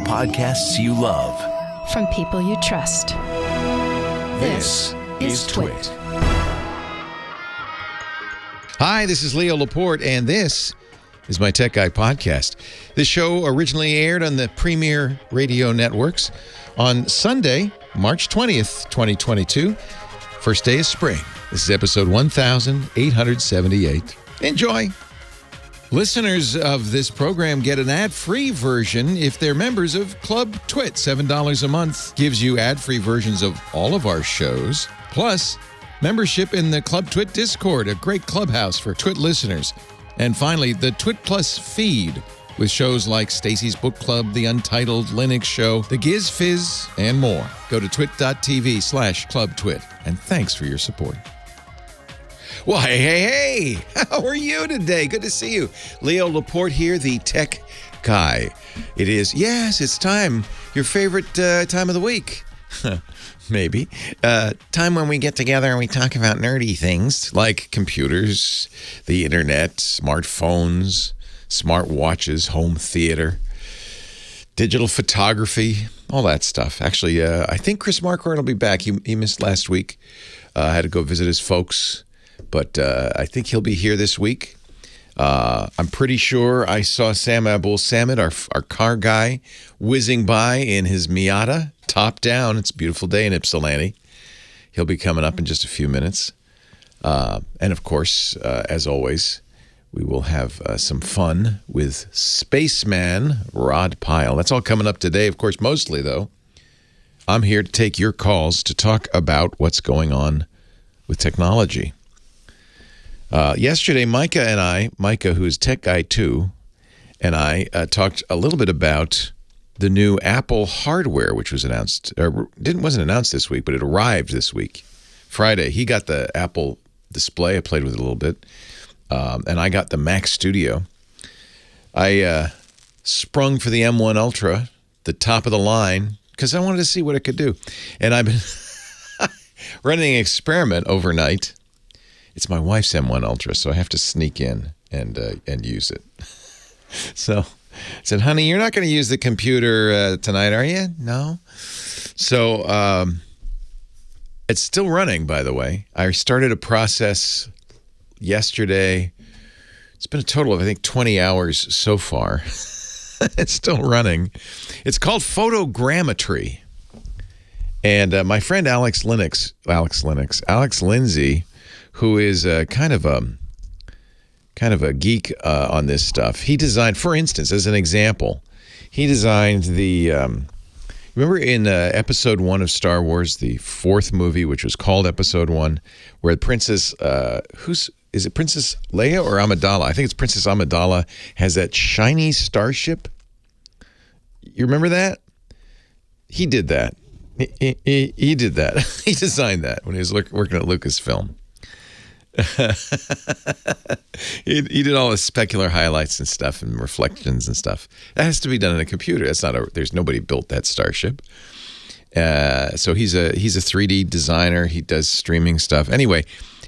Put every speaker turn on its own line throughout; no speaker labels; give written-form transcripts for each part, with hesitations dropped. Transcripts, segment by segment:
podcasts you love.
From people you trust.
This is Twit.
Hi, this is Leo Laporte, and this is my Tech Guy podcast. This show originally aired on the Premier Radio Networks on Sunday, March 20th, 2022. First day of spring. This is episode 1878. Enjoy. Listeners of this program get an ad-free version if they're members of Club Twit. $7 a month gives you ad-free versions of all of our shows, plus membership in the Club Twit Discord, a great clubhouse for Twit listeners. And finally, the Twit Plus feed with shows like Stacy's Book Club, The Untitled Linux Show, The Giz Fizz, and more. Go to twit.tv/clubtwit. And thanks for your support. Well, hey, how are you today? Good to see you. Leo Laporte here, the Tech Guy. It's time. Your favorite time of the week. Maybe. Time when we get together and we talk about nerdy things like computers, the internet, smartphones, smartwatches, home theater, digital photography, all that stuff. Actually, I think Chris Marquardt will be back. He missed last week. I had to go visit his folks. But I think he'll be here this week. I'm pretty sure I saw Sam Abuelsamid, our car guy, whizzing by in his Miata, top down. It's a beautiful day in Ypsilanti. He'll be coming up in just a few minutes. And, of course, as always, we will have some fun with Spaceman Rod Pyle. That's all coming up today, of course, mostly, though. I'm here to take your calls to talk about what's going on with technology. Yesterday, Micah, who is Tech Guy 2, and I talked a little bit about the new Apple hardware, which was announced, wasn't announced this week, but it arrived this week, Friday. He got the Apple display. I played with it a little bit, and I got the Mac Studio. I sprung for the M1 Ultra, the top of the line, because I wanted to see what it could do. And I've been running an experiment overnight. It's my wife's M1 Ultra, so I have to sneak in and use it. So I said, honey, you're not going to use the computer tonight, are you? No. So it's still running, by the way. I started a process yesterday. It's been a total of, I think, 20 hours so far. It's still running. It's called Photogrammetry. And my friend Alex Lindsay, who is kind of a geek on this stuff. He designed, for instance, as an example, he designed the, remember in episode 1 of Star Wars, the 4th movie, which was called episode 1, where Princess, is it Princess Leia or Amidala? I think it's Princess Amidala has that shiny starship. You remember that? He did that. He did that. He designed that when he was working at Lucasfilm. He did all the specular highlights and stuff and reflections and stuff. That has to be done in a computer. There's nobody built that starship. So he's a 3D designer. He does streaming stuff. Anyway,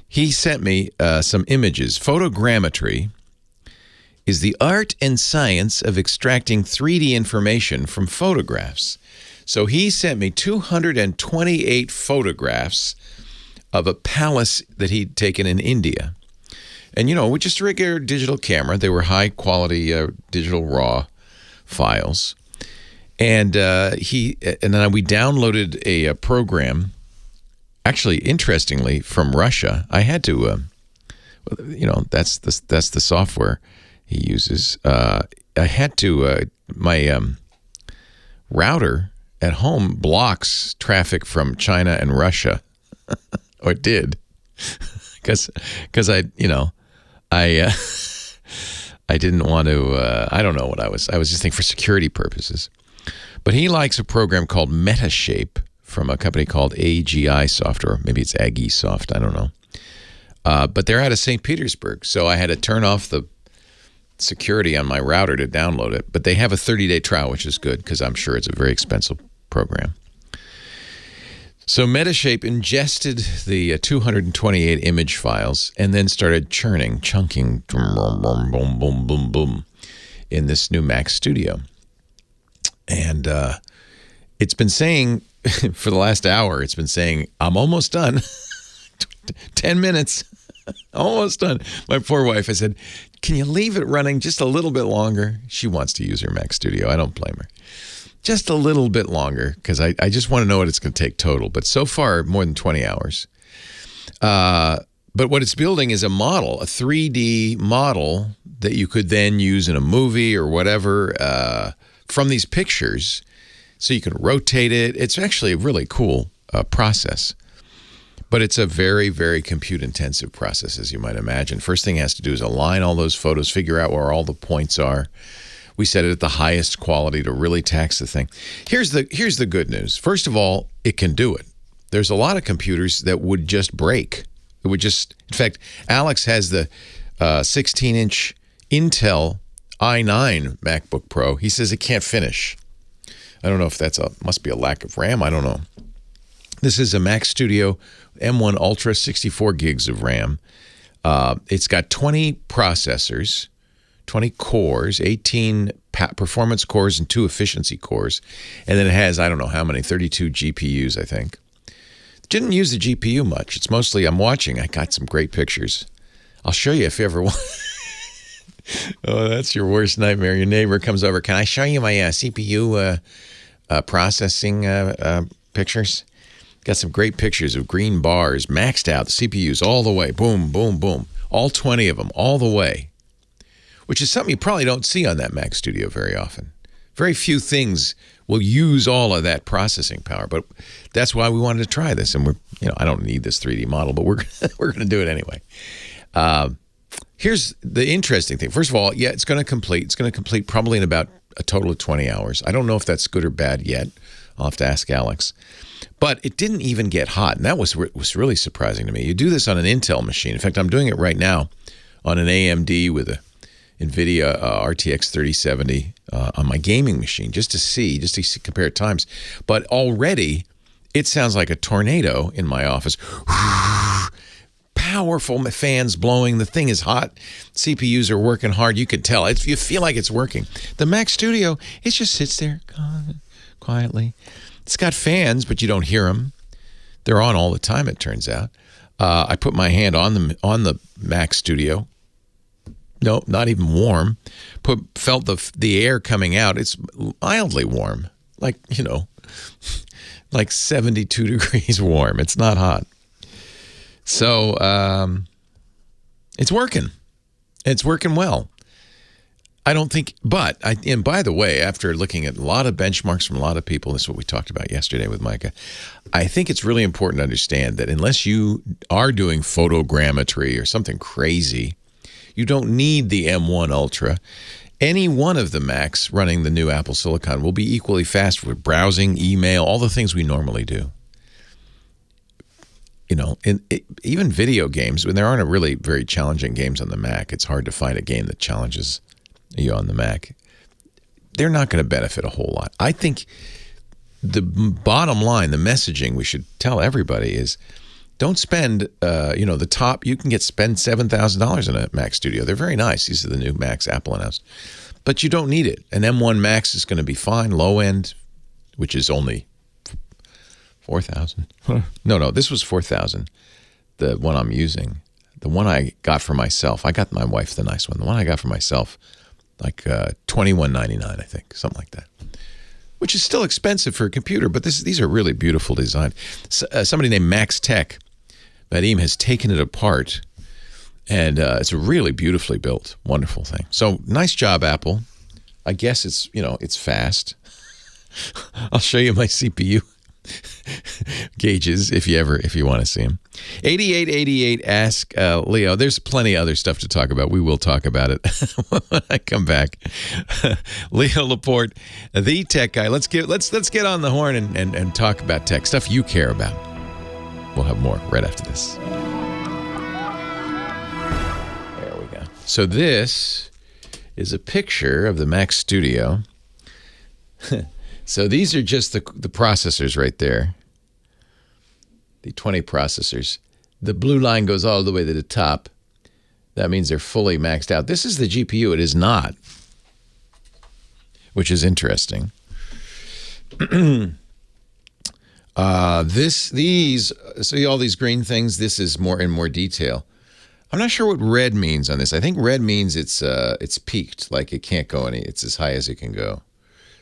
he sent me some images. Photogrammetry is the art and science of extracting 3D information from photographs. So he sent me 228 photographs of a palace that he'd taken in India. And, with just a regular digital camera. They were high-quality digital raw files. And then we downloaded a program, actually, interestingly, from Russia. I had to, that's the software he uses. I had to, my router at home blocks traffic from China and Russia. Or it did, because I didn't want to. I don't know what I was just thinking for security purposes. But he likes a program called Metashape from a company called AGI Soft, or maybe it's Agisoft. I don't know. But they're out of St. Petersburg, so I had to turn off the security on my router to download it. But they have a 30-day trial, which is good because I'm sure it's a very expensive program. So Metashape ingested the 228 image files and then started chunking, boom, boom, boom, boom, boom, in this new Mac Studio. And it's been saying for the last hour, it's been saying, I'm almost done. 10 minutes. Almost done. My poor wife, I said, can you leave it running just a little bit longer? She wants to use her Mac Studio. I don't blame her. Just a little bit longer, because I just want to know what it's going to take total. But so far, more than 20 hours. But what it's building is a model, a 3D model that you could then use in a movie or whatever from these pictures. So you can rotate it. It's actually a really cool process. But it's a very, very compute-intensive process, as you might imagine. First thing it has to do is align all those photos, figure out where all the points are. We set it at the highest quality to really tax the thing. Here's the good news. First of all, it can do it. There's a lot of computers that would just break. It would just, in fact, Alex has the 16-inch Intel i9 MacBook Pro. He says it can't finish. I don't know if must be a lack of RAM. I don't know. This is a Mac Studio M1 Ultra, 64 gigs of RAM. It's got 20 processors, 20 cores, 18 performance cores and 2 efficiency cores. And then it has, I don't know how many, 32 GPUs, I think. Didn't use the GPU much. It's mostly, I'm watching. I got some great pictures. I'll show you if you ever want. Oh, that's your worst nightmare. Your neighbor comes over. Can I show you my CPU processing pictures? Got some great pictures of green bars, maxed out, the CPUs all the way. Boom, boom, boom. All 20 of them, all the way. Which is something you probably don't see on that Mac Studio very often. Very few things will use all of that processing power, but that's why we wanted to try this. And I don't need this 3D model, but we're going to do it anyway. Here's the interesting thing. First of all, yeah, it's going to complete. It's going to complete probably in about a total of 20 hours. I don't know if that's good or bad yet. I'll have to ask Alex. But it didn't even get hot, and that was really surprising to me. You do this on an Intel machine. In fact, I'm doing it right now on an AMD with a NVIDIA RTX 3070 on my gaming machine, just to compare times. But already, it sounds like a tornado in my office. Powerful fans blowing. The thing is hot. CPUs are working hard. You can tell. You feel like it's working. The Mac Studio, it just sits there quietly. It's got fans, but you don't hear them. They're on all the time, it turns out. I put my hand on the Mac Studio. No, not even warm. Felt the air coming out. It's mildly warm, like 72 degrees warm. It's not hot. So it's working. It's working well. I don't think, and by the way, after looking at a lot of benchmarks from a lot of people, this is what we talked about yesterday with Micah, I think it's really important to understand that unless you are doing photogrammetry or something crazy, you don't need the M1 Ultra. Any one of the Macs running the new Apple Silicon will be equally fast for browsing, email, all the things we normally do. Even video games, when there aren't really very challenging games on the Mac, it's hard to find a game that challenges you on the Mac. They're not going to benefit a whole lot. I think the bottom line, the messaging we should tell everybody is don't spend, the top, you can spend $7,000 on a Mac Studio. They're very nice. These are the new Macs Apple announced. But you don't need it. An M1 Max is going to be fine, low end, which is only $4,000. No, this was $4,000. The one I'm using, the one I got for myself. I got my wife the nice one. The one I got for myself, like $21.99, I think, something like that. Which is still expensive for a computer, but these are really beautiful designs. Somebody named Max Tech, Vadim, has taken it apart, and it's a really beautifully built, wonderful thing. So nice job, Apple. I guess it's it's fast. I'll show you my CPU gauges if you want to see them. 8888 ask Leo. There's plenty of other stuff to talk about. We will talk about it when I come back. Leo Laporte, the tech guy. Let's get on the horn and talk about tech stuff you care about. We'll have more right after this. There we go. So this is a picture of the Mac Studio. So these are just the processors right there. The 20 processors. The blue line goes all the way to the top. That means they're fully maxed out. This is the GPU. It is not, which is interesting. These, see all these green things? This is more in more detail. I'm not sure what red means on this. I think red means it's peaked, like it can't go any. It's as high as it can go.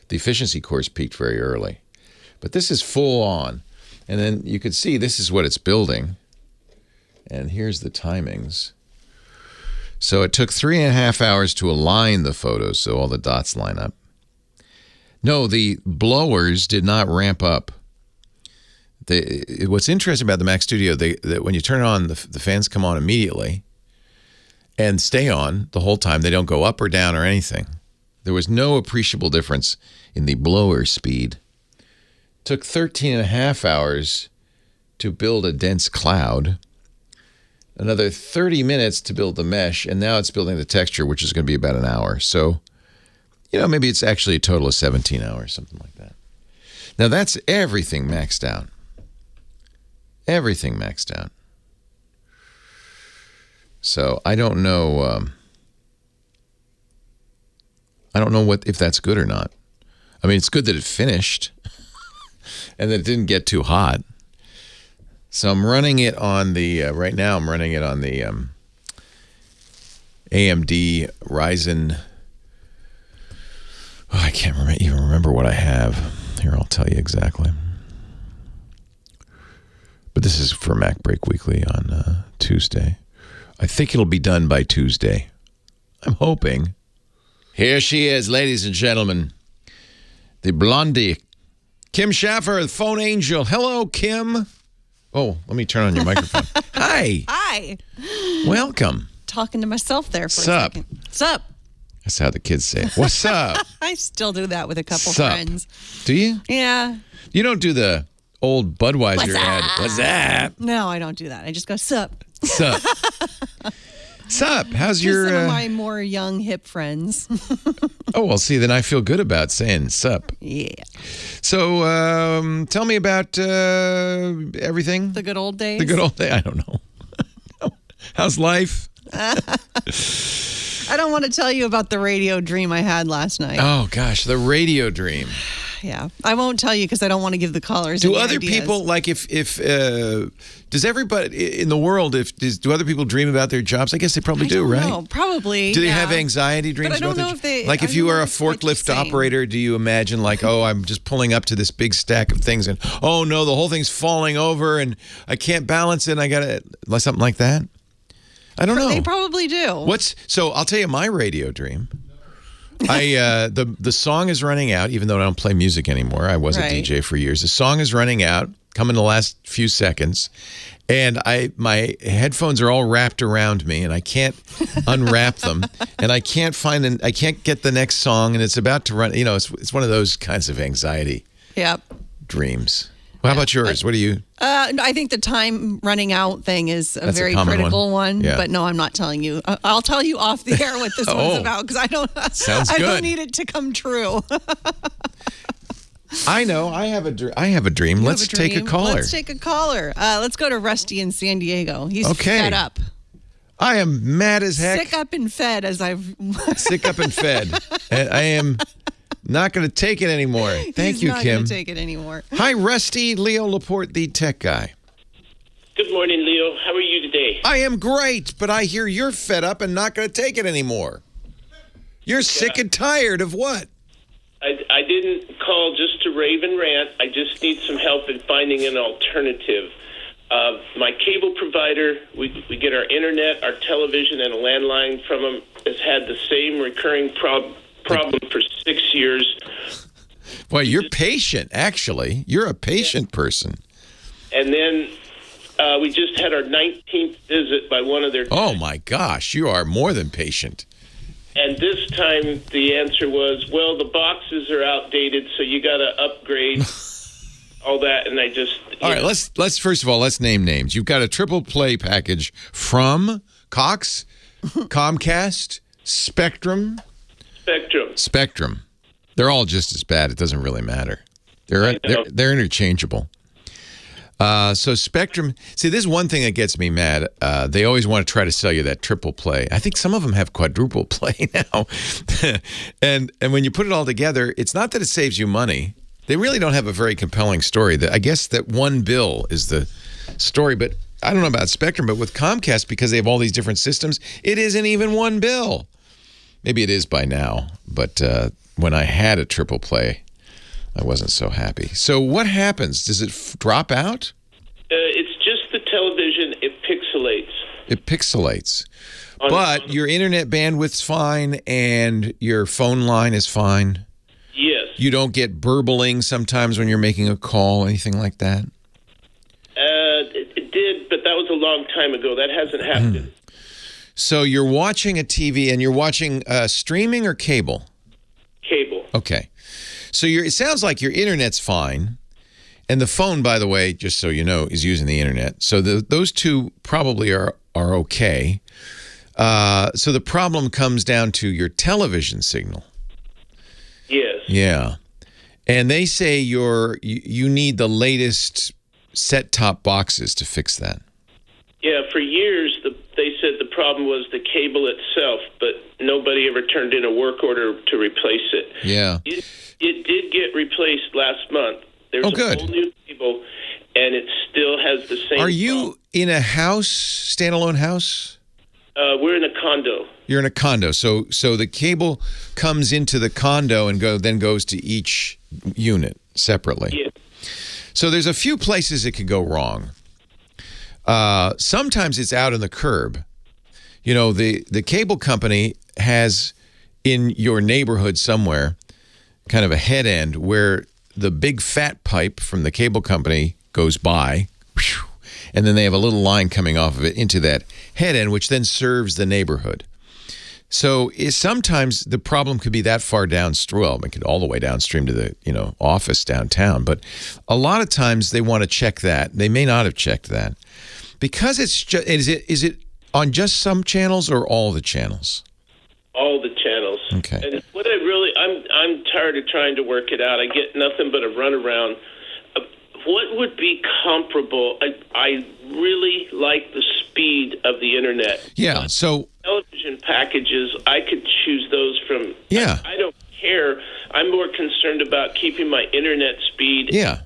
The efficiency course peaked very early, but this is full on. And then you could see this is what it's building. And here's the timings. So it took 3.5 hours to align the photos so all the dots line up. No, the blowers did not ramp up. What's interesting about the Mac Studio, that when you turn it on, the fans come on immediately and stay on the whole time. They don't go up or down or anything. There was no appreciable difference in the blower speed. It took 13.5 hours to build a dense cloud. Another 30 minutes to build the mesh, and now it's building the texture, which is going to be about an hour. So, maybe it's actually a total of 17 hours, something like that. Now, that's everything maxed out. Everything maxed out. So, I don't know. I don't know if that's good or not. I mean, it's good that it finished and that it didn't get too hot. So I'm running it on the, right now I'm running it on the AMD Ryzen. Oh, I can't even remember what I have. Here, I'll tell you exactly. But this is for Mac Break Weekly on Tuesday. I think it'll be done by Tuesday. I'm hoping. Here she is, ladies and gentlemen. The blondie. Kim Schaffer, the phone angel. Hello, Kim. Oh, let me turn on your microphone. Hi.
Hi.
Welcome.
Talking to myself there for
Sup?
a second. Sup?
That's how the kids say it. What's up?
I still do that with a couple
Sup?
friends.
Do you?
Yeah.
You don't do the old Budweiser
What's
ad.
up?
What's that?
No, I don't do that. I just go, sup.
Sup? Sup? How's
Just
your...
some of my more young, hip friends.
Oh, well, see, then I feel good about saying sup.
Yeah.
So, tell me about everything.
The good old days?
The good old day. I don't know. How's life?
I don't want to tell you about the radio dream I had last night.
Oh, gosh, the radio dream.
Yeah. I won't tell you because I don't want to give the callers
Do
any
other
ideas.
people, like if does everybody in the world, do other people dream about their jobs? I guess they probably do, right?
No, probably.
Do they
yeah.
have anxiety dreams
But I don't
about
know
their
if they...
like
I
if you
don't
are
know
a
if it's quite the
forklift
same.
operator, do you imagine like, oh, I'm just pulling up to this big stack of things and oh no, the whole thing's falling over and I can't balance it and I gotta like something like that? I don't know.
They probably do.
So I'll tell you my radio dream. The song is running out, even though I don't play music anymore. I was a DJ for years. The song is running out, coming the last few seconds, and my headphones are all wrapped around me, and I can't unwrap them, and I can't get the next song, and it's about to run. It's one of those kinds of anxiety dreams. Well, how about yours? What do you?
No, I think the time running out thing is a
That's a
very
common
critical one.
Yeah.
But no, I'm not telling you. I'll tell you off the air what this one's about because I don't.
Sounds
I
good.
don't need it to come true.
I know. I have a dream. Let's take a caller.
Let's take a caller. Let's go to Rusty in San Diego. He's fed up.
I am mad as heck.
Sick up and fed as I've.
Sick up and fed. And I am not going to take it anymore. Thank you, Kim.
He's not going to take it anymore.
Hi, Rusty. Leo Laporte, the tech guy.
Good morning, Leo. How are you today?
I am great, but I hear you're fed up and not going to take it anymore. You're sick and tired of what?
I didn't call just to rave and rant. I just need some help in finding an alternative. My cable provider, we get our internet, our television, and a landline from them, has had the same recurring problem for 6 years.
Boy, you're patient, actually. You're a patient person.
And then we just had our 19th visit by one of their...
Oh, my gosh. You are more than patient.
And this time the answer was, well, the boxes are outdated, so you got to upgrade all that. And I just...
All right, let's first of all, let's name names. You've got a triple play package from Cox, Comcast, Spectrum. Spectrum. They're all just as bad. It doesn't really matter. They're interchangeable. So Spectrum, see, this is one thing that gets me mad. They always want to try to sell you that triple play. I think some of them have quadruple play now. and when you put it all together, it's not that it saves you money. They really don't have a very compelling story. I guess that one bill is the story, but I don't know about Spectrum, but with Comcast, because they have all these different systems, it isn't even one bill. Maybe it is by now, but when I had a triple play, I wasn't so happy. So what happens? Does it drop out?
It's just the television. It pixelates.
It pixelates. But your internet bandwidth's fine and your phone line is fine?
Yes.
You don't get burbling sometimes when you're making a call, anything like that?
It did, but that was a long time ago. That hasn't happened.
So you're watching a TV and you're watching streaming or cable?
Cable.
Okay. So it sounds like your internet's fine. And the phone, by the way, just so you know, is using the internet. So those two probably are okay. So the problem comes down to your television signal.
Yes.
Yeah. And they say you need the latest set-top boxes to fix that.
Yeah, for years they said the problem was the cable itself, but nobody ever turned in a work order to replace it.
Yeah.
It did get replaced last month. There's
Oh, good.
a whole new cable, and it still has the same
Are you
problem.
in a house, standalone house?
We're in a condo.
You're in a condo. So the cable comes into the condo and then goes to each unit separately.
Yeah.
So there's a few places it could go wrong. Sometimes it's out in the curb. You know, the cable company has in your neighborhood somewhere kind of a head end where the big fat pipe from the cable company goes by, and then they have a little line coming off of it into that head end, which then serves the neighborhood. So sometimes the problem could be that far downstream. Well, it could all the way downstream to the office downtown. But a lot of times they want to check that. They may not have checked that because it's just. Is it on just some channels or all the channels?
All the channels.
Okay.
And what I'm tired of trying to work it out. I get nothing but a runaround. What would be comparable? I really like the speed of the internet.
Yeah. So
television packages, I could choose those from.
Yeah.
I don't care. I'm more concerned about keeping my internet speed.
Yeah.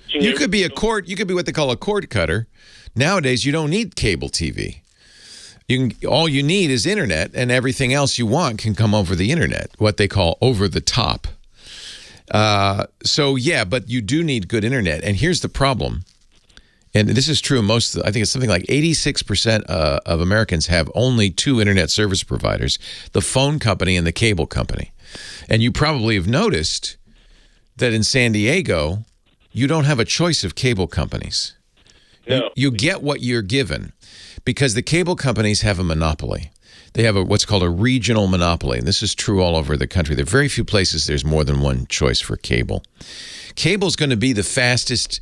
You could be you could be what they call a cord cutter. Nowadays, you don't need cable TV. All you need is internet, and everything else you want can come over the internet, what they call over the top. But you do need good internet. And here's the problem. And this is true in I think it's something like 86% of Americans have only two internet service providers, the phone company and the cable company. And you probably have noticed that in San Diego, you don't have a choice of cable companies.
No.
You get what you're given because the cable companies have a monopoly. They have what's called a regional monopoly, and this is true all over the country. There are very few places there's more than one choice for cable. Cable's going to be the fastest.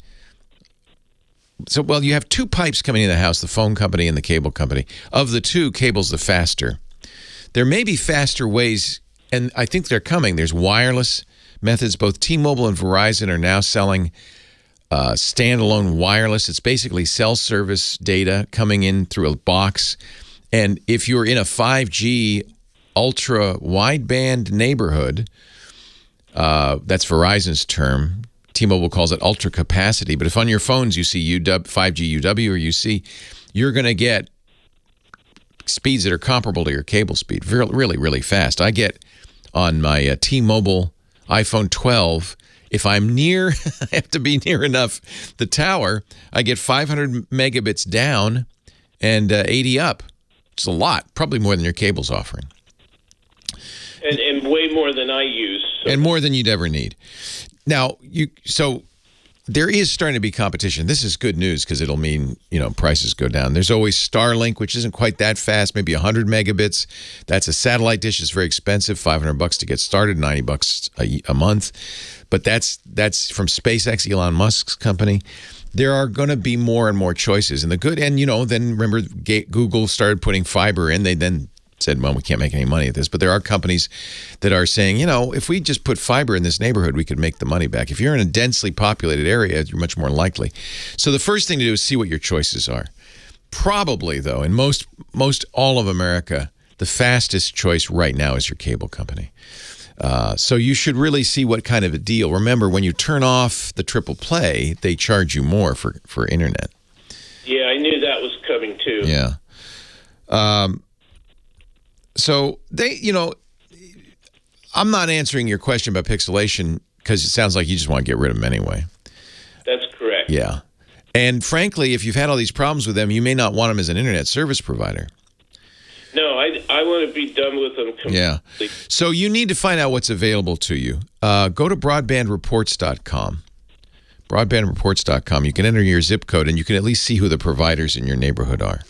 So, you have two pipes coming in the house, the phone company and the cable company. Of the two, cable's the faster. There may be faster ways, and I think they're coming. There's wireless methods. Both T-Mobile and Verizon are now selling standalone wireless. It's basically cell service data coming in through a box. And if you're in a 5G ultra wideband neighborhood, that's Verizon's term. T-Mobile calls it ultra capacity. But if on your phones you see 5G UW or UC, you're going to get speeds that are comparable to your cable speed, really, really fast. I get on my T-Mobile iPhone 12, if I'm near, I have to be near enough the tower, I get 500 megabits down and 80 up. It's a lot, probably more than your cable's offering.
And way more than I use. So.
And more than you'd ever need. Now, so there is starting to be competition. This is good news because it'll mean, prices go down. There's always Starlink, which isn't quite that fast, maybe 100 megabits. That's a satellite dish. It's very expensive, $500 to get started, $90 a month. But that's from SpaceX, Elon Musk's company. There are going to be more and more choices. And then remember Google started putting fiber in. They then said, well, we can't make any money at this. But there are companies that are saying, if we just put fiber in this neighborhood, we could make the money back. If you're in a densely populated area, you're much more likely. So the first thing to do is see what your choices are. Probably, though, in most all of America, the fastest choice right now is your cable company. So you should really see what kind of a deal. Remember, when you turn off the triple play, they charge you more for internet.
Yeah, I knew that was coming too.
Yeah. So they, I'm not answering your question about pixelation because it sounds like you just want to get rid of them anyway.
That's correct.
Yeah. And frankly, if you've had all these problems with them, you may not want them as an internet service provider.
No, I want to be done with them completely.
Yeah. So you need to find out what's available to you. Go to broadbandreports.com. Broadbandreports.com. You can enter your zip code, and you can at least see who the providers in your neighborhood are.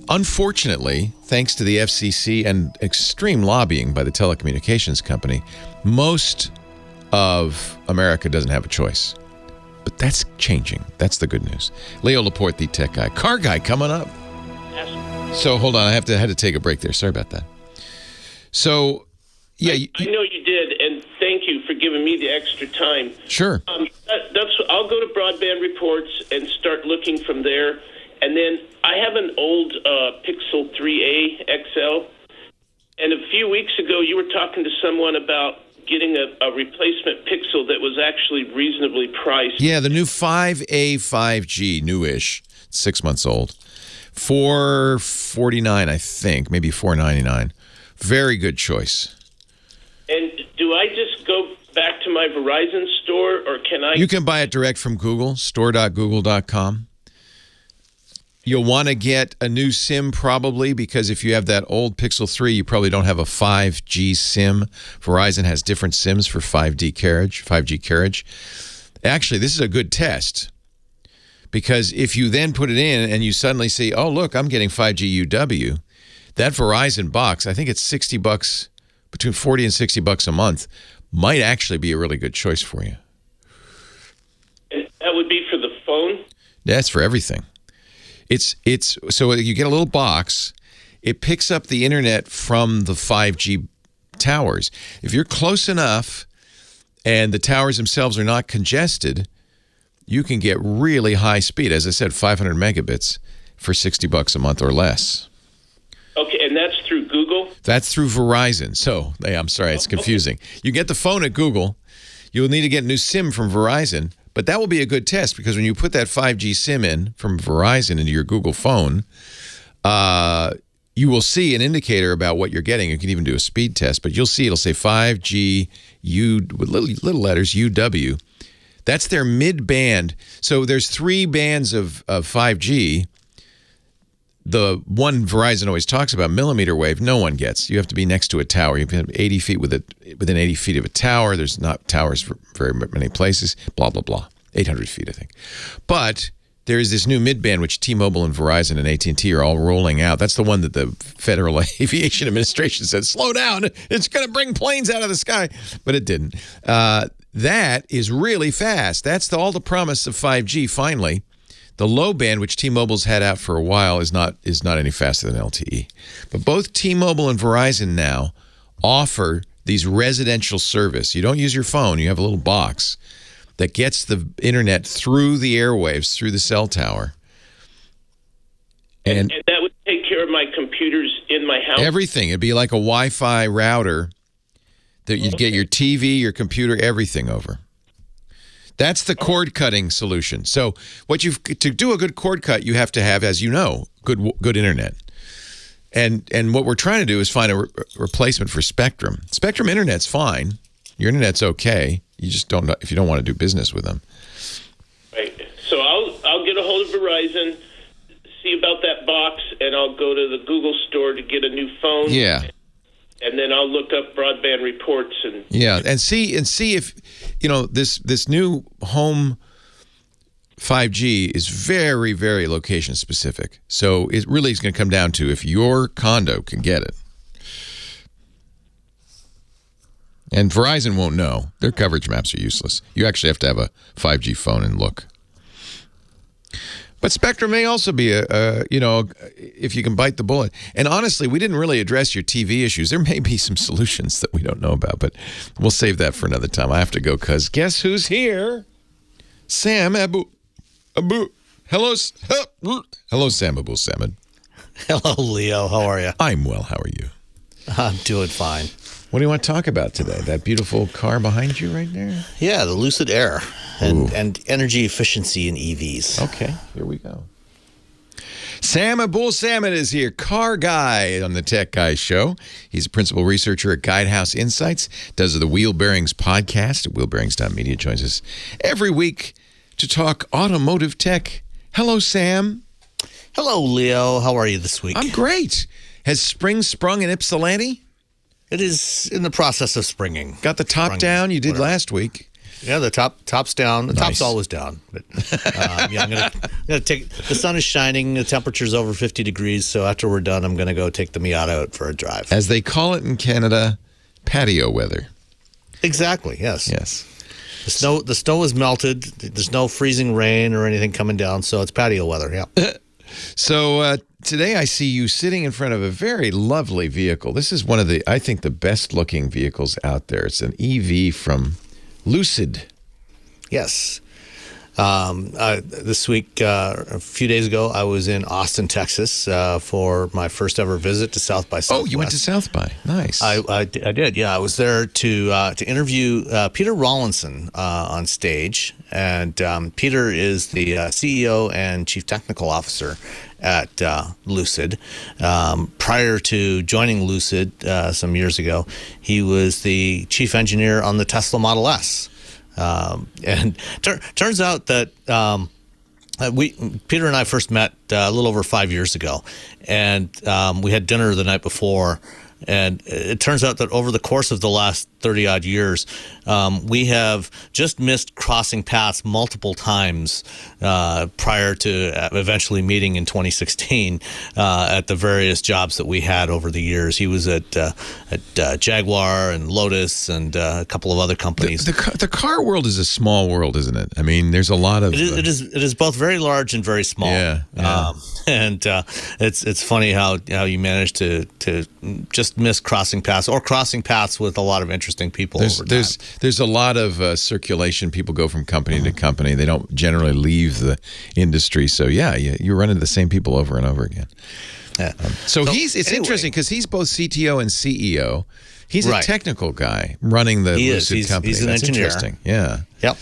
Unfortunately, thanks to the FCC and extreme lobbying by the telecommunications company, most of America doesn't have a choice. But that's changing. That's the good news. Leo Laporte, the tech guy. Car guy coming up. So hold on, I had to take a break there. Sorry about that. So, yeah,
I know you did, and thank you for giving me the extra time.
Sure.
I'll go to Broadband Reports and start looking from there, and then I have an old Pixel 3a XL, and a few weeks ago you were talking to someone about getting a replacement Pixel that was actually reasonably priced.
Yeah, the new 5A 5G, newish, 6 months old. $449, I think, maybe $499. Very good choice.
And do I just go back to my Verizon store, or can I?
You can buy it direct from Google, store.google.com. You'll want to get a new SIM probably, because if you have that old Pixel 3, you probably don't have a 5G SIM. Verizon has different SIMs for 5G carriage. Actually, this is a good test. Because if you then put it in and you suddenly see, oh, look, I'm getting 5G UW, that Verizon box, I think it's $60, between $40 and $60 a month, might actually be a really good choice for you.
And that would be for the phone?
That's for everything. It's so you get a little box. It picks up the internet from the 5G towers. If you're close enough and the towers themselves are not congested, you can get really high speed. As I said, 500 megabits for $60 a month or less.
Okay, and that's through Google?
That's through Verizon. So, hey, I'm sorry, it's confusing. You get the phone at Google. You'll need to get a new SIM from Verizon, but that will be a good test because when you put that 5G SIM in from Verizon into your Google phone, you will see an indicator about what you're getting. You can even do a speed test, but you'll see it'll say 5G with little letters UW. That's their mid-band. So there's 3 bands of 5G. The one Verizon always talks about, millimeter wave, no one gets. You have to be next to a tower. You have to be 80 feet within 80 feet of a tower. There's not towers for very many places, blah, blah, blah. 800 feet, I think. But there is this new mid-band, which T-Mobile and Verizon and AT&T are all rolling out. That's the one that the Federal Aviation Administration said, slow down, it's going to bring planes out of the sky. But it didn't. That is really fast. That's all the promise of 5G, finally. The low band, which T-Mobile's had out for a while, is not any faster than LTE. But both T-Mobile and Verizon now offer these residential service. You don't use your phone. You have a little box that gets the internet through the airwaves, through the cell tower.
And that would take care of my computers in my house? Everything.
It'd be like a Wi-Fi router that you'd get your TV, your computer, everything over. That's the cord cutting solution. So to do a good cord cut, you have to have, as you know, good internet. And what we're trying to do is find a replacement for Spectrum. Spectrum internet's fine. Your internet's okay. You just don't know if you don't want to do business with them.
Right. So I'll get a hold of Verizon, see about that box, and I'll go to the Google store to get a new phone.
Yeah.
And then I'll look up Broadband Reports
and see if this new home 5G is very, very location specific. So it really is going to come down to if your condo can get it. And Verizon won't know. Their coverage maps are useless. You actually have to have a 5G phone and look. But Spectrum may also be if you can bite the bullet. And honestly, we didn't really address your TV issues. There may be some solutions that we don't know about, but we'll save that for another time. I have to go because guess who's here? Sam Hello, Sam Abuelsamid.
Hello, Leo. How are you?
I'm well. How are you?
I'm doing fine.
What do you want to talk about today? That beautiful car behind you right there?
Yeah, the Lucid Air and energy efficiency in EVs.
Okay, here we go. Sam Abuelsamid is here, car guy on the Tech Guy Show. He's a principal researcher at Guidehouse Insights, does the Wheel Bearings podcast at wheelbearings.media, joins us every week to talk automotive tech. Hello, Sam.
Hello, Leo. How are you this week?
I'm great. Has spring sprung in Ypsilanti?
It is in the process of springing.
Got the top down? You did last week.
Yeah, the top's down. The
Nice.
top's always down. But yeah, I'm gonna take. The sun is shining. The temperature's over 50 degrees. So after we're done, I'm gonna go take the Miata out for a drive.
As they call it in Canada, patio weather.
Exactly. Yes.
Yes.
The snow is melted. There's no freezing rain or anything coming down. So it's patio weather. Yeah.
So today I see you sitting in front of a very lovely vehicle. This is one of the, I think, the best looking vehicles out there. It's an EV from Lucid.
Yes. This week, a few days ago, I was in Austin, Texas, for my first ever visit to South by Southwest.
Oh, you went to South by. Nice.
I did. Yeah, I was there to interview Peter Rawlinson on stage, and Peter is the CEO and Chief Technical Officer at Lucid. Prior to joining Lucid some years ago, he was the chief engineer on the Tesla Model S. And turns out that Peter and I first met a little over 5 years ago, and we had dinner the night before. And it turns out that over the course of the last 30-odd years, we have just missed crossing paths multiple times prior to eventually meeting in 2016 at the various jobs that we had over the years. He was at Jaguar and Lotus and a couple of other companies.
The car world is a small world, isn't it? I mean, there's a lot of...
It is both very large and very small.
Yeah.
And it's funny how you manage to just miss crossing paths or crossing paths with a lot of interesting people.
There's a lot of circulation. People go from company to company. They don't generally leave the industry. So yeah, you run into the same people over and over again.
Yeah.
It's interesting because he's both CTO and CEO. He's a technical guy running the Lucid company.
He's an engineer.
Interesting. Yeah.
Yep.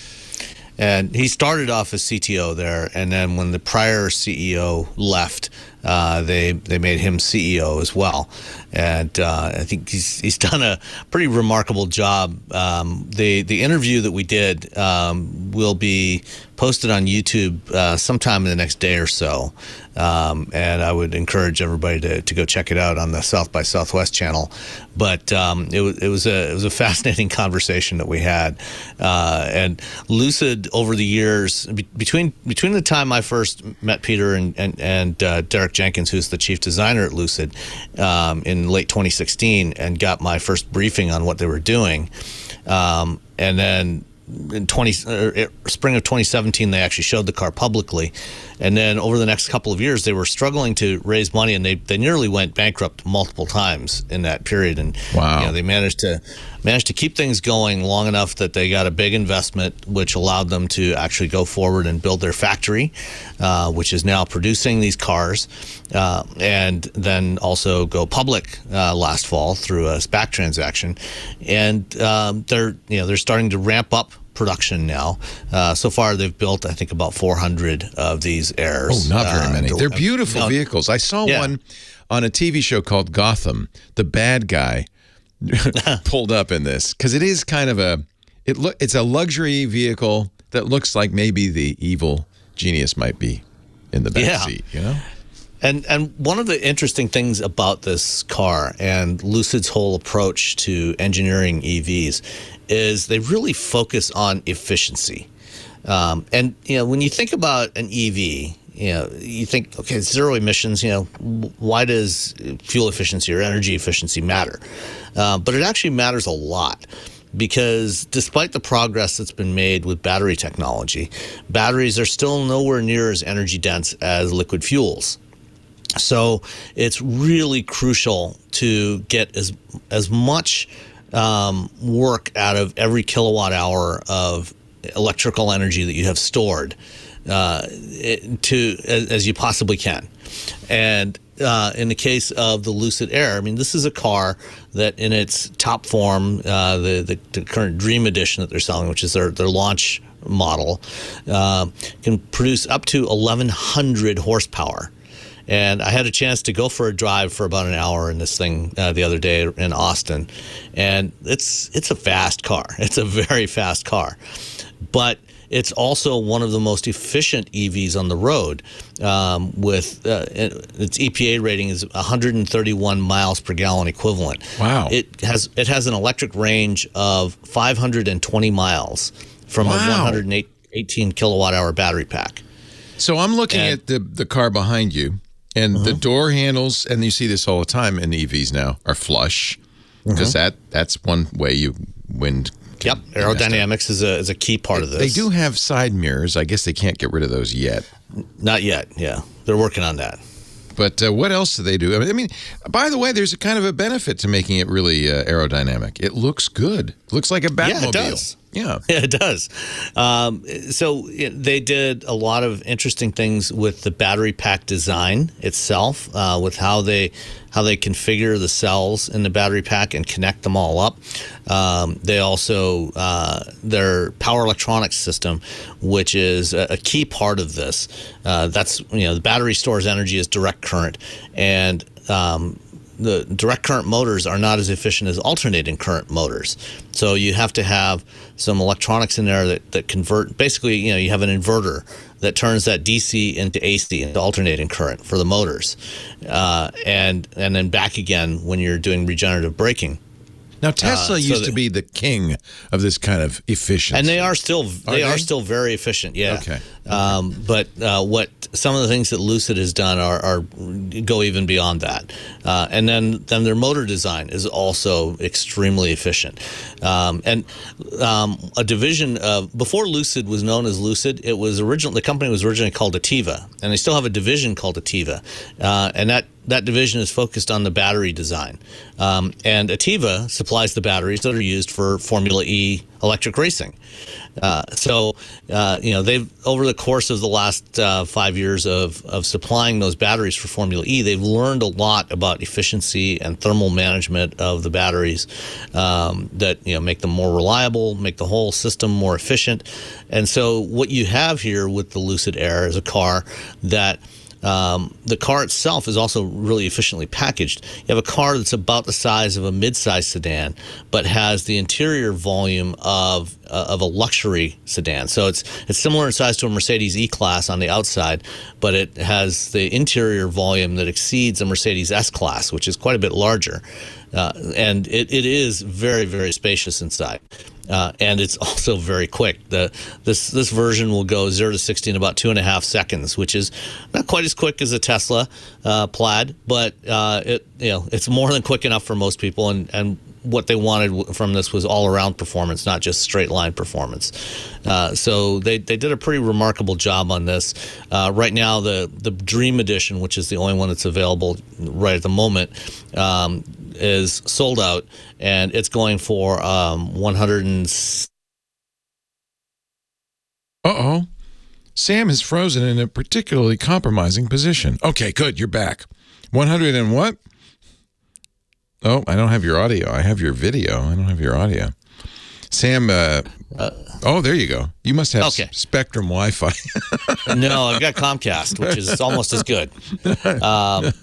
And he started off as CTO there, and then when the prior CEO left, they made him CEO as well. And I think he's done a pretty remarkable job. The interview that we did will be posted on YouTube sometime in the next day or so. And I would encourage everybody to go check it out on the South by Southwest channel. But it was a fascinating conversation that we had. And Lucid over the years, between the time I first met Peter and Derek Jenkins, who's the chief designer at Lucid, in late 2016, and got my first briefing on what they were doing, and then in spring of 2017, they actually showed the car publicly. And then over the next couple of years, they were struggling to raise money, and they nearly went bankrupt multiple times in that period. And
wow.
They managed to keep things going long enough that they got a big investment, which allowed them to actually go forward and build their factory, which is now producing these cars, and then also go public last fall through a SPAC transaction. And they're starting to ramp up production now. So far, they've built, I think, about 400 of these Airs.
Oh, not very many. They're beautiful vehicles. I saw one on a TV show called Gotham. The bad guy pulled up in this because it is kind of it's a luxury vehicle that looks like maybe the evil genius might be in the back seat, you know?
And one of the interesting things about this car and Lucid's whole approach to engineering EVs is they really focus on efficiency. And when you think about an EV, you think, okay, zero emissions. Why does fuel efficiency or energy efficiency matter? But it actually matters a lot. Because despite the progress that's been made with battery technology, batteries are still nowhere near as energy dense as liquid fuels. So it's really crucial to get as much work out of every kilowatt hour of electrical energy that you have stored as you possibly can. And in the case of the Lucid Air, I mean, this is a car that in its top form, the current Dream Edition that they're selling, which is their launch model, can produce up to 1,100 horsepower. And I had a chance to go for a drive for about an hour in this thing the other day in Austin. And it's a fast car. It's a very fast car. But it's also one of the most efficient EVs on the road. With its EPA rating is 131 miles per gallon equivalent.
Wow.
It has an electric range of 520 miles from a 118 kilowatt hour battery pack.
So I'm looking at the car behind you, and the door handles, and you see this all the time in EVs now, are flush, because that's one way you win.
Yep, aerodynamics is a key part of this.
They do have side mirrors. I guess they can't get rid of those yet.
Not yet, yeah. They're working on that.
But what else do they do? I mean, by the way, there's a kind of a benefit to making it really aerodynamic. It looks good. It looks like a Batmobile.
Yeah, it does.
Yeah,
it does. So they did a lot of interesting things with the battery pack design itself, with how they configure the cells in the battery pack and connect them all up. They also their power electronics system, which is a key part of this. That's the battery stores energy as direct current, and the direct current motors are not as efficient as alternating current motors. So you have to have some electronics in there that convert. Basically, you have an inverter that turns that DC into AC, into alternating current for the motors, and then back again when you're doing regenerative braking.
Now, Tesla used to be the king of this kind of efficiency.
And they are still still very efficient, yeah.
Okay.
But what some of the things that Lucid has done are go even beyond that. And then their motor design is also extremely efficient. And a division of, before Lucid was known as Lucid, the company was originally called Ativa, and they still have a division called Ativa. And that division is focused on the battery design. And Ativa supplies the batteries that are used for Formula E electric racing. They've, over the course of the last 5 years of supplying those batteries for Formula E, they've learned a lot about efficiency and thermal management of the batteries that make them more reliable, make the whole system more efficient. And so what you have here with the Lucid Air is a car that the car itself is also really efficiently packaged. You have a car that's about the size of a mid-size sedan, but has the interior volume of a luxury sedan. So it's similar in size to a Mercedes E-Class on the outside, but it has the interior volume that exceeds a Mercedes S-Class, which is quite a bit larger. And it is very, very spacious inside. And it's also very quick. This version will go 0 to 60 in about 2.5 seconds, which is not quite as quick as a Tesla Plaid, but it's more than quick enough for most people. And what they wanted from this was all-around performance, not just straight-line performance. So they did a pretty remarkable job on this. Right now, the Dream Edition, which is the only one that's available right at the moment, is sold out, and it's going for 100 and...
Uh-oh. Sam is frozen in a particularly compromising position. Okay, good. You're back. 100 and what? Oh, I don't have your audio. I have your video. I don't have your audio. Sam, oh, there you go. You must have Spectrum Wi-Fi.
No, I've got Comcast, which is almost as good.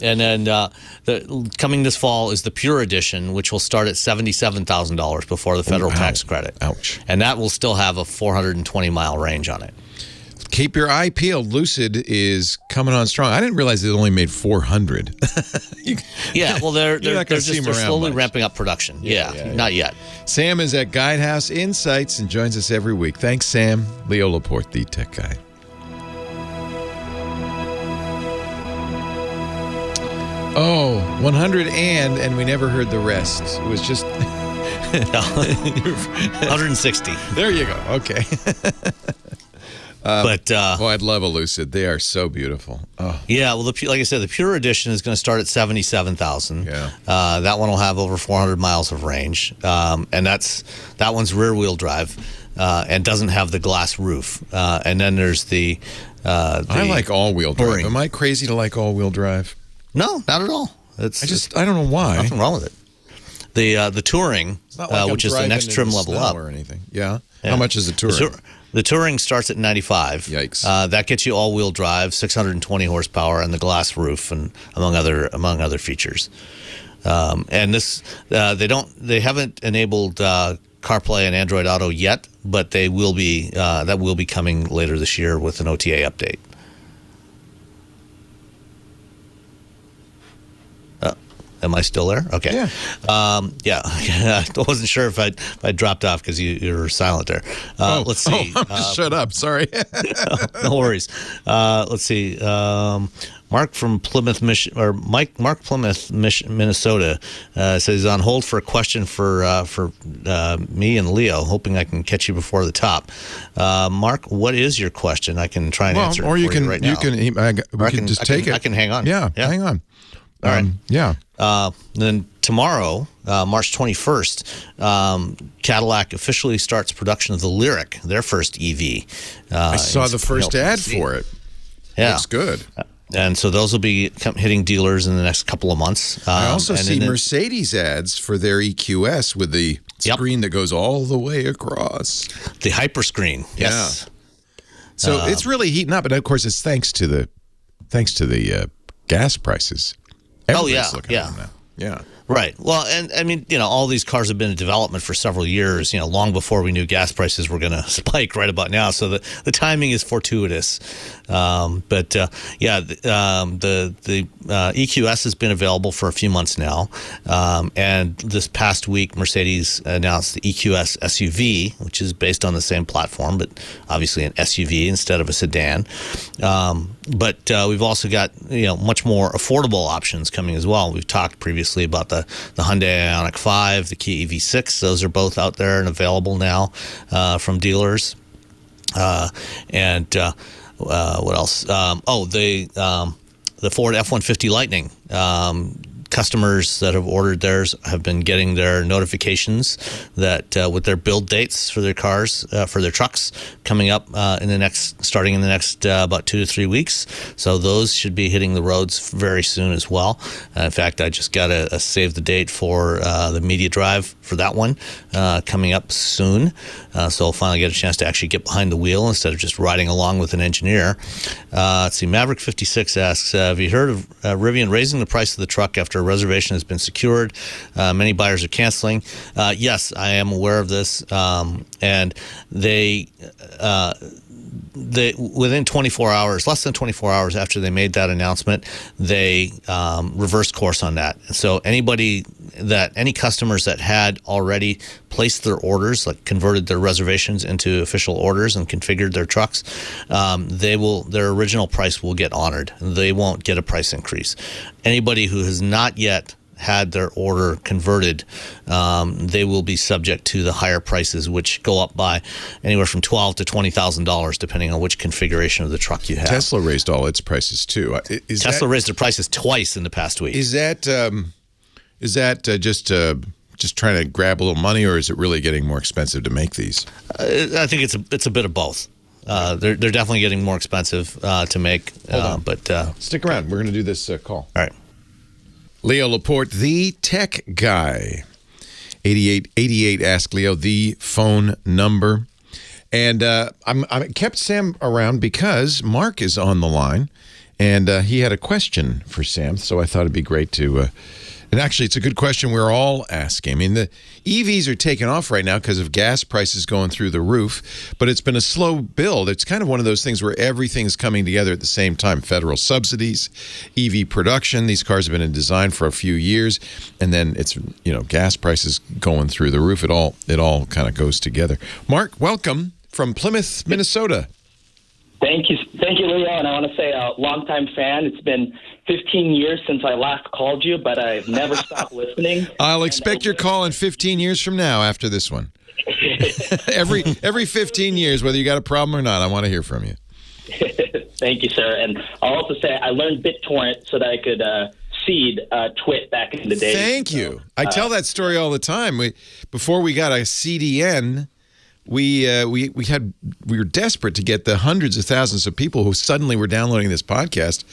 And then coming this fall is the Pure Edition, which will start at $77,000 before the federal tax credit.
Ouch.
And that will still have a 420-mile range on it.
Keep your eye peeled. Lucid is coming on strong. I didn't realize it only made 400.
Yeah, well, they're slowly
much.
Ramping up production. Yeah, not yet.
Sam is at Guidehouse Insights and joins us every week. Thanks, Sam. Leo Laporte, the tech guy. Oh, 100 and we never heard the rest. It was just...
160.
There you go. Okay.
But
I'd love a Lucid. They are so beautiful. Oh.
Yeah, well, like I said, the Pure Edition is going to start at $77,000.
Yeah.
That one will have over 400 miles of range, and that one's rear-wheel drive and doesn't have the glass roof. And then there's the
I like all-wheel drive. Am I crazy to like all-wheel drive?
No, not at all.
I don't know why.
Nothing wrong with it. The Touring, which is the next trim level up,
or anything. Yeah. How much is the Touring?
The Touring starts at $95.
Yikes!
That gets you all-wheel drive, 620 horsepower, and the glass roof, and among other features. And this, they haven't enabled CarPlay and Android Auto yet, but they will be. That will be coming later this year with an OTA update. Am I still there? Okay.
Yeah.
I wasn't sure if I dropped off because you were silent there. Let's see.
Shut up. Sorry.
No worries. Let's see. Mark from Plymouth, Mark Plymouth, Minnesota says he's on hold for a question for me and Leo, hoping I can catch you before the top. Mark, what is your question? I can try and answer it for you right now.
We can just take it.
I can hang on.
Yeah. Hang on.
All right.
Yeah.
Then tomorrow, March 21st, Cadillac officially starts production of the Lyriq, their first EV.
I saw the first ad for it.
Yeah.
Looks good.
And so those will be hitting dealers in the next couple of months.
I also see Mercedes ads for their EQS with the screen that goes all the way across.
The hyperscreen. Yes.
Yeah. So it's really heating up, and of course it's thanks to the gas prices. Everybody's looking at them now. Yeah.
Right. Well, and I mean, all these cars have been in development for several years, long before we knew gas prices were going to spike right about now. So the timing is fortuitous. The EQS has been available for a few months now. And this past week, Mercedes announced the EQS SUV, which is based on the same platform, but obviously an SUV instead of a sedan. But we've also got, much more affordable options coming as well. We've talked previously about the Hyundai Ioniq 5, the Kia EV6. Those are both out there and available now from dealers. What else? The Ford F-150 Lightning. Customers that have ordered theirs have been getting their notifications that with their build dates for their cars, for their trucks, coming up starting in the next about 2 to 3 weeks. So those should be hitting the roads very soon as well. In fact, I just got a save the date for the media drive for that one coming up soon. So I'll finally get a chance to actually get behind the wheel instead of just riding along with an engineer. Let's see, Maverick 56 asks, have you heard of Rivian raising the price of the truck after a reservation has been secured? Many buyers are canceling. Yes, I am aware of this. And they within 24 hours, less than 24 hours after they made that announcement, they reversed course on that. So any customers that had already placed their orders, like converted their reservations into official orders and configured their trucks, their original price will get honored. They won't get a price increase. Anybody who has not yet had their order converted, they will be subject to the higher prices, which go up by anywhere from $12,000 to $20,000, depending on which configuration of the truck you have.
Tesla raised all its prices too.
Tesla raised their prices twice in the past week.
Is that just trying to grab a little money, or is it really getting more expensive to make these?
I think it's a bit of both. They're definitely getting more expensive to make.
Hold on.
But
stick around. We're going to do this call.
All right. Leo
Laporte, the tech guy. 8888, ask Leo the phone number. And I kept Sam around because Mark is on the line, and he had a question for Sam, so I thought it'd be great to... and actually, it's a good question we're all asking. I mean, the EVs are taking off right now because of gas prices going through the roof, but it's been a slow build. It's kind of one of those things where everything's coming together at the same time. Federal subsidies, EV production. These cars have been in design for a few years, and then it's, gas prices going through the roof. It all kind of goes together. Mark, welcome from Plymouth, Minnesota.
Thank you, Leo, and I want to say a longtime fan. It's been 15 years since I last called you, but I've never stopped listening.
I'll expect your call in 15 years from now after this one. every 15 years, whether you got a problem or not, I want to hear from you.
Thank you, sir. And I'll also say I learned BitTorrent so that I could seed Twit back in the day.
Thank you. I tell that story all the time. Before we got a CDN, we were desperate to get the hundreds of thousands of people who suddenly were downloading this podcast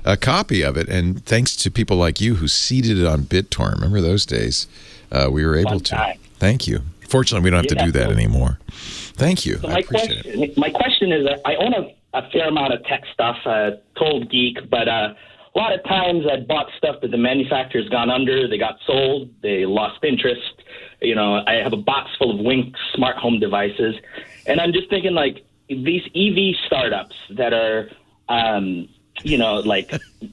a copy of it, and thanks to people like you who seeded it on BitTorrent. Remember those days? We were able to. Thank you. Fortunately, we don't have to do that anymore. Thank you.
So
I appreciate it.
My question is, I own a fair amount of tech stuff, total geek, but a lot of times I bought stuff that the manufacturer's gone under, they got sold, they lost interest. You know, I have a box full of Wink smart home devices, and I'm just thinking, like, these EV startups that are, you know, like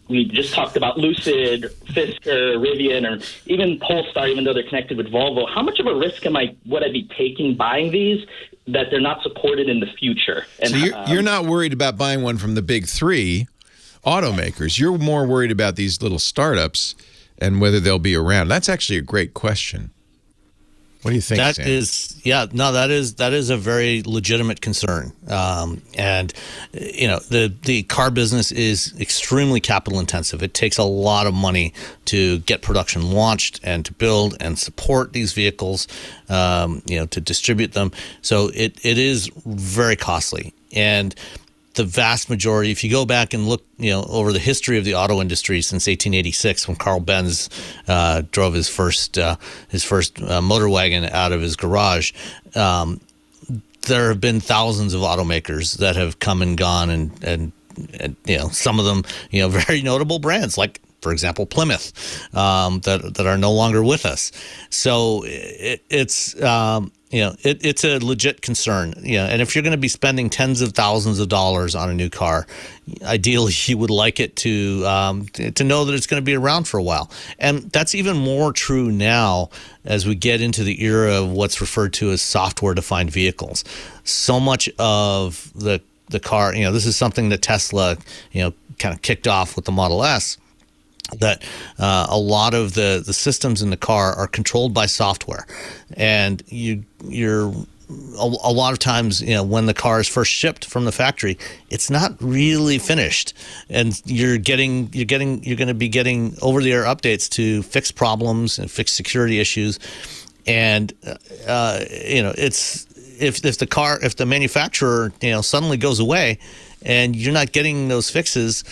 we just talked about Lucid, Fisker, Rivian, or even Polestar, even though they're connected with Volvo, how much of a risk would I be taking buying these that they're not supported in the future? And,
so you're not worried about buying one from the big three automakers. You're more worried about these little startups and whether they'll be around. That's actually a great question. What do you think, Sam?
That is a very legitimate concern. And you know, the car business is extremely capital intensive. It takes a lot of money to get production launched and to build and support these vehicles, you know, to distribute them. So it is very costly. And the vast majority, if you go back and look, you know, over the history of the auto industry since 1886, when Carl Benz drove his first motor wagon out of his garage, there have been thousands of automakers that have come and gone, and you know, some of them, you know, very notable brands like, for example, Plymouth, that are no longer with us. So it's you know, it's a legit concern. You know, and if you're going to be spending tens of thousands of dollars on a new car, ideally you would like it to know that it's going to be around for a while. And that's even more true now as we get into the era of what's referred to as software-defined vehicles. So much of the car, you know, this is something that Tesla, you know, kind of kicked off with the Model S, that a lot of the systems in the car are controlled by software, and you're a lot of times, you know, when the car is first shipped from the factory, it's not really finished, and you're going to be getting over-the-air updates to fix problems and fix security issues, and you know, it's if the manufacturer, you know, suddenly goes away, and you're not getting those fixes,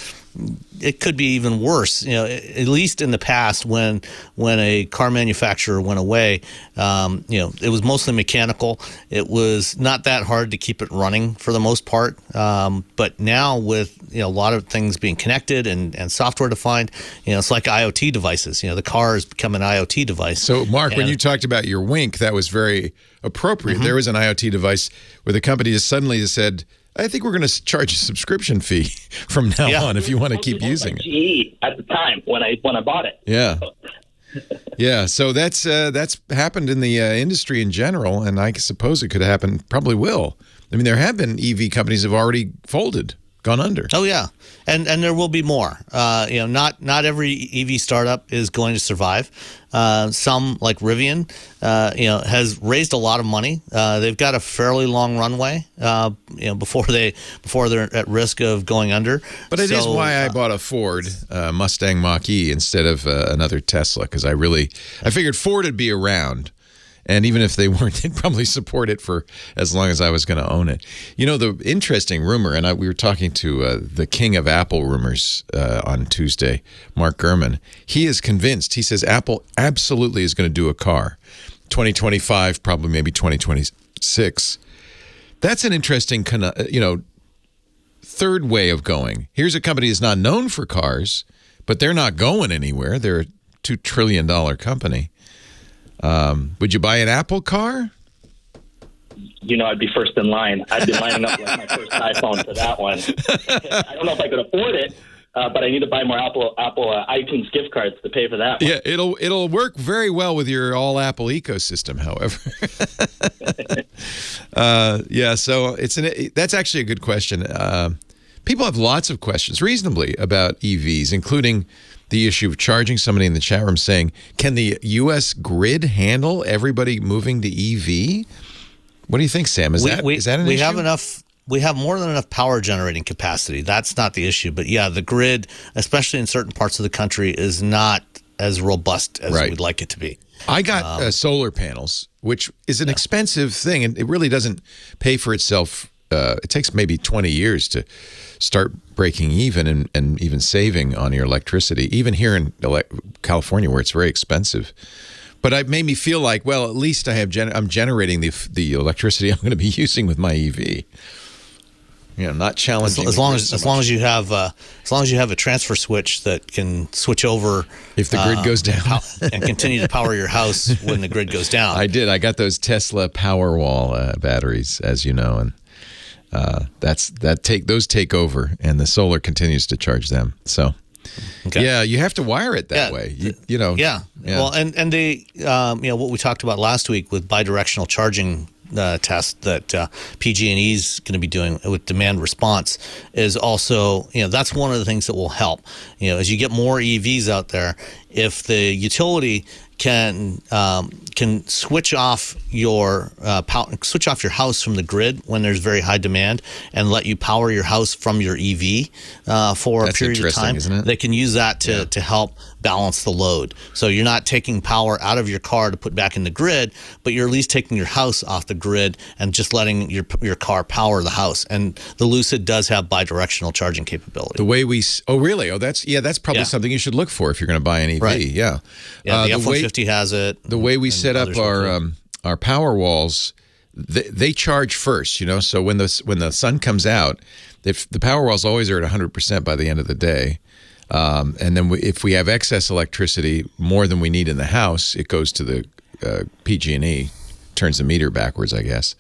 it could be even worse. You know, at least in the past, when a car manufacturer went away, you know, it was mostly mechanical. It was not that hard to keep it running for the most part. But now, with, you know, a lot of things being connected and software defined, you know, it's like IoT devices. You know, the car has become an IoT device.
So, Mark, when you talked about your Wink, that was very appropriate. There was an IoT device where the company just suddenly said, I think we're going to charge a subscription fee from now on if you want to keep using it.
GE at the time when I bought it.
Yeah, yeah. So that's happened in the industry in general, and I suppose it could happen. Probably will. I mean, there have been EV companies that have already folded, gone under.
Oh yeah, and there will be more. You know, not every EV startup is going to survive. Some, like Rivian, you know, has raised a lot of money. They've got a fairly long runway, you know, before they're at risk of going under.
But it is why I bought a Ford Mustang Mach-E instead of another Tesla, because I figured Ford would be around. And even if they weren't, they'd probably support it for as long as I was going to own it. You know, the interesting rumor, and we were talking to the king of Apple rumors on Tuesday, Mark Gurman. He is convinced. He says Apple absolutely is going to do a car. 2025, probably maybe 2026. That's an interesting, you know, third way of going. Here's a company that's not known for cars, but they're not going anywhere. They're a $2 trillion company. Would you buy an Apple car?
You know, I'd be first in line. I'd be lining up like my first iPhone for that one. I don't know if I could afford it, but I need to buy more Apple iTunes gift cards to pay for that one.
Yeah, it'll work very well with your all Apple ecosystem, however. Yeah, so that's actually a good question. People have lots of questions, reasonably, about EVs, including the issue of charging. Somebody in the chat room saying, can the U.S. grid handle everybody moving to EV? What do you think, Sam? Is that an issue?
We have more than enough power generating capacity. That's not the issue. But yeah, the grid, especially in certain parts of the country, is not as robust as we'd like it to be.
I got solar panels, which is an expensive thing, and it really doesn't pay for itself. It takes maybe 20 years to start breaking even and even saving on your electricity, even here in California where it's very expensive. But it made me feel like, well, at least I'm generating the electricity I'm going to be using with my EV. Not challenging.
As long as you have a transfer switch that can switch over
if the grid goes down
and continue to power your house when the grid goes down.
I did. I got those Tesla Powerwall batteries, as you know, and those take over, and the solar continues to charge them. So. Okay. Yeah, you have to wire it that way. Yeah.
Well, and they, what we talked about last week with bidirectional charging test that PG&E is going to be doing with demand response is also, that's one of the things that will help. As you get more EVs out there, if the utility can switch off your house from the grid when there's very high demand and let you power your house from your EV for a period of time.
Isn't it?
They can use that to help balance the load. So you're not taking power out of your car to put back in the grid, but you're at least taking your house off the grid and just letting your car power the house. And the Lucid does have bidirectional charging capability.
The way that's probably something you should look for if you're going to buy an EV.
Right.
Yeah.
The F-150 has it.
The way we set up our power walls, they charge first, so when the sun comes out, if the power walls always are at 100% by the end of the day, and then if we have excess electricity, more than we need in the house, it goes to the PG&E, turns the meter backwards, I guess.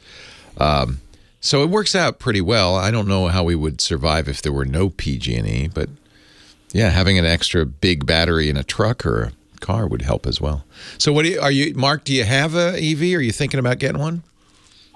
So it works out pretty well. I don't know how we would survive if there were no PG&E, but yeah, having an extra big battery in a truck or a car would help as well. So Mark, do you have a EV? Are you thinking about getting one?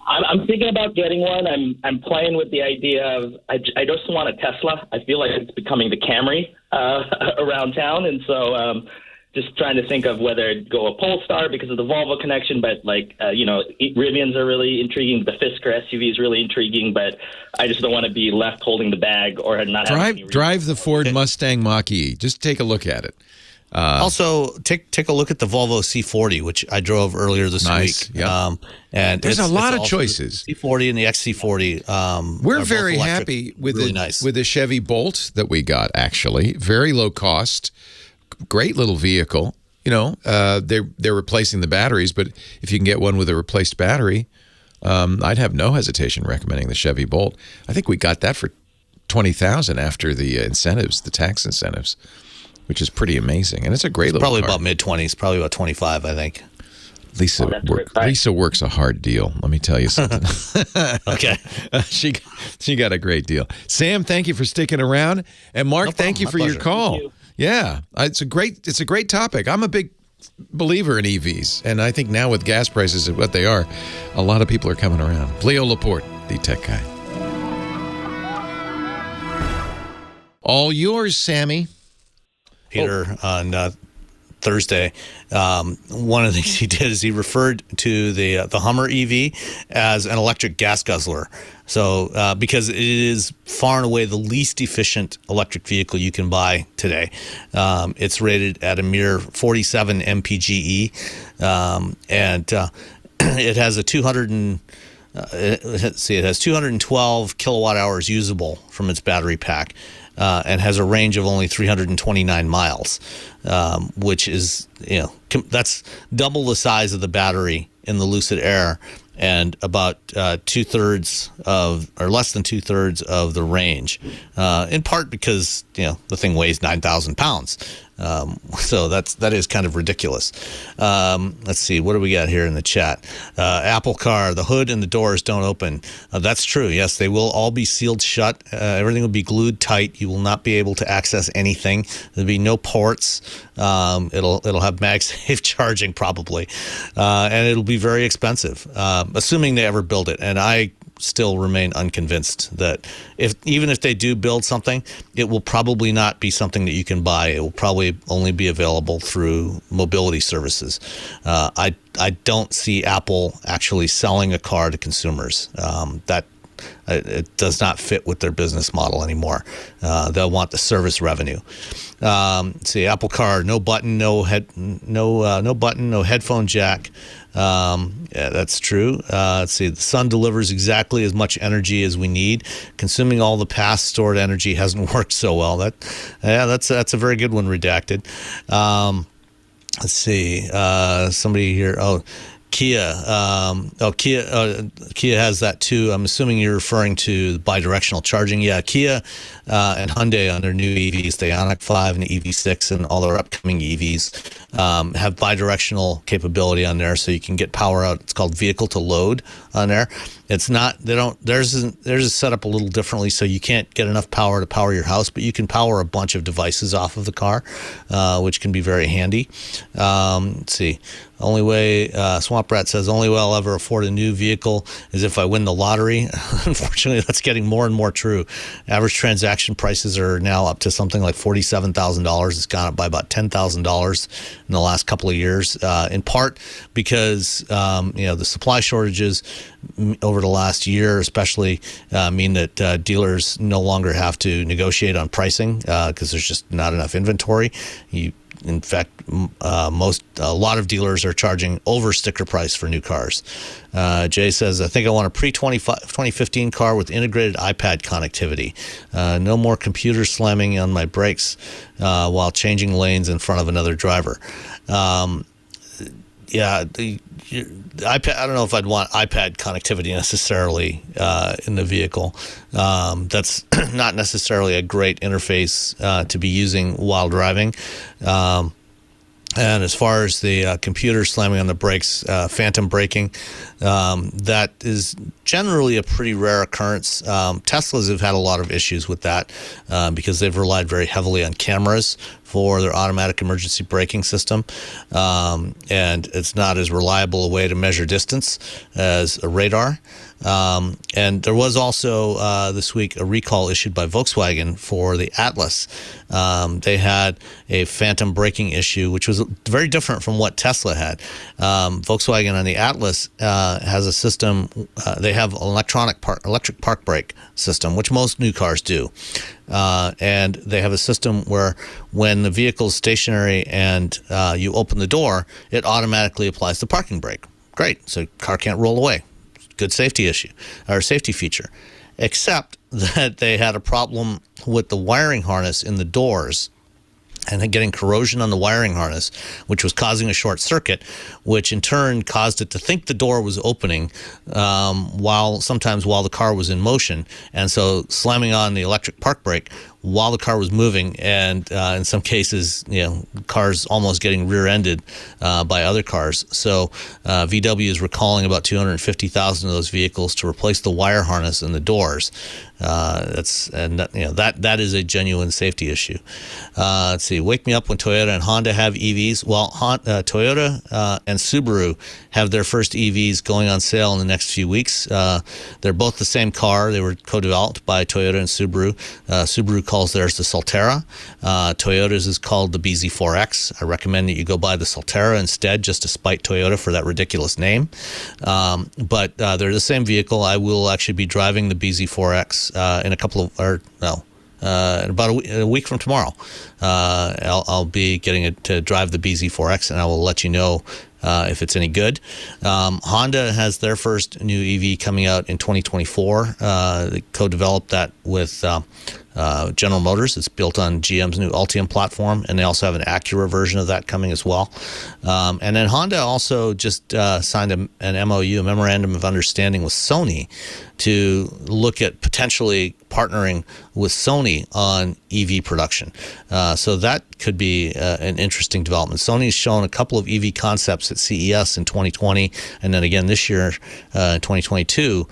I'm thinking about getting one. I'm playing with the idea of I just want a Tesla. I feel like it's becoming the Camry around town, and so just trying to think of whether to go a Polestar because of the Volvo connection. But Rivians are really intriguing. The Fisker SUV is really intriguing, but I just don't want to be left holding the bag or not
drive the Ford Mustang Mach-E. Just take a look at it.
Also, take a look at the Volvo C40, which I drove earlier this week.
Yeah.
And
there's a lot of choices.
The C40 and the XC40.
We're very happy with the Chevy Bolt that we got. Actually, very low cost, great little vehicle. They're replacing the batteries, but if you can get one with a replaced battery, I'd have no hesitation recommending the Chevy Bolt. I think we got that for $20,000 after the incentives, the tax incentives, which is pretty amazing. And it's a great little
probably
car.
About mid-20s, probably about 25, I think.
Lisa works a hard deal. Let me tell you something.
Okay.
She got a great deal. Sam, thank you for sticking around. And Mark, thank you for your call. Yeah, it's a great topic. I'm a big believer in EVs. And I think now with gas prices at what they are, a lot of people are coming around. Leo Laporte, the tech guy. All yours, Sammy.
Peter, on Thursday, one of the things he did is he referred to the Hummer EV as an electric gas guzzler. So because it is far and away the least efficient electric vehicle you can buy today. It's rated at a mere 47 mpge, and it has it has 212 kilowatt hours usable from its battery pack. And has a range of only 329 miles, which is, that's double the size of the battery in the Lucid Air and about less than 2/3 of the range, in part because, the thing weighs 9,000 pounds. So that is kind of ridiculous. Let's see, what do we got here in the chat? Apple Car, the hood and the doors don't open. That's true. Yes, they will all be sealed shut. Everything will be glued tight. You will not be able to access anything. There'll be no ports. It'll have MagSafe charging probably, and it'll be very expensive, assuming they ever build it. And I still remain unconvinced that even if they do build something, it will probably not be something that you can buy. It will probably only be available through mobility services. I don't see Apple actually selling a car to consumers. it does not fit with their business model anymore. They'll want the service revenue. Let's see, Apple Car, no button, no button, no headphone jack. Yeah, that's true. Let's see, the sun delivers exactly as much energy as we need. Consuming all the past stored energy hasn't worked so well. That's a very good one, redacted. Let's see, somebody here. Kia. Kia has that too. I'm assuming you're referring to bidirectional charging. Yeah, Kia and Hyundai on their new EVs, the Ioniq 5 and the EV6 and all their upcoming EVs have bidirectional capability on there, so you can get power out. It's called vehicle to load on there. It's not, theirs is set up a little differently, so you can't get enough power to power your house, but you can power a bunch of devices off of the car, which can be very handy. Let's see. Only way, Swamp Rat says, only way I'll ever afford a new vehicle is if I win the lottery. Unfortunately, that's getting more and more true. Average transaction prices are now up to something like $47,000. It's gone up by about $10,000 in the last couple of years, in part because, the supply shortages over the last year especially mean that dealers no longer have to negotiate on pricing because there's just not enough inventory. In fact, a lot of dealers are charging over sticker price for new cars. Jay says, I think I want a pre-2015 car with integrated iPad connectivity. No more computer slamming on my brakes while changing lanes in front of another driver. The iPad, I don't know if I'd want iPad connectivity necessarily in the vehicle. That's not necessarily a great interface to be using while driving. And as far as the computer slamming on the brakes, phantom braking, that is generally a pretty rare occurrence. Teslas have had a lot of issues with that because they've relied very heavily on cameras for their automatic emergency braking system. And it's not as reliable a way to measure distance as a radar. And there was also this week a recall issued by Volkswagen for the Atlas. They had a phantom braking issue, which was very different from what Tesla had. Volkswagen on the Atlas has a system. They have an electric park brake system, which most new cars do. And they have a system where when the vehicle is stationary and you open the door, it automatically applies the parking brake. Great. So car can't roll away. Good safety issue or safety feature, except that they had a problem with the wiring harness in the doors and then getting corrosion on the wiring harness, which was causing a short circuit, which in turn caused it to think the door was opening sometimes while the car was in motion, and so slamming on the electric park brake while the car was moving, and in some cases, cars almost getting rear-ended by other cars. So VW is recalling about 250,000 of those vehicles to replace the wire harness in the doors. That is a genuine safety issue. Let's see. Wake me up when Toyota and Honda have EVs. Well, Toyota and Subaru have their first EVs going on sale in the next few weeks. They're both the same car. They were co-developed by Toyota and Subaru. Subaru calls theirs the Solterra. Toyota's is called the BZ4X. I recommend that you go buy the Solterra instead, just to spite Toyota for that ridiculous name. But they're the same vehicle. I will actually be driving the BZ4X in about a week from tomorrow. I'll be getting it to drive the BZ4X, and I will let you know if it's any good. Honda has their first new EV coming out in 2024. They co-developed that with General Motors. It's built on GM's new Ultium platform, and they also have an Acura version of that coming as well. And then Honda also just signed an MOU, a Memorandum of Understanding with Sony, to look at potentially partnering with Sony on EV production. So that could be an interesting development. Sony's shown a couple of EV concepts at CES in 2020, and then again this year in 2022,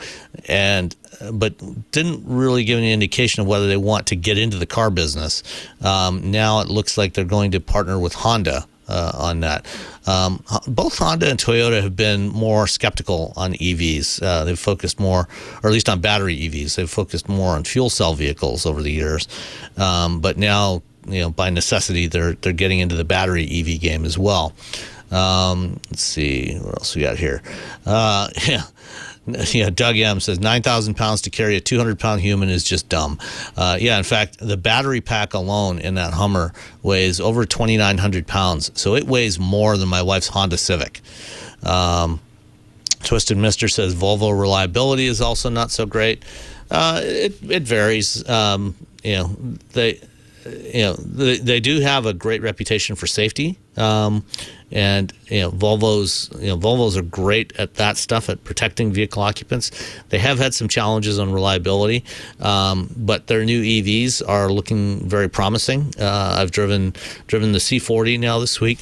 but didn't really give any indication of whether they want to get into the car business. Now it looks like they're going to partner with Honda on that. Both Honda and Toyota have been more skeptical on EVs. They've focused more, or at least on battery EVs, they've focused more on fuel cell vehicles over the years. But now, by necessity, they're getting into the battery EV game as well. Let's see, what else we got here? Doug M says 9,000 pounds to carry a 200-pound human is just dumb. In fact, the battery pack alone in that Hummer weighs over 2,900 pounds, so it weighs more than my wife's Honda Civic. Twisted Mister says Volvo reliability is also not so great. It varies. They do have a great reputation for safety. Volvos are great at that stuff, at protecting vehicle occupants. They have had some challenges on reliability, but their new EVs are looking very promising. I've driven the C40 now this week.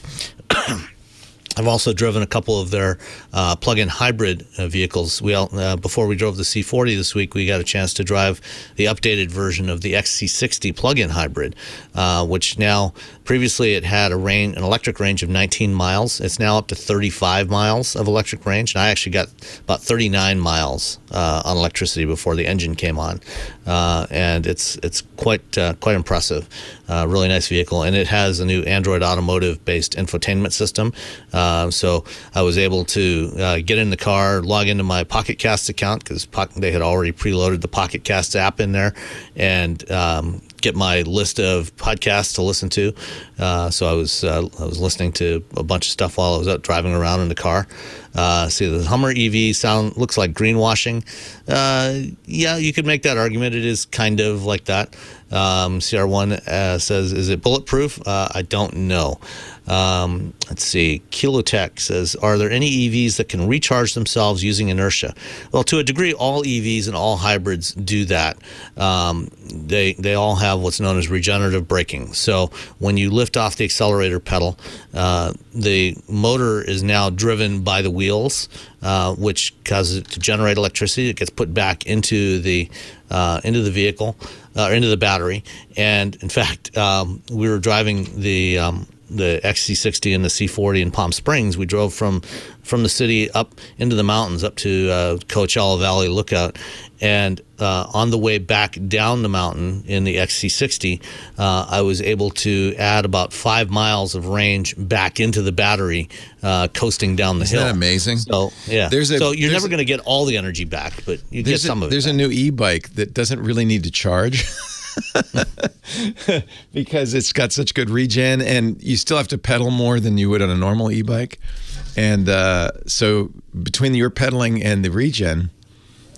I've also driven a couple of their plug-in hybrid vehicles. Before we drove the C40 this week, we got a chance to drive the updated version of the XC60 plug-in hybrid, which now, previously it had an electric range of 19 miles. It's now up to 35 miles of electric range, and I actually got about 39 miles on electricity before the engine came on, and it's quite impressive. Really nice vehicle, and it has a new Android Automotive-based infotainment system. So I was able to get in the car, log into my Pocket Cast account, because they had already preloaded the Pocket Cast app in there, and get my list of podcasts to listen to. So I was listening to a bunch of stuff while I was out driving around in the car. See, the Hummer EV looks like greenwashing. You could make that argument. It is kind of like that. CR1 says, is it bulletproof? I don't know. Let's see. Kilotech says, are there any EVs that can recharge themselves using inertia? Well, to a degree, all EVs and all hybrids do that. They all have what's known as regenerative braking. So when you lift off the accelerator pedal, the motor is now driven by the wheels, which causes it to generate electricity. It gets put back into the vehicle, or into the battery. And in fact, we were driving the XC60 and the C40 in Palm Springs. We drove from the city up into the mountains, up to Coachella Valley Lookout, and on the way back down the mountain in the XC60, I was able to add about 5 miles of range back into the battery, coasting down the hill.
Isn't that amazing?
So yeah, so you're never going to get all the energy back, but you get some of it.
There's a new e-bike that doesn't really need to charge. Because it's got such good regen, and you still have to pedal more than you would on a normal e-bike. And so between your pedaling and the regen,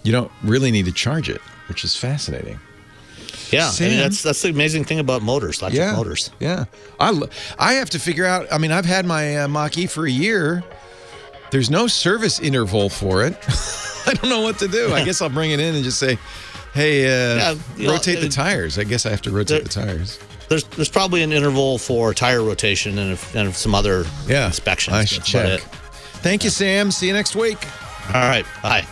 you don't really need to charge it, which is fascinating.
Yeah,
Sam,
I mean, that's the amazing thing about motors, electric motors.
Yeah, I have to figure out. I mean, I've had my Mach-E for a year. There's no service interval for it. I don't know what to do. I guess I'll bring it in and just say, hey, rotate the tires. I guess I have to rotate the tires.
There's probably an interval for tire rotation and some other inspections.
I should check. Thank you, Sam. See you next week.
All right. Bye.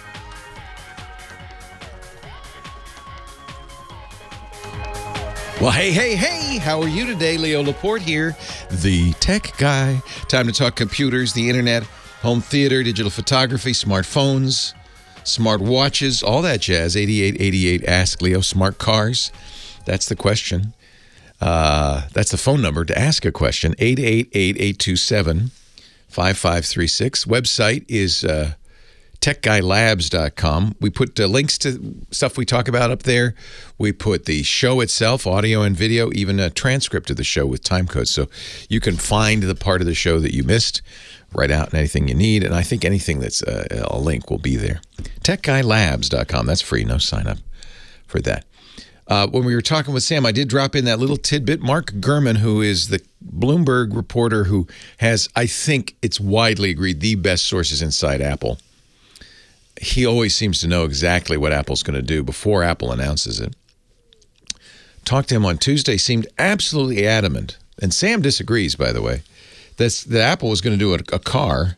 Well, hey, how are you today? Leo Laporte here, the tech guy. Time to talk computers, the internet, home theater, digital photography, smartphones, smart watches, all that jazz. 8888 Ask Leo. Smart cars. That's the question. That's the phone number to ask a question. 888-827-5536. Website is techguylabs.com. We put links to stuff we talk about up there. We put the show itself, audio and video, even a transcript of the show with time codes. So you can find the part of the show that you missed, write out anything you need, and I think anything that's a link will be there. techguylabs.com. That's free. No sign up for that. When we were talking with Sam, I did drop in that little tidbit. Mark Gurman, who is the Bloomberg reporter who has, I think it's widely agreed, the best sources inside Apple. He always seems to know exactly what Apple's going to do before Apple announces it. Talked to him on Tuesday, seemed absolutely adamant, and Sam disagrees, by the way, that Apple was going to do a car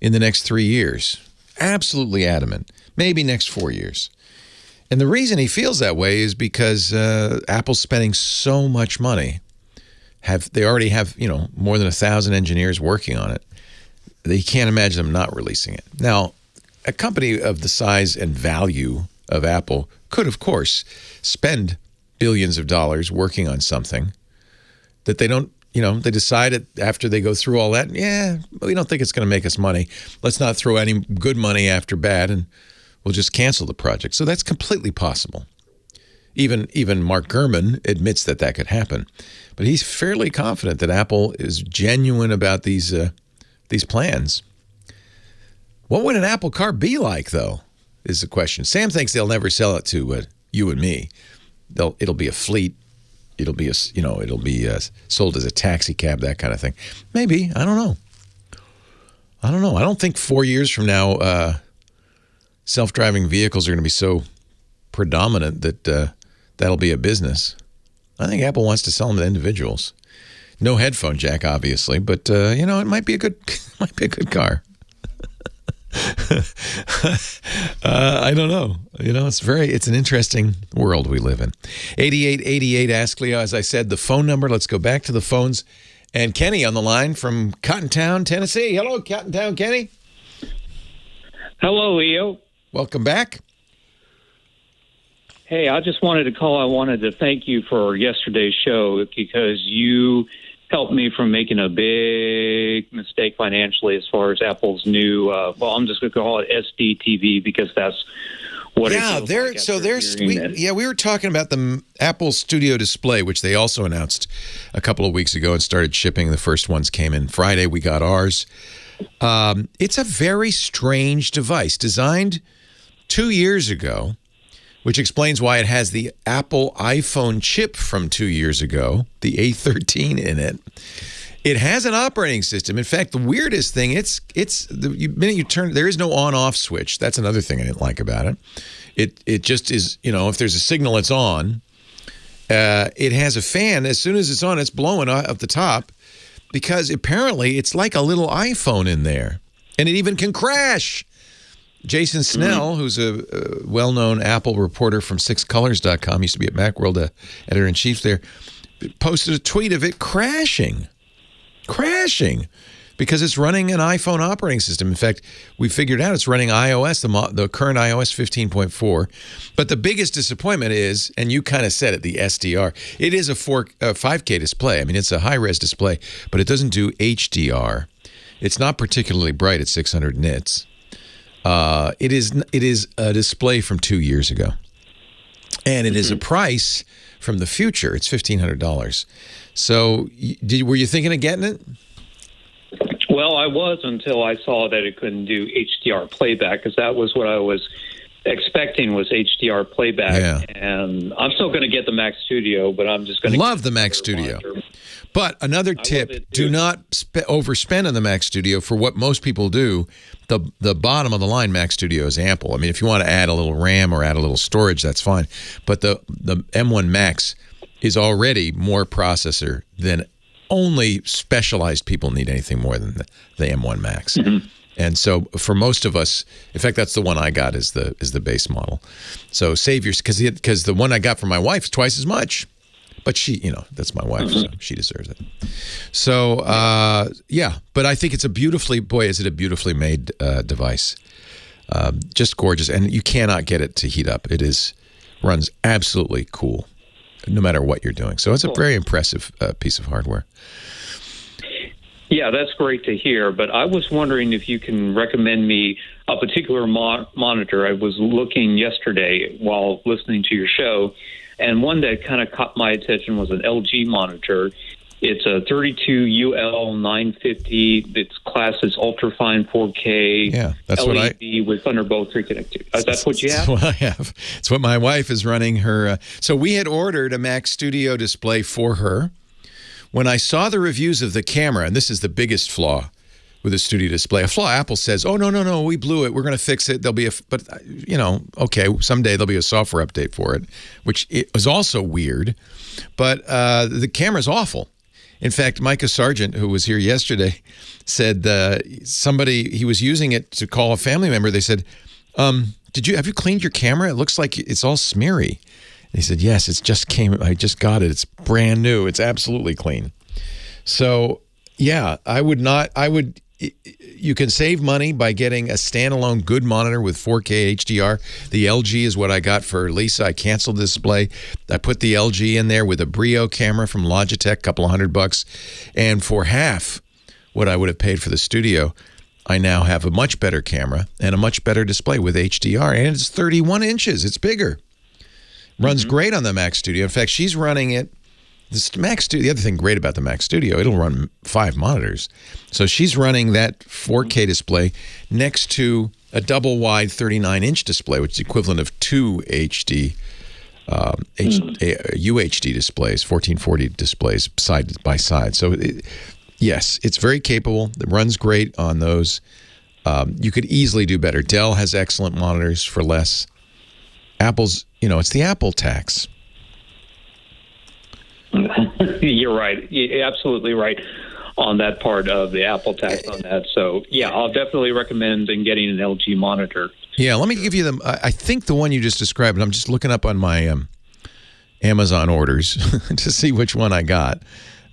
in the next 3 years. Absolutely adamant. Maybe next 4 years. And the reason he feels that way is because Apple's spending so much money. They already have, more than 1,000 engineers working on it. They can't imagine them not releasing it. Now, a company of the size and value of Apple could, of course, spend billions of dollars working on something that they don't they decided after they go through all that, we don't think it's going to make us money. Let's not throw any good money after bad, and we'll just cancel the project. So that's completely possible. Even Mark Gurman admits that could happen. But he's fairly confident that Apple is genuine about these plans. What would an Apple car be like, though, is the question. Sam thinks they'll never sell it to you and me. It'll be a fleet. It'll be sold as a taxi cab, that kind of thing. Maybe. I don't know. I don't think 4 years from now self-driving vehicles are going to be so predominant that that'll be a business. I think Apple wants to sell them to individuals. No headphone jack, obviously, but it might be a good car. I don't know. It's an interesting world we live in. 8888 Ask Leo. As I said, the phone number. Let's go back to the phones. And Kenny on the line from Cottontown, Tennessee. Hello, Cottontown, Kenny.
Hello, Leo.
Welcome back.
Hey, I just wanted to call. I wanted to thank you for yesterday's show because you helped me from making a big mistake financially as far as Apple's new, I'm just going to call it SD TV because that's what it feels like.
We were talking about the Apple Studio Display, which they also announced a couple of weeks ago and started shipping. The first ones came in Friday. We got ours. It's a very strange device designed 2 years ago, which explains why it has the Apple iPhone chip from 2 years ago, the A13 in it. It has an operating system. In fact, the weirdest thing, the minute you turn, there is no on-off switch. That's another thing I didn't like about it. It just is, if there's a signal, it's on. It has a fan. As soon as it's on, it's blowing up the top because apparently it's like a little iPhone in there. And it even can crash. Jason Snell, who's a well-known Apple reporter from sixcolors.com, used to be at Macworld, editor-in-chief there, posted a tweet of it crashing because it's running an iPhone operating system. In fact, we figured out it's running iOS, the current iOS 15.4. But the biggest disappointment is, and you kind of said it, the SDR. It is a 5K display. I mean, it's a high-res display, but it doesn't do HDR. It's not particularly bright at 600 nits. It is a display from 2 years ago, and it is a price from the future. It's $1,500. So, were you thinking of getting it?
Well, I was until I saw that it couldn't do HDR playback, because that was what I was expecting was HDR playback.
Yeah.
And I'm still going to get the Mac Studio, but I'm just going to
love the Mac Studio. Monitor. But another tip, do not overspend on the Mac Studio for what most people do. The bottom of the line Mac Studio is ample. I mean, if you want to add a little RAM or add a little storage, that's fine. But the M1 Max is already more processor than only specialized people need anything more than the M1 Max. Mm-hmm. And so for most of us, in fact, that's the one I got is the base model. So save your, because the one I got from my wife is twice as much. But she, that's my wife, so she deserves it. So, but I think it's a beautifully made device. Just gorgeous. And you cannot get it to heat up. Runs absolutely cool, no matter what you're doing. So it's a very impressive piece of hardware.
Yeah, that's great to hear. But I was wondering if you can recommend me a particular monitor. I was looking yesterday while listening to your show, and one that kind of caught my attention was an LG monitor. It's a 32UL950. Its class is ultrafine 4K.
Yeah, that's
LED with Thunderbolt 3 connectivity. That's what you have?
That's what I have. It's what my wife is running her. So we had ordered a Mac Studio display for her. When I saw the reviews of the camera, and this is the biggest flaw with a Studio Display, a flaw Apple says, oh, no, we blew it. We're going to fix it. But someday there'll be a software update for it, which is also weird. But the camera's awful. In fact, Micah Sargent, who was here yesterday, said he was using it to call a family member. They said, have you cleaned your camera? It looks like it's all smeary. And he said, yes, I just got it. It's brand new. It's absolutely clean. So, yeah, I would you can save money by getting a standalone good monitor with 4K HDR. The LG is what I got for Lisa. I canceled the display. I put the LG in there with a Brio camera from Logitech, a couple of $100. And for half what I would have paid for the studio, I now have a much better camera and a much better display with HDR. And it's 31 inches. It's bigger. Runs great on the Mac Studio. In fact, she's running it. This Mac Studio, the other thing great about the Mac Studio, it'll run 5 monitors. So she's running that 4K display next to a double-wide 39-inch display, which is equivalent of 2 UHD displays, 1440 displays side by side. So, yes, it's very capable. It runs great on those. You could easily do better. Dell has excellent monitors for less. Apple's, it's the Apple tax.
You're right. You're absolutely right on that part of the Apple tax on that. So, yeah, I'll definitely recommend getting an LG monitor.
Yeah, let me give you them. I think the one you just described, and I'm just looking up on my Amazon orders to see which one I got,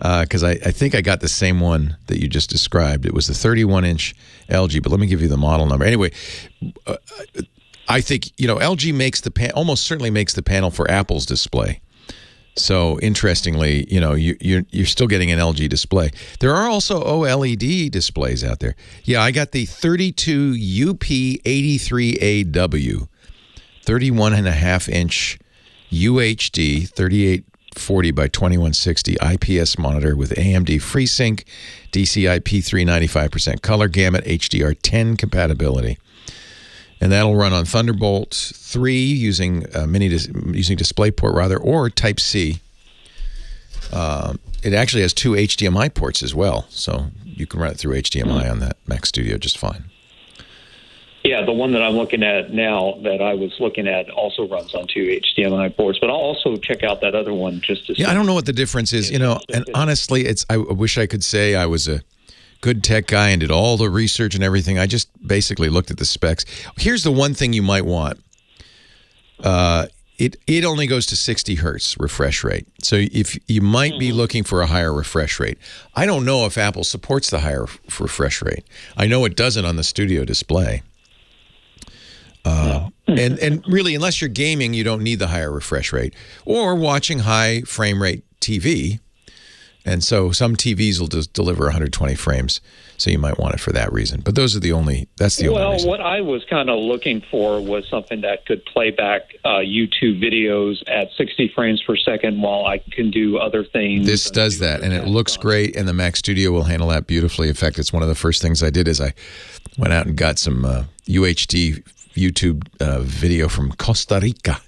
because I think I got the same one that you just described. It was the 31-inch LG, but let me give you the model number. Anyway, I think, LG makes almost certainly makes the panel for Apple's display. So interestingly, you're still getting an LG display. There are also OLED displays out there. Yeah, I got the 32UP83AW, 31.5-inch UHD 3840 by 2160 IPS monitor with AMD FreeSync, DCI-P3 95% color gamut, HDR10 compatibility. And that'll run on Thunderbolt 3 using using DisplayPort rather, or Type C. It actually has 2 HDMI ports as well, so you can run it through HDMI on that Mac Studio just fine.
Yeah, the one that I'm looking at now that I was looking at also runs on 2 HDMI ports, but I'll also check out that other one just to see.
Yeah, I don't know what the difference is, and honestly, I wish I could say I was a good tech guy and did all the research and everything. I just basically looked at the specs. Here's the one thing you might want. It only goes to 60 hertz refresh rate. So if you might be looking for a higher refresh rate. I don't know if Apple supports the higher refresh rate. I know it doesn't on the studio display. And really, unless you're gaming, you don't need the higher refresh rate. Or watching high frame rate TV. And so some TVs will just deliver 120 frames, so you might want it for that reason. But that's the only reason.
Well, what I was kind of looking for was something that could play back YouTube videos at 60 frames per second while I can do other things.
This does that, and it looks great, and the Mac Studio will handle that beautifully. In fact, it's one of the first things I did is I went out and got some UHD YouTube video from Costa Rica.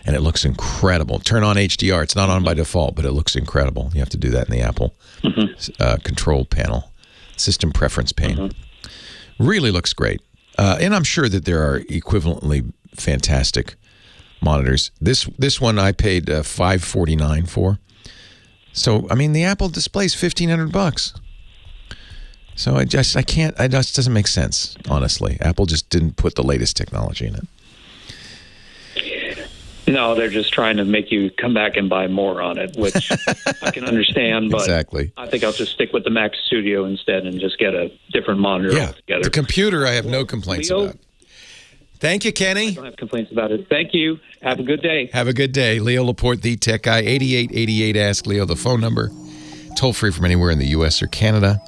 And it looks incredible. Turn on HDR. It's not on by default, but it looks incredible. You have to do that in the Apple control panel, system preference pane. Really looks great. And I'm sure that there are equivalently fantastic monitors. This one I paid $549 for. So, I mean, the Apple display is $1,500. So it just doesn't make sense, honestly. Apple just didn't put the latest technology in it.
No, they're just trying to make you come back and buy more on it, which I can understand. But
exactly.
I think I'll just stick with the Mac Studio instead and just get a different monitor altogether.
The computer I have no complaints about. Thank you, Kenny.
I don't have complaints about it. Thank you. Have a good day.
Have a good day. Leo Laporte, the tech guy, 8888 Ask Leo, the phone number. Toll free from anywhere in the U.S. or Canada.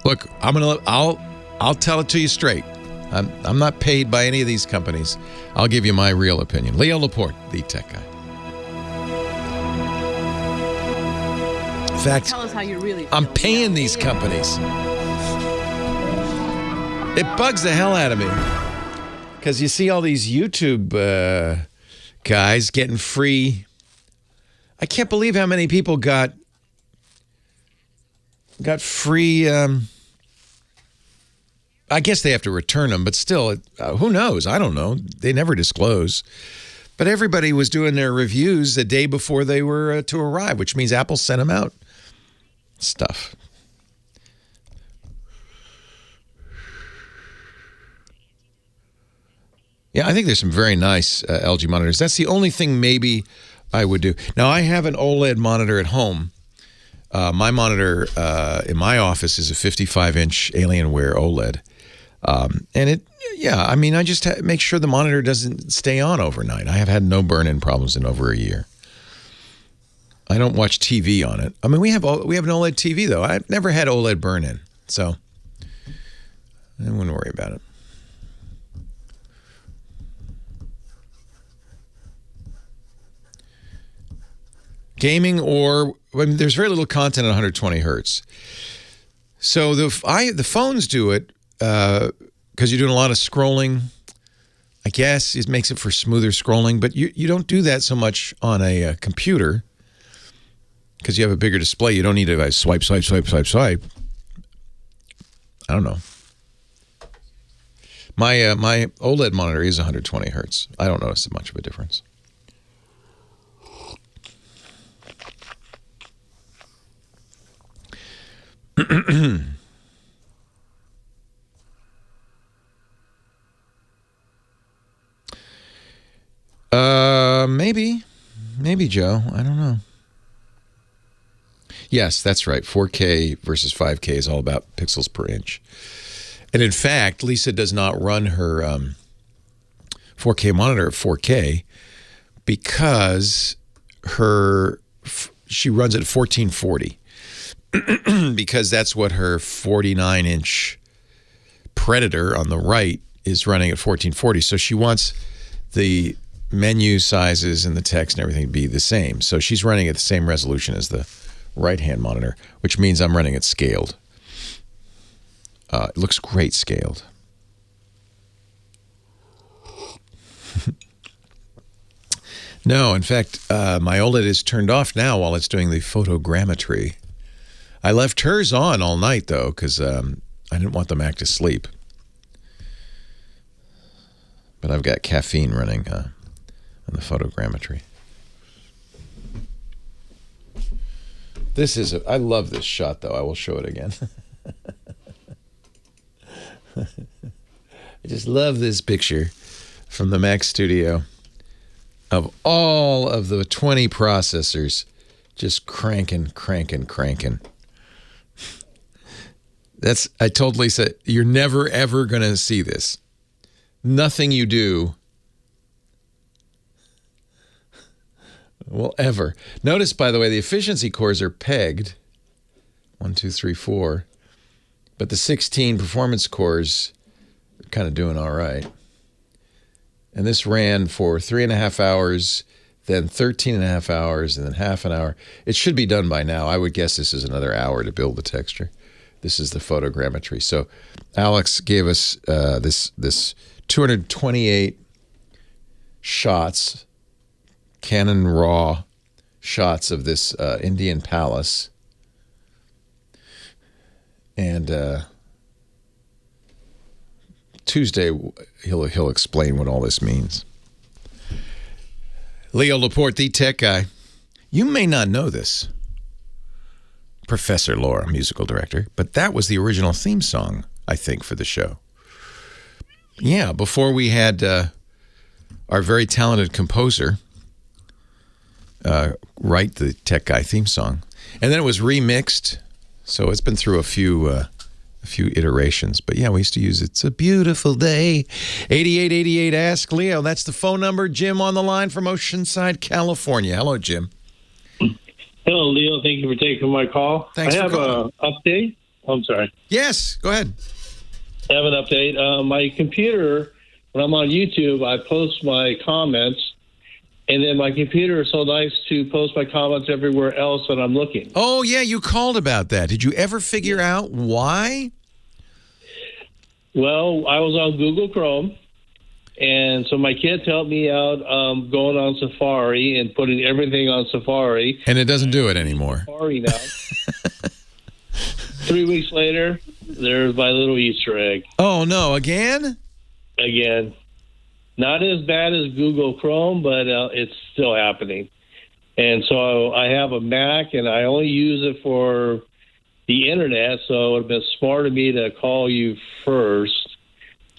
Look, I'll tell it to you straight. I'm not paid by any of these companies. I'll give you my real opinion. Leo Laporte, the tech guy. In fact,
Tell us how you really feel.
I'm paying these companies. It bugs the hell out of me. Because you see all these YouTube guys getting free. I can't believe how many people got free... I guess they have to return them, but still, who knows? I don't know. They never disclose. But everybody was doing their reviews the day before they were to arrive, which means Apple sent them out. Stuff. Yeah, I think there's some very nice LG monitors. That's the only thing maybe I would do. Now, I have an OLED monitor at home. My monitor in my office is a 55-inch Alienware OLED. And I just make sure the monitor doesn't stay on overnight. I have had no burn-in problems in over a year. I don't watch TV on it. I mean, we have an OLED TV, though. I've never had OLED burn-in, so I wouldn't worry about it. Gaming there's very little content at 120 hertz. So the phones do it because you're doing a lot of scrolling. I guess it makes it for smoother scrolling, but you don't do that so much on a computer because you have a bigger display. You don't need to swipe. I don't know. My OLED monitor is 120 hertz. I don't notice much of a difference. Maybe Joe. I don't know. Yes, that's right. 4K versus 5K is all about pixels per inch. And in fact, Lisa does not run her 4K monitor at 4K because she runs it at 1440 because that's what her 49-inch Predator on the right is running at 1440. So she wants the menu sizes and the text and everything to be the same. So she's running at the same resolution as the right-hand monitor, which means I'm running it scaled. It looks great scaled. No, in fact, my OLED is turned off now while it's doing the photogrammetry. I left hers on all night, though, because I didn't want the Mac to sleep. But I've got caffeine running on the photogrammetry. I love this shot, though. I will show it again. I just love this picture from the Mac Studio of all of the 20 processors just cranking. I told Lisa, you're never, ever going to see this. Nothing you do will ever. Notice, by the way, the efficiency cores are pegged. 1, 2, 3, 4. But the 16 performance cores are kind of doing all right. And this ran for 3.5 hours, then 13.5 hours, and then half an hour. It should be done by now. I would guess this is another hour to build the texture. This is the photogrammetry. So Alex gave us this 228 shots, Canon RAW shots of this Indian palace. And Tuesday, he'll explain what all this means. Leo Laporte, the tech guy. You may not know this, Professor Laura, musical director, but that was the original theme song, I think, for the show. Yeah, before we had our very talented composer write the tech guy theme song. And then it was remixed, so it's been through a few iterations. But yeah, we used to use It's a Beautiful Day. 8888 Ask Leo. That's the phone number. Jim on the line from Oceanside, California. Hello, Jim.
Hello, Leo. Thank you for taking my call.
Thanks for calling.
I have an update. I'm sorry.
Yes, go ahead.
I have an update. My computer, when I'm on YouTube, I post my comments, and then my computer is so nice to post my comments everywhere else that I'm looking.
Oh, yeah, you called about that. Did you ever figure out why?
Well, I was on Google Chrome, and so my kids helped me out going on Safari and putting everything on Safari.
And it doesn't do it anymore.
Safari now. 3 weeks later, there's my little Easter egg.
Oh, no, again?
Again. Not as bad as Google Chrome, but it's still happening. And so I have a Mac, and I only use it for the internet, so it would have been smart of me to call you first,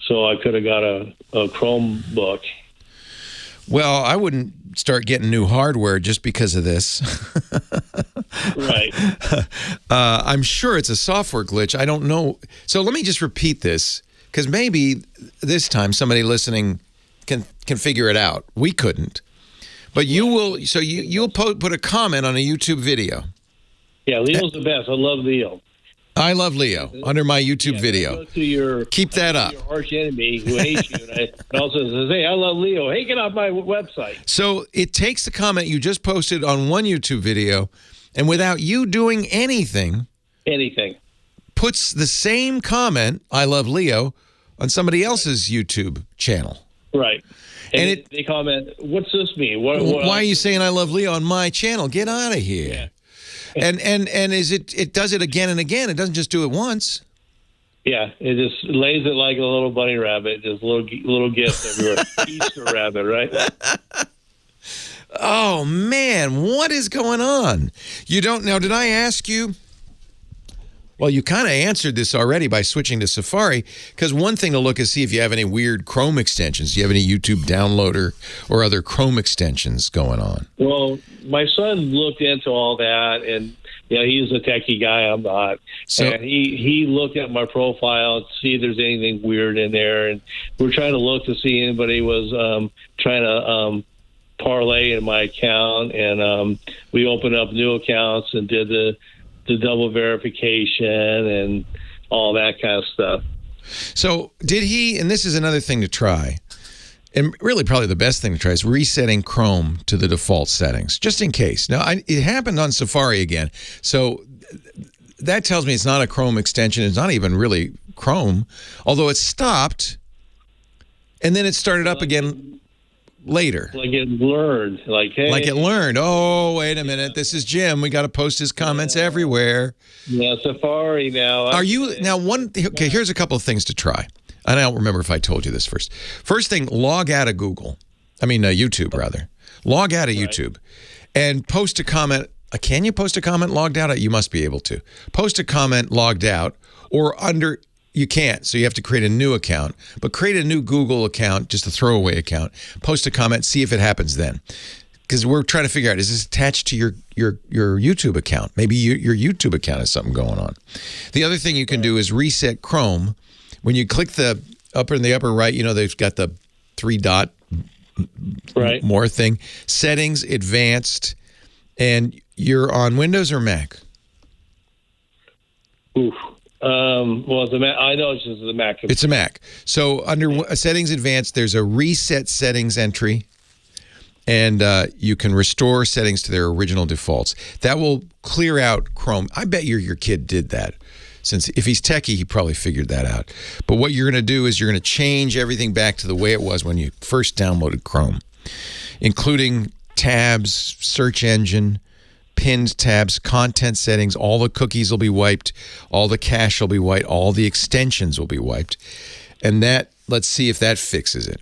so I could have got a Chromebook.
Well, I wouldn't start getting new hardware just because of this.
Right.
I'm sure it's a software glitch. I don't know. So let me just repeat this, because maybe this time somebody listening can figure it out. We couldn't. But you will. So you'll put a comment on a YouTube video.
Yeah, Leo's the best. I love Leo.
I love Leo under my YouTube video.
Go to your,
keep that up.
Your arch enemy who hates you, and also says, "Hey, I love Leo. Hey, get off my website."
So it takes the comment you just posted on one YouTube video, and without you doing anything, puts the same comment, "I love Leo," on somebody else's YouTube channel.
Right. And they comment, "What's this mean? Why
are you saying I love Leo on my channel? Get out of here." Yeah. And is it does it again and again. It doesn't just do it once.
Yeah, it just lays it like a little bunny rabbit, just little gifts everywhere. Easter rabbit, right?
Oh man, what is going on? You don't now, did I ask you? Well, you kind of answered this already by switching to Safari, because one thing to look is see if you have any weird Chrome extensions. Do you have any YouTube downloader or other Chrome extensions going on?
Well, my son looked into all that, and he's a techie guy. I'm not. So and he looked at my profile and see if there's anything weird in there, and we're trying to look to see anybody was trying to parlay in my account, and we opened up new accounts and did the double verification and all that kind of stuff.
So did he, and this is another thing to try, and really probably the best thing to try is resetting Chrome to the default settings, just in case. Now, it happened on Safari again, so that tells me it's not a Chrome extension. It's not even really Chrome, although it stopped, and then it started up again later.
Like it learned. Like
it learned. Oh, wait a minute. This is Jim. We got to post his comments everywhere.
Yeah, Safari now.
Are you now okay, here's a couple of things to try. I don't remember if I told you this first. First thing, log out of YouTube rather. Log out of YouTube and post a comment. Can you post a comment logged out? You must be able to. Post a comment logged out or under. You can't, so you have to create a new account. But create a new Google account, just a throwaway account. Post a comment, see if it happens then. Because we're trying to figure out, is this attached to your YouTube account? Maybe your YouTube account has something going on. The other thing you can do is reset Chrome. When you click the upper right, they've got the 3-dot more thing. Settings, advanced, and you're on Windows or Mac?
Oof. Well, it's a Mac. I know it's just the Mac.
It's a Mac. So under Settings Advanced, there's a Reset Settings entry, and you can restore settings to their original defaults. That will clear out Chrome. I bet your kid did that. Since if he's techie, he probably figured that out. But what you're going to do is you're going to change everything back to the way it was when you first downloaded Chrome, including tabs, search engine, pinned tabs, content settings. All the cookies will be wiped, all the cache will be wiped, all the extensions will be wiped, and let's see if that fixes it.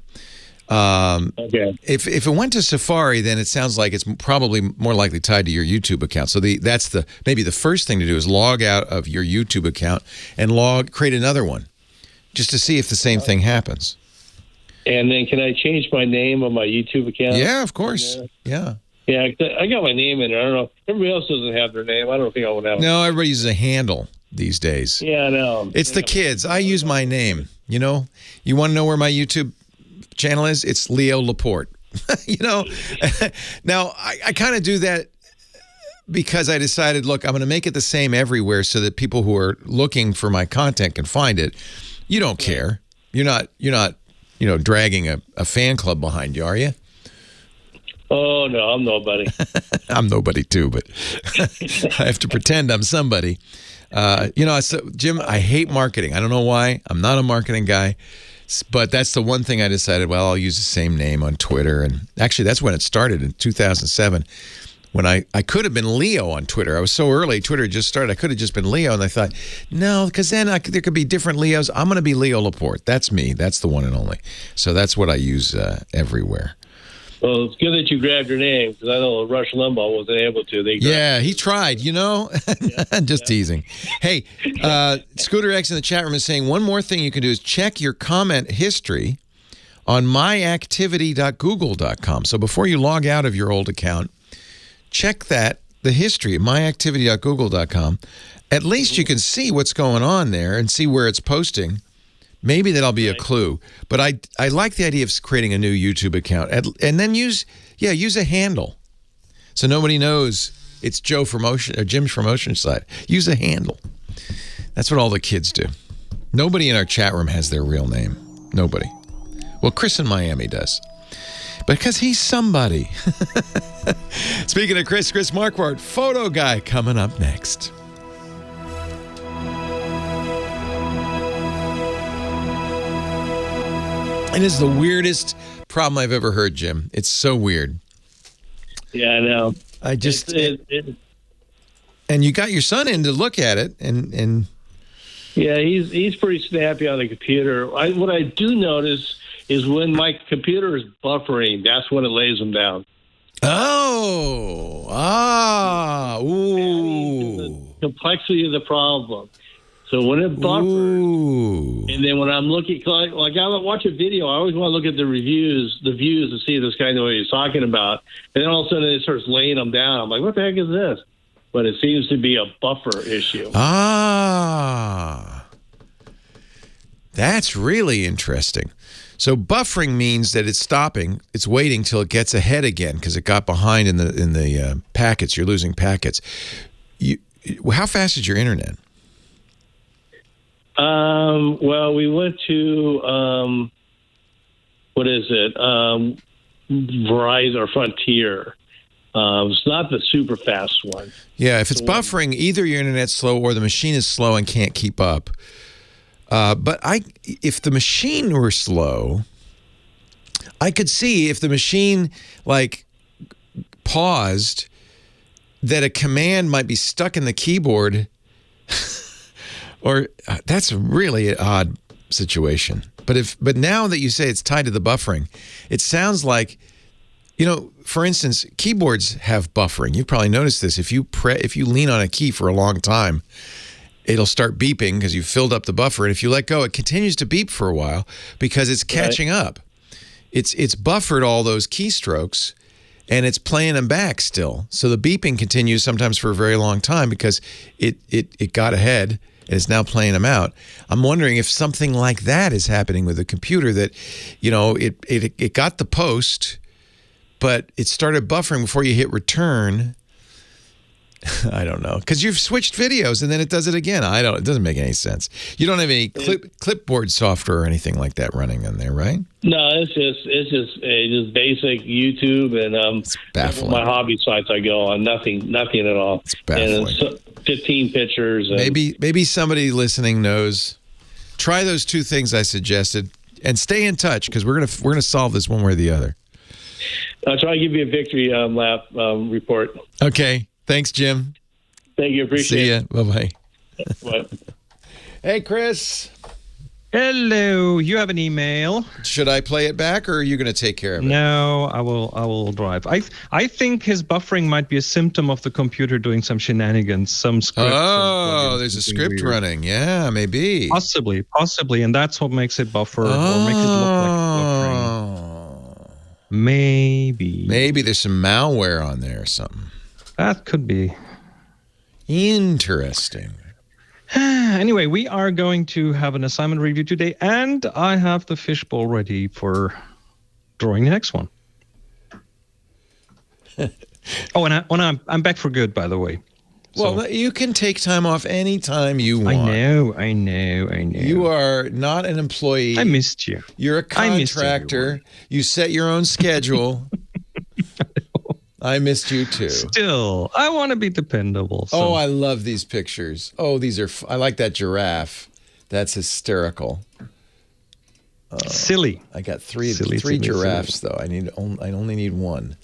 Okay.
If it went to Safari, then it sounds like it's probably more likely tied to your YouTube account. So maybe the first thing to do is log out of your YouTube account and create another one, just to see if the same thing happens.
And then can I change my name on my YouTube account?
Yeah, of course. Yeah.
Yeah, I got my name in there. I don't know. Everybody else doesn't have their name. I don't think I would have it.
No, everybody uses a handle these days.
Yeah, I know.
It's the kids. I use my name. You want to know where my YouTube channel is? It's Leo Laporte. Now, I kind of do that because I decided, look, I'm going to make it the same everywhere so that people who are looking for my content can find it. You don't care. You're not dragging a fan club behind you, are you?
Oh, no, I'm nobody.
I'm nobody too, but I have to pretend I'm somebody. Jim, I hate marketing. I don't know why. I'm not a marketing guy, but that's the one thing I decided, well, I'll use the same name on Twitter. And actually, that's when it started in 2007, when I could have been Leo on Twitter. I was so early. Twitter just started. I could have just been Leo. And I thought, no, because then there could be different Leos. I'm going to be Leo Laporte. That's me. That's the one and only. So that's what I use everywhere.
Well, it's good that you grabbed your name, because I know Rush Limbaugh wasn't able to.
He tried, Just teasing. Hey, Scooter X in the chat room is saying one more thing you can do is check your comment history on myactivity.google.com. So before you log out of your old account, check the history at myactivity.google.com. At least you can see what's going on there and see where it's posting. Maybe that'll be a clue. But I like the idea of creating a new YouTube account and then use a handle so nobody knows it's Joe from Ocean or Jim's from Oceanside. Use a handle. That's what all the kids do. Nobody in our chat room has their real name. Nobody. Well, Chris in Miami does. Because he's somebody. Speaking of Chris Marquardt, photo guy, coming up next. It is the weirdest problem I've ever heard, Jim. It's so weird.
Yeah, I know.
And you got your son in to look at it, and
yeah, he's pretty snappy on the computer. What I do notice is when my computer is buffering, that's when it lays him down.
Ooh.
The complexity of the problem. So when it buffers, and then when I'm looking, like I watch a video, I always want to look at the views to see if this guy knows what he's talking about. And then all of a sudden it starts laying them down. I'm like, what the heck is this? But it seems to be a buffer issue.
That's really interesting. So buffering means that it's stopping. It's waiting till it gets ahead again because it got behind in the packets. You're losing packets. How fast is your internet?
Well, we went to what is it? Verizon or Frontier. It's not the super fast one.
Yeah, if it's buffering, either your internet's slow or the machine is slow and can't keep up. But if the machine were slow, I could see if the machine paused, that a command might be stuck in the keyboard. Or that's a really odd situation. But now that you say it's tied to the buffering, it sounds like, for instance, keyboards have buffering. You've probably noticed this. If you lean on a key for a long time, it'll start beeping because you filled up the buffer. And if you let go, it continues to beep for a while because it's catching up. It's buffered all those keystrokes and it's playing them back still. So the beeping continues sometimes for a very long time because it got ahead. And it's now playing them out. I'm wondering if something like that is happening with the computer, that, it got the post, but it started buffering before you hit return. I don't know. Because you've switched videos and then it does it again. It doesnn't make any sense. You don't have any clipboard software or anything like that running in there, right?
No, it's just basic YouTube and
it's baffling.
My hobby sites I go on. Nothing at all.
It's baffling.
And 15 pictures. And
maybe somebody listening knows. Try those two things I suggested and stay in touch because we're gonna solve this one way or the other.
I'll try to give you a victory lap report.
Okay. Thanks, Jim.
Thank you. Appreciate it.
See ya. Bye-bye.
Bye.
Hey, Chris.
Hello. You have an email.
Should I play it back, or are you going to take care of it?
No, I will drive. I think his buffering might be a symptom of the computer doing some shenanigans, some script.
Oh, there's a script running. Yeah, maybe.
Possibly, and that's what makes it buffer or makes it look like buffering. Maybe
there's some malware on there or something.
That could be.
Interesting.
Anyway, we are going to have an assignment review today, and I have the fishbowl ready for drawing the next one. And I'm back for good, by the way.
Well, you can take time off anytime you want.
I know.
You are not an employee.
I missed you.
You're a contractor. You set your own schedule. I missed you too.
Still, I want to be dependable. So.
Oh, I love these pictures. Oh, I like that giraffe. That's hysterical.
Silly.
I got three giraffes though. I only need one.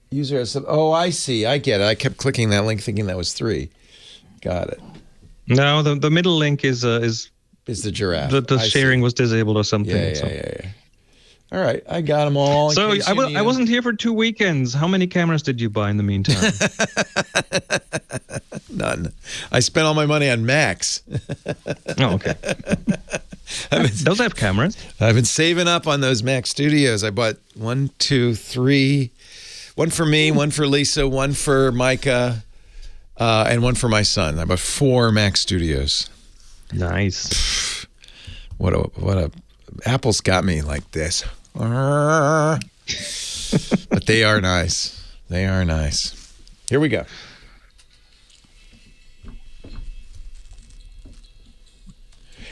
User has I see. I get it. I kept clicking that link thinking that was 3. Got it.
No, the middle link is the
giraffe.
The sharing was disabled or something.
Yeah. All right, I got them all.
So I wasn't here for 2 weekends. How many cameras did you buy in the meantime?
None. I spent all my money on Macs.
Oh, okay. Those have cameras.
I've been saving up on those Mac Studios. I bought 1, 2, 3. One for me, one for Lisa, one for Micah, and one for my son. I bought 4 Mac Studios.
Nice.
What a Apple's got me like this. But they are nice. They are nice. Here we go.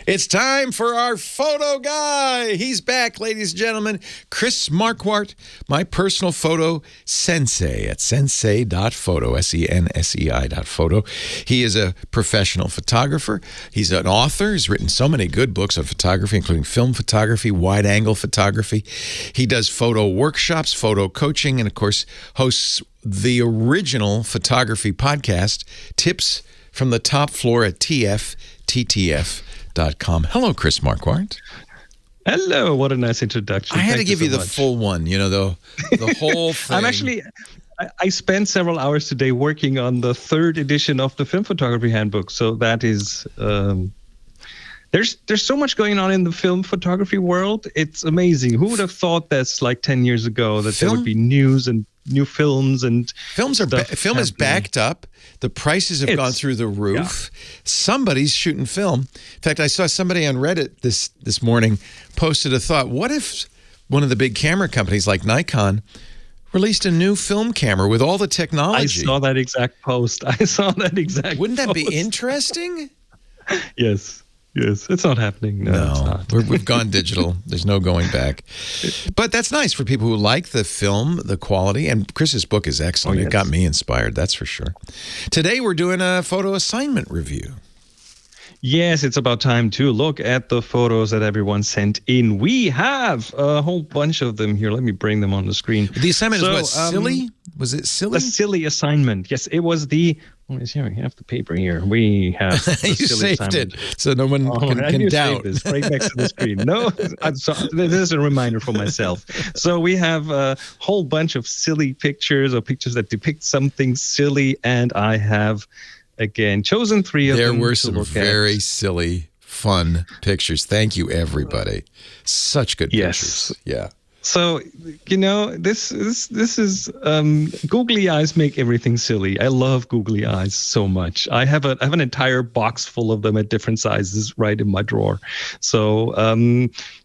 It's time for our photo guy. He's back, ladies and gentlemen. Chris Marquardt, my personal photo sensei at sensei.photo, SENSEI.photo. He is a professional photographer. He's an author. He's written so many good books on photography, including film photography, wide-angle photography. He does photo workshops, photo coaching, and, of course, hosts the original photography podcast, Tips from the Top Floor at TFTTF.com. Hello, Chris Marquardt.
Hello. What a nice introduction.
I had
Thank
to give you
so
the
much.
full one, the whole thing.
I spent several hours today working on the 3rd edition of the Film Photography Handbook. So that is, there's so much going on in the film photography world. It's amazing. Who would have thought that's like 10 years ago that there would be news and new films and
film is backed up. The prices have gone through the roof. Yeah. Somebody's shooting film. In fact, I saw somebody on Reddit this morning posted a thought. What if one of the big camera companies like Nikon released a new film camera with all the technology?
I saw that exact post.
Wouldn't that be interesting?
Yes. Yes, it's not happening. No. It's not.
We've gone digital. There's no going back. But that's nice for people who like the film, the quality. And Chris's book is excellent. It got me inspired, that's for sure. Today, we're doing a photo assignment review.
Yes, it's about time to look at the photos that everyone sent in. We have a whole bunch of them here. Let me bring them on the screen.
The assignment is what, silly? Was it silly?
A silly assignment. Yes, it was the... We have the paper here. We have the
you
silly
saved
assignment.
it, so no one can doubt.
This right next to the screen. No, this is a reminder for myself. So we have a whole bunch of silly pictures or pictures that depict something silly, and I have, again, chosen 3 of them.
There were some very silly, fun pictures. Thank you, everybody. Such good pictures. Yeah.
So, this is googly eyes make everything silly. I love googly eyes so much. I have an entire box full of them at different sizes right in my drawer. So,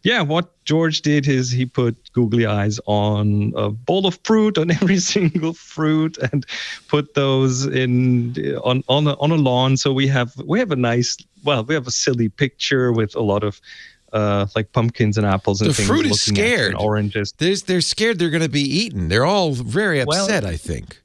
what George did is he put googly eyes on a bowl of fruit, on every single fruit, and put those on a lawn. So we have a silly picture with a lot of like pumpkins and apples and
the
things.
The fruit is scared.
Oranges.
They're scared they're going to be eaten. They're all very upset, I think.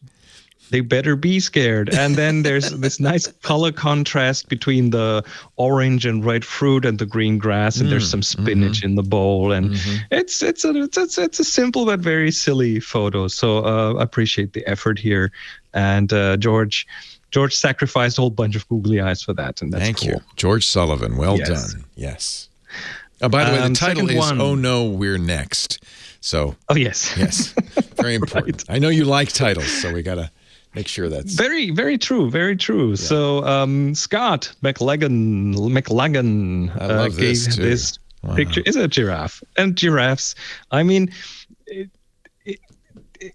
They better be scared. And then there's this nice color contrast between the orange and red fruit and the green grass, and there's some spinach in the bowl. And it's a simple but very silly photo. So I appreciate the effort here. And George sacrificed a whole bunch of googly eyes for that, and that's
Thank
cool.
you. George Sullivan. Well done. Yes. By the way, the title is "Oh No, We're Next." So.
Oh yes.
Yes. Very important. Right. I know you like titles, so we gotta make sure that's
very, very true. Very true. Yeah. So Scott McLagan gave this picture. Is a giraffe, and giraffes. I mean.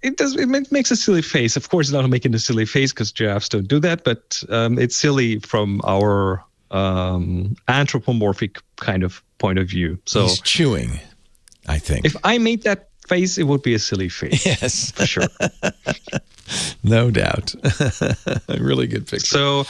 It makes a silly face. Of course, it's not making a silly face because giraffes don't do that, but it's silly from our anthropomorphic kind of point of view. So
he's chewing, I think.
If I made that face, it would be a silly face.
Yes,
for sure.
No doubt. A really good picture.
So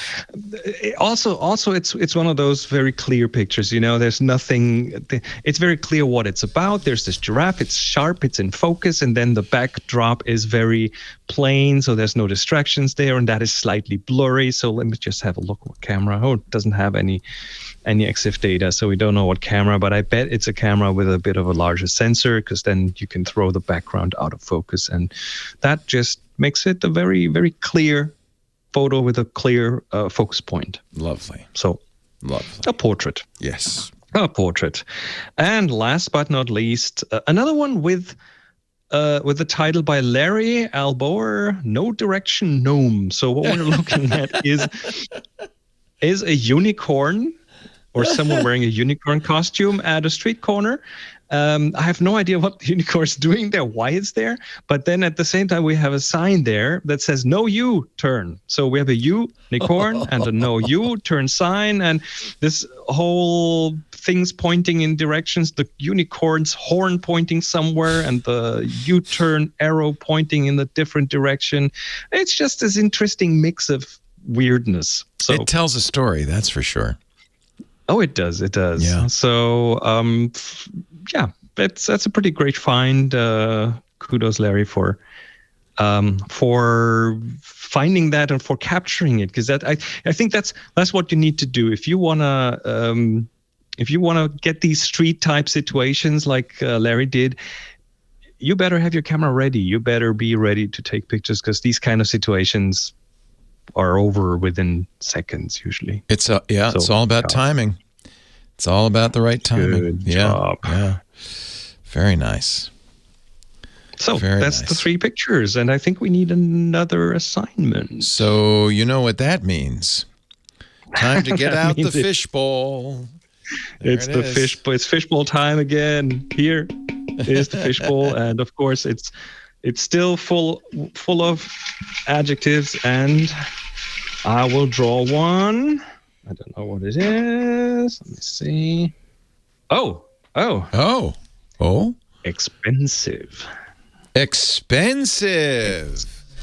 also it's one of those very clear pictures, there's nothing, it's very clear what it's about. There's this giraffe, it's sharp, it's in focus, and then the backdrop is very plain, so there's no distractions there, and that is slightly blurry. So let me just have a look what camera. Oh, it doesn't have any EXIF data, so we don't know what camera, but I bet it's a camera with a bit of a larger sensor, because then you can throw the background out of focus, and that just makes it a very, very clear photo with a clear focus point.
Lovely.
So,
lovely.
A portrait.
Yes.
A portrait. And last but not least, another one with the title by Larry Alboer, No Direction Gnome. So what we're looking at is a unicorn or someone wearing a unicorn costume at a street corner. I have no idea what the unicorn's doing there, why it's there. But then at the same time, we have a sign there that says no U-turn. So we have a unicorn and a no U-turn sign. And this whole thing's pointing in directions, the unicorn's horn pointing somewhere and the U-turn arrow pointing in a different direction. It's just this interesting mix of weirdness. So
it tells a story, that's for sure.
Oh, it does. It does.
Yeah.
So, yeah, that's a pretty great find. Kudos, Larry, for finding that and for capturing it, because I think that's what you need to do if you wanna get these street type situations like Larry did. You better have your camera ready. You better be ready to take pictures, because these kind of situations are over within seconds usually.
It's all about timing. It's all about the right timing.
Good job.
Yeah. Very nice.
So that's the 3 pictures, and I think we need another assignment.
So you know what that means. Time to get out the fishbowl.
It's fishbowl time again. Here is the fishbowl, and of course it's still full of adjectives, and I will draw one. I don't know what it is. Let me see. Oh. Expensive.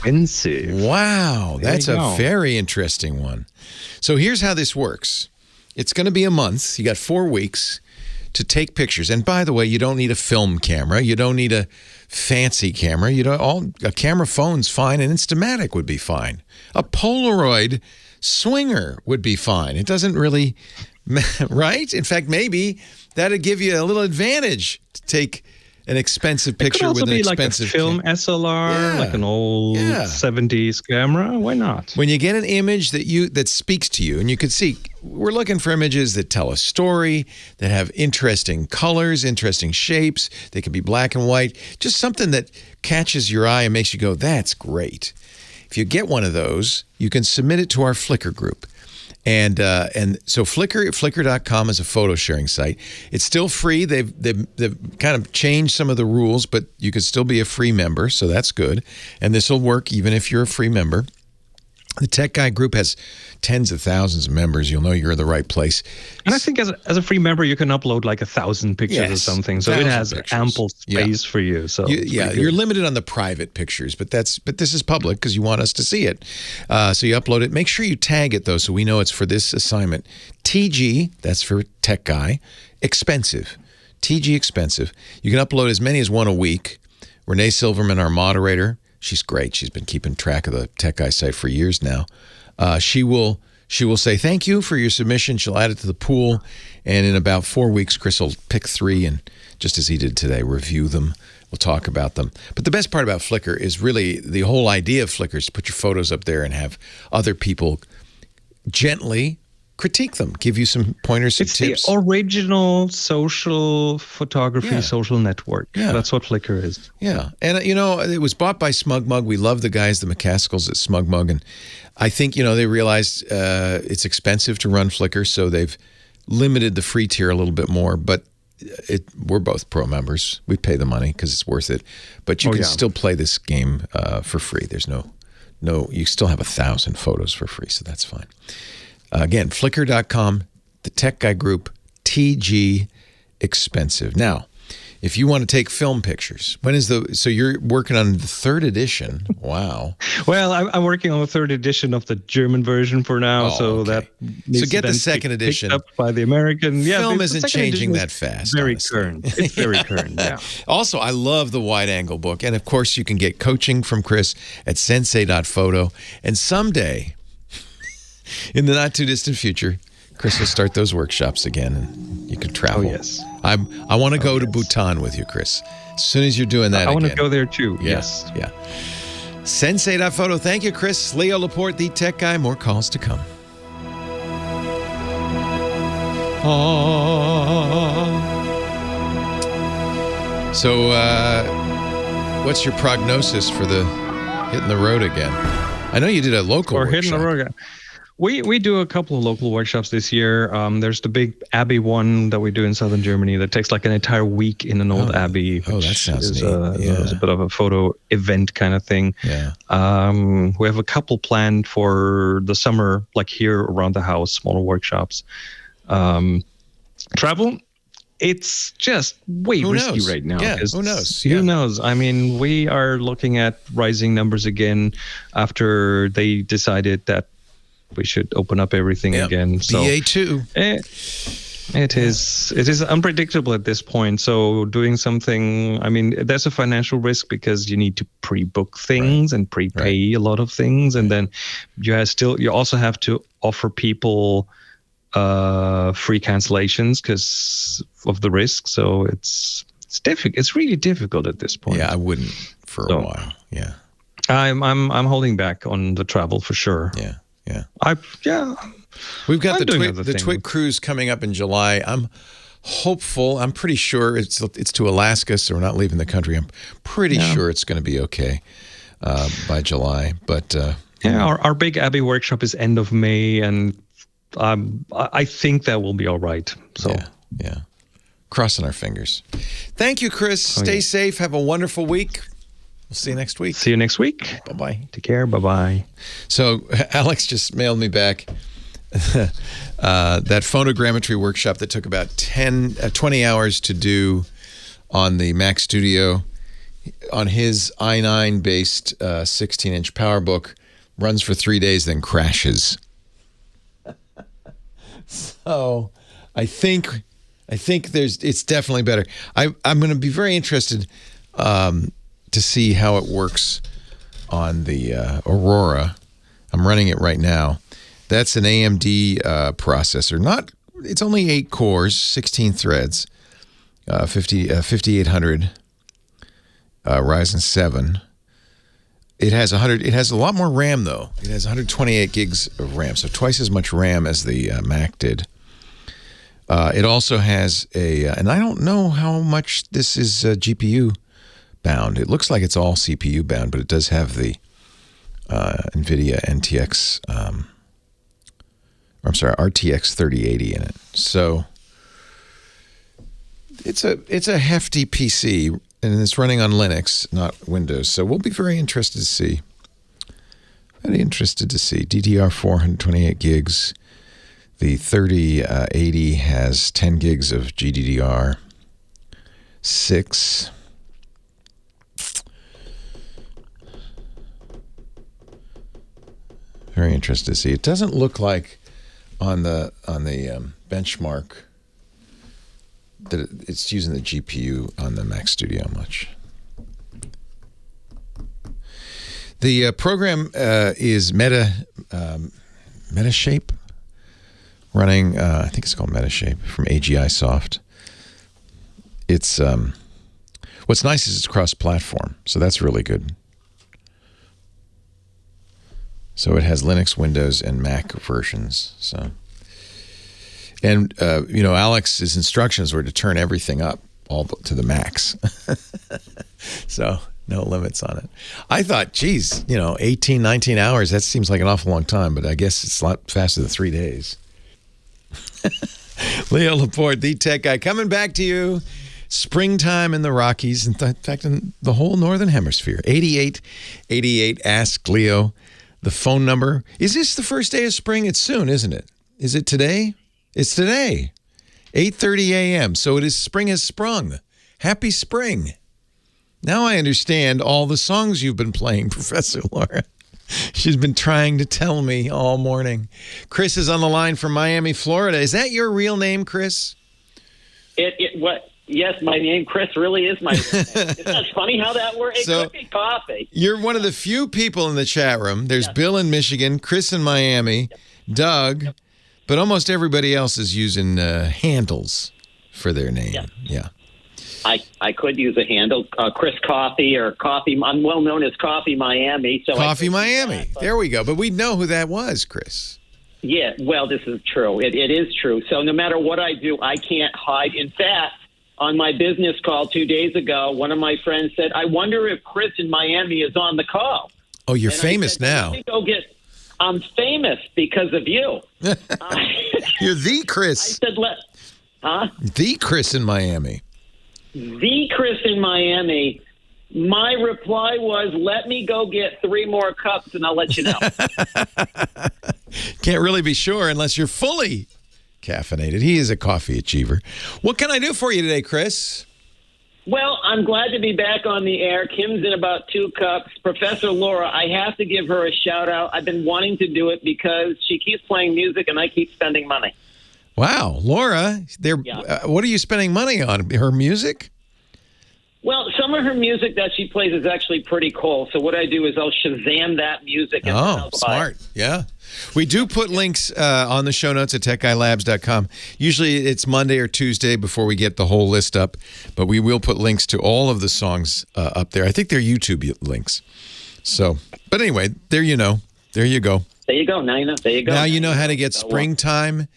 Wow, that's a very interesting one. So here's how this works. It's going to be a month. You got 4 weeks to take pictures. And by the way, you don't need a film camera. You don't need a fancy camera. A camera phone's fine. An Instamatic would be fine. A Polaroid Swinger would be fine. It doesn't really, right? In fact, maybe that'd give you a little advantage to take an expensive picture with an expensive
camera. It could also be like a film SLR, like an old 70s camera. Why not?
When you get an image that speaks to you, and you can see, we're looking for images that tell a story, that have interesting colors, interesting shapes. They can be black and white. Just something that catches your eye and makes you go, that's great. If you get one of those, you can submit it to our Flickr group. And so Flickr.com is a photo sharing site. It's still free. They've kind of changed some of the rules, but you can still be a free member, so that's good. And this will work even if you're a free member. The Tech Guy group has tens of thousands of members. You'll know you're in the right place.
And I think as a free member, you can upload like 1,000 pictures or something. So it has ample space for you. So
you're limited on the private pictures, but this is public because you want us to see it. So you upload it. Make sure you tag it though, so we know it's for this assignment. TG, that's for Tech Guy, expensive. TG expensive. You can upload as many as one a week. Renee Silverman, our moderator. She's great. She's been keeping track of the Tech Guy site for years now. She will say thank you for your submission. She'll add it to the pool, and in about 4 weeks, Chris will pick 3 and, just as he did today, review them. We'll talk about them. But the best part about Flickr is really the whole idea of Flickr is to put your photos up there and have other people gently critique them, give you some pointers, some tips.
It's the original social photography, social network.
Yeah.
That's what Flickr is.
Yeah. And, it was bought by SmugMug. We love the guys, the McCaskills at SmugMug. And I think, they realized it's expensive to run Flickr, so they've limited the free tier a little bit more. But we're both pro members. We pay the money because it's worth it. But you can still play this game for free. There's no, you still have 1,000 photos for free, so that's fine. Again, Flickr.com, the Tech Guy group, TG expensive. Now, if you want to take film pictures, so you're working on the 3rd edition. Wow.
Well, I'm working on the 3rd edition of the German version for now,
so
that needs
so get
to
the 2nd edition
picked up by the American.
Film isn't changing that fast.
Very current. It's very current. Yeah.
Also, I love the wide angle book, and of course, you can get coaching from Chris at sensei.photo, and someday, in the not too distant future, Chris will start those workshops again, and you can travel.
Oh, yes.
I want to go to Bhutan with you, Chris. As soon as you're doing that,
I want to go there too. Yes.
Yeah. Sensei.photo. Thank you, Chris. Leo Laporte, the Tech Guy. More calls to come. So, what's your prognosis for the hitting the road again? I know you did a local workshop.
Hitting the road again. We do a couple of local workshops this year. There's the big Abbey one that we do in southern Germany that takes like an entire week in an old abbey.
That sounds
is
neat.
It's a bit of a photo event kind of thing.
Yeah.
We have a couple planned for the summer, like here around the house, smaller workshops. Travel, it's just way risky right now.
Yeah, who knows?
Who knows? I mean, we are looking at rising numbers again after they decided that we should open up everything again. So
BA2.
It is unpredictable at this point. So doing something, I mean, there's a financial risk because you need to pre-book things and prepay a lot of things, and then you also have to offer people free cancellations because of the risk. So it's difficult. It's really difficult at this point.
Yeah, I wouldn't for a while. Yeah,
I'm holding back on the travel for sure.
Yeah.
We've
got the Twit cruise coming up in July. I'm hopeful. I'm pretty sure it's to Alaska, so we're not leaving the country. I'm pretty sure it's going to be okay by July. But
our big Abbey workshop is end of May, and I think that will be all right. So
yeah. Crossing our fingers. Thank you, Chris. Stay safe. Have a wonderful week. We'll see you next week.
See you next week.
Bye-bye.
Take care. Bye-bye.
So Alex just mailed me back that photogrammetry workshop that took about 20 hours to do on the Mac Studio on his i9-based 16-inch PowerBook. Runs for 3 days, then crashes. So I think it's definitely better. I'm going to be very interested to see how it works on the Aurora. I'm running it right now. That's an AMD processor. It's only 8 cores, 16 threads, 5800 Ryzen 7. It has a lot more RAM though. It has 128 gigs of RAM, so twice as much RAM as the Mac did. It also has and I don't know how much this is GPU bound. It looks like it's all CPU bound, but it does have the NVIDIA RTX 3080 in it. So it's a hefty PC, and it's running on Linux, not Windows. So we'll be very interested to see. DDR4 128 gigs. The 3080 has 10 gigs of GDDR6. Very interested to see. It doesn't look like on the benchmark that it's using the GPU on the Mac Studio much. The program is Metashape, running. I think it's called Metashape from AGI Soft. It's what's nice is it's cross-platform, so that's really good. So it has Linux, Windows, and Mac versions. So, and Alex's instructions were to turn everything up all to the max. So no limits on it. I thought, geez, 18, 19 hours, that seems like an awful long time, but I guess it's a lot faster than 3 days. Leo Laporte, the tech guy, coming back to you. Springtime in the Rockies, in fact, in the whole Northern Hemisphere. 8888, ask Leo. The phone number. Is this the first day of spring? It's soon, isn't it? Is it today? It's today. 8:30 a.m. So it is spring has sprung. Happy spring. Now I understand all the songs you've been playing, Professor Laura. She's been trying to tell me all morning. Chris is on the line from Miami, Florida. Is that your real name, Chris?
What? Yes, my name, Chris, really is my name. Isn't that funny how that works? It could be coffee.
You're one of the few people in the chat room. There's Bill in Michigan, Chris in Miami, Doug, but almost everybody else is using handles for their name. Yeah.
I could use a handle, Chris Coffee or Coffee. I'm well known as Coffee Miami. So
Coffee Miami. There we go. But we'd know who that was, Chris.
Yeah, well, this is true. It is true. So no matter what I do, I can't hide. In fact, on my business call 2 days ago, one of my friends said, I wonder if Chris in Miami is on the call.
Oh, you're
And
famous
said,
now.
I'm famous because of you.
You're the Chris.
I said,
The Chris in Miami.
The Chris in Miami. My reply was, let me go get 3 more cups and I'll let you know.
Can't really be sure unless you're fully caffeinated. He is a coffee achiever. What can I do for you today, Chris?
Well, I'm glad to be back on the air. Kim's in about 2 cups. Professor Laura, I have to give her a shout out. I've been wanting to do it because she keeps playing music and I keep spending money.
Wow, Laura, what are you spending money on? Her music?
Well, some of her music that she plays is actually pretty cool. So what I do is I'll Shazam that music. And I'll
smart. Yeah. We do put links on the show notes at techguylabs.com. Usually it's Monday or Tuesday before we get the whole list up, but we will put links to all of the songs up there. I think they're YouTube links. So, but anyway, there you go.
There you go. Now you know. There you go.
Now you know how to get springtime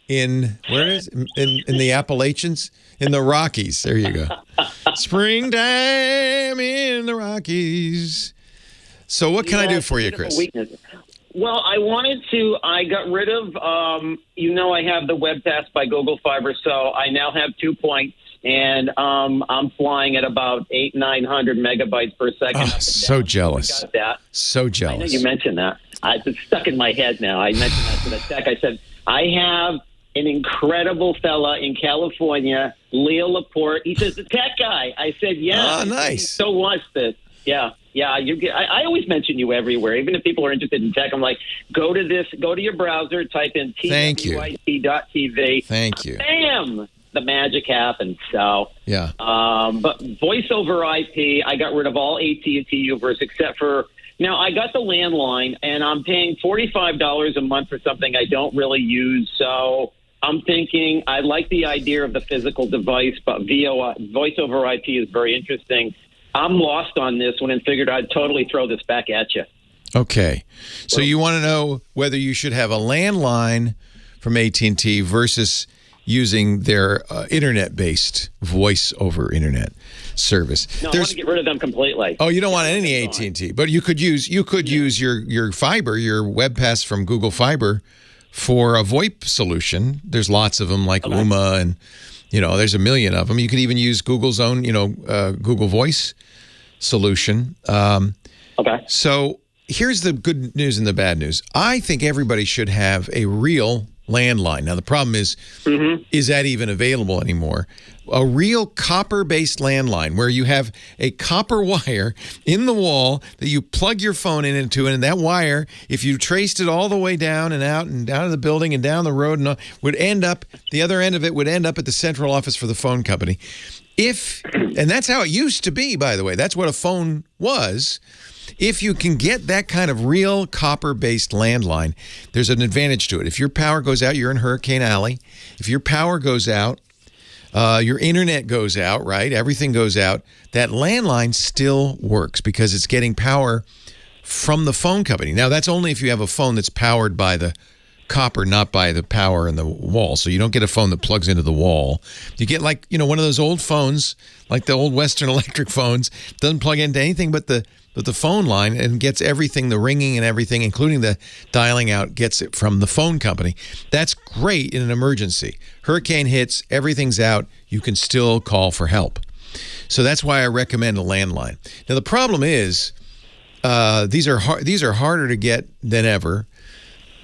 in, where is it? In the Appalachians? In the Rockies. There you go. Springtime in the Rockies. So what can I do for you, Chris?
Well, I got rid of, I have the Web Pass by Google Fiber, so I now have 2 points, and I'm flying at about 900 megabytes per second.
Oh, so jealous.
Got that.
So jealous.
I know you mentioned that. It's stuck in my head now. I mentioned that to the tech. I said, I have an incredible fella in California, Leo Laporte. He says, the tech guy. I said, yeah.
Oh, nice.
He so wants this. Yeah. I always mention you everywhere. Even if people are interested in tech, I'm like, go to your browser, type in twit.tv.
Thank you.
Bam! The magic happens. So,
yeah.
But voice over IP, I got rid of all AT&T Uverse except for, now I got the landline, and I'm paying $45 a month for something I don't really use. So I'm thinking I like the idea of the physical device, but voice over IP is very interesting. I'm lost on this one and figured I'd totally throw this back at you.
Okay. So you want to know whether you should have a landline from AT&T versus using their internet-based voice over internet service.
No, I want to get rid of them completely.
Oh, you don't want any AT&T, but you could use your fiber, your Web Pass from Google Fiber for a VoIP solution. There's lots of them like Uma and there's a million of them. You could even use Google's own, Google Voice solution.
Okay.
So here's the good news and the bad news. I think everybody should have a real landline. Now, the problem is that even available anymore? A real copper-based landline where you have a copper wire in the wall that you plug your phone into, and that wire, if you traced it all the way down and out of the building and down the road, would end up, the other end of it would end up at the central office for the phone company. And that's how it used to be, by the way. That's what a phone was. If you can get that kind of real copper-based landline, there's an advantage to it. If your power goes out, you're in Hurricane Alley. If your power goes out, your internet goes out, right? Everything goes out. That landline still works because it's getting power from the phone company. Now, that's only if you have a phone that's powered by the copper, not by the power in the wall. So you don't get a phone that plugs into the wall. You get one of those old phones, like the old Western Electric phones, doesn't plug into anything but the phone line and gets everything, the ringing and everything, including the dialing out, gets it from the phone company. That's great in an emergency. Hurricane hits, everything's out, you can still call for help. So that's why I recommend a landline. Now the problem is these are harder to get than ever.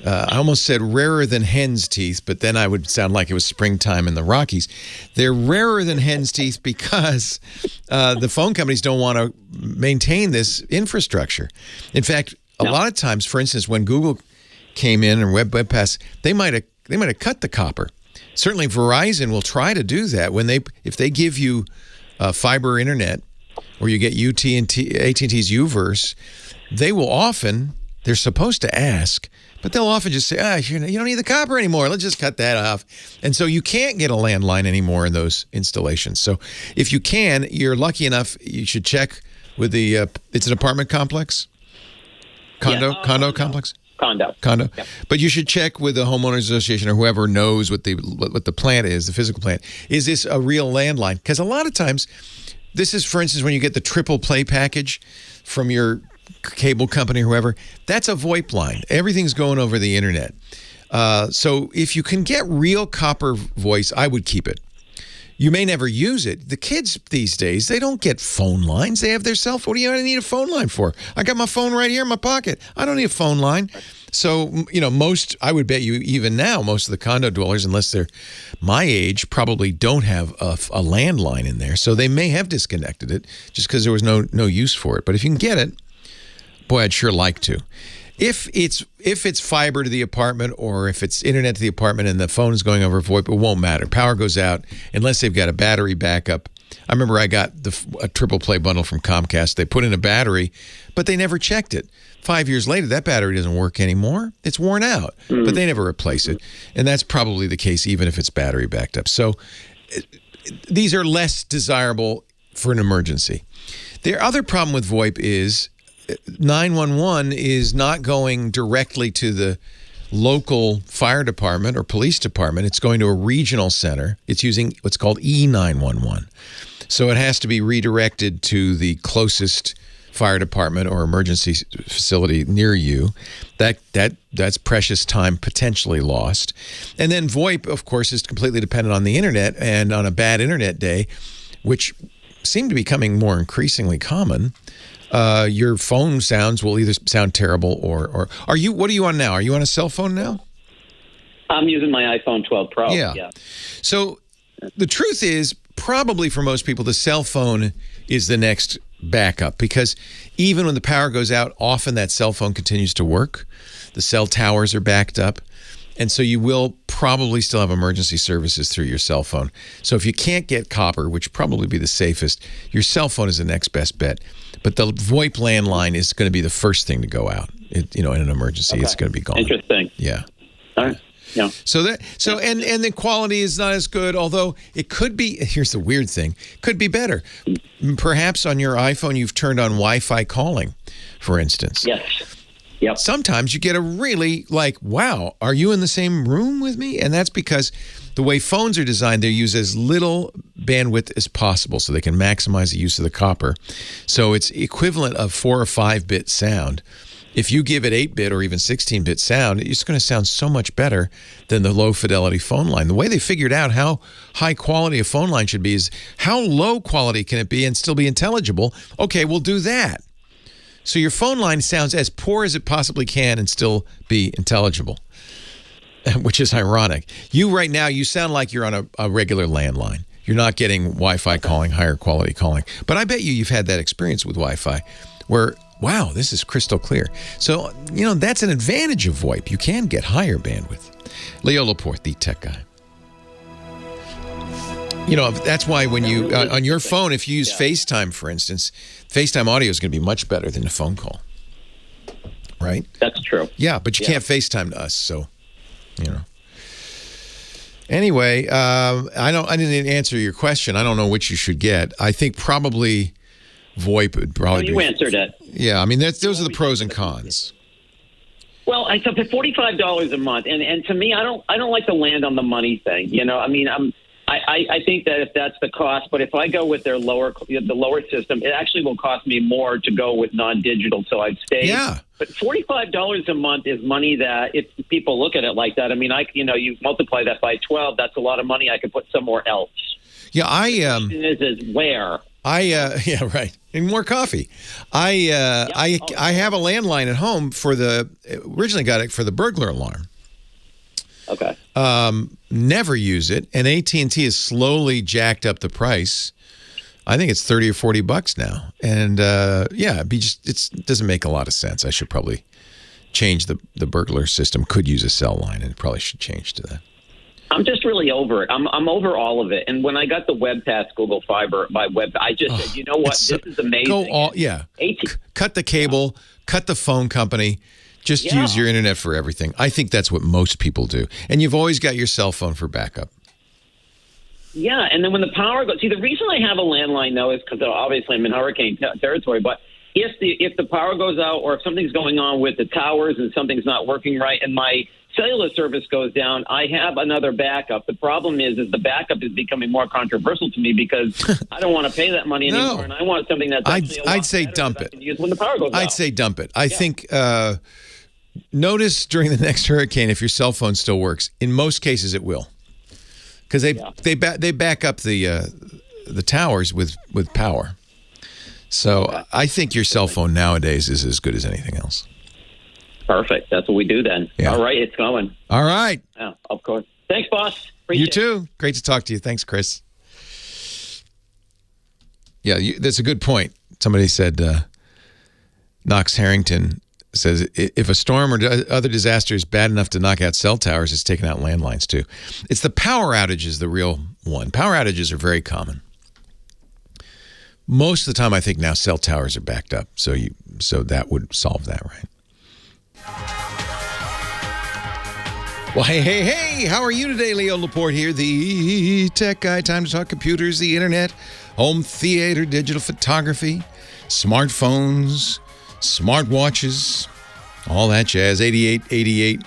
I almost said rarer than hen's teeth, but then I would sound like it was springtime in the Rockies. They're rarer than hen's teeth because the phone companies don't want to maintain this infrastructure. In fact, a lot of times, for instance, when Google came in and Web Pass, they might have cut the copper. Certainly, Verizon will try to do that if they give you fiber internet or you get AT&T's Uverse. They will often. They're supposed to ask. But they'll often just say, you don't need the copper anymore. Let's just cut that off. And so you can't get a landline anymore in those installations. So if you can, you're lucky enough, you should check with it's an apartment complex? Condo complex?
Condo.
Yep. But you should check with the homeowners association or whoever knows what the plant is, the physical plant. Is this a real landline? Because a lot of times, this is, for instance, when you get the triple play package from your cable company or whoever, that's a VoIP line. Everything's going over the internet. So if you can get real copper voice, I would keep it. You may never use it. The kids these days, they don't get phone lines. They have their cell phone. What do you need a phone line for? I got my phone right here in my pocket. I don't need a phone line. So, I would bet you even now, most of the condo dwellers, unless they're my age, probably don't have a landline in there. So they may have disconnected it just because there was no use for it. But if you can get it, boy, I'd sure like to. If it's fiber to the apartment or if it's internet to the apartment and the phone is going over VoIP, it won't matter. Power goes out unless they've got a battery backup. I remember I got a triple play bundle from Comcast. They put in a battery, but they never checked it. 5 years later, that battery doesn't work anymore. It's worn out, but they never replace it. And that's probably the case even if it's battery backed up. So these are less desirable for an emergency. The other problem with VoIP is 911 is not going directly to the local fire department or police department. It's going to a regional center. It's using what's called E911. So it has to be redirected to the closest fire department or emergency facility near you. That's precious time potentially lost. And then VoIP, of course, is completely dependent on the internet, and on a bad internet day, which seem to be becoming more increasingly common, your phone sounds will either sound terrible or are you? What are you on now? Are you on a cell phone now?
I'm using my iPhone 12 Pro.
Yeah. So the truth is, probably for most people, the cell phone is the next backup because even when the power goes out, often that cell phone continues to work. The cell towers are backed up. And so you will probably still have emergency services through your cell phone. So if you can't get copper, which would probably be the safest, your cell phone is the next best bet. But the VoIP landline is going to be the first thing to go out. In an emergency, It's going to be gone.
Interesting.
Yeah.
All right. Yeah.
And the quality is not as good, although it could be. Here's the weird thing: could be better. Perhaps on your iPhone you've turned on Wi-Fi calling, for instance.
Yes. Yep.
Sometimes you get a really wow, are you in the same room with me? And that's because the way phones are designed, they use as little bandwidth as possible so they can maximize the use of the copper. So it's equivalent of 4 or 5-bit sound. If you give it 8-bit or even 16-bit sound, it's going to sound so much better than the low-fidelity phone line. The way they figured out how high quality a phone line should be is how low quality can it be and still be intelligible? Okay, we'll do that. So your phone line sounds as poor as it possibly can and still be intelligible, which is ironic. You right now, you sound like you're on a regular landline. You're not getting Wi-Fi calling, higher quality calling. But I bet you've had that experience with Wi-Fi where, wow, this is crystal clear. So, that's an advantage of VoIP. You can get higher bandwidth. Leo Laporte, the tech guy. That's why when you, on your phone, if you use FaceTime, for instance, FaceTime audio is going to be much better than a phone call. Right?
That's true.
Yeah, but you can't FaceTime to us, so, Anyway, I didn't answer your question. I don't know which you should get. I think probably VoIP would probably
you answered it.
Yeah, I mean, those are the pros and cons.
Well, I thought $45 a month, and to me, I don't like to land on the money thing. I think that if that's the cost, but if I go with the lower system, it actually will cost me more to go with non-digital. So I'd stay. Yeah. But $45 a month is money that if people look at it like that, I mean, you multiply that by 12, that's a lot of money I could put somewhere else.
Yeah,
the question is where.
Yeah, right. And more coffee. I have a landline at home originally got it for the burglar alarm.
Okay.
Never use it, and AT&T has slowly jacked up the price. I think it's $30 or $40 now, and it doesn't make a lot of sense. I should probably change the burglar system. Could use a cell line, and probably should change to that.
I'm just really over it. I'm over all of it. And when I got the WebPass Google Fiber by Web, I just said, you know what, this is amazing.
Cut the cable, cut the phone company. Just use your internet for everything. I think that's what most people do. And you've always got your cell phone for backup.
Yeah, and then when the power goes... See, the reason I have a landline, though, is because obviously I'm in hurricane territory, but if the power goes out or if something's going on with the towers and something's not working right and my cellular service goes down, I have another backup. The problem is the backup is becoming more controversial to me because I don't want to pay that money anymore, and I want something that's actually
I'd say dump it.
use when the power goes out.
I'd say dump it. I think notice during the next hurricane if your cell phone still works. In most cases, it will, because they back up the towers with power. So I think your cell phone nowadays is as good as anything else.
Perfect. That's what we do then.
Yeah.
All right, it's going.
All right.
Yeah, of course. Thanks, boss. Appreciate
You too. Great to talk to you. Thanks, Chris. Yeah, that's a good point. Somebody said, Knox Harrington says, if a storm or other disaster is bad enough to knock out cell towers, it's taken out landlines too. It's the power outage is the real one. Power outages are very common. Most of the time, I think now cell towers are backed up, so that would solve that, right? Well, hey, how are you today? Leo Laporte here, the tech guy. Time to talk computers, the internet, home theater, digital photography, smartphones, smartwatches, all that jazz. 8888.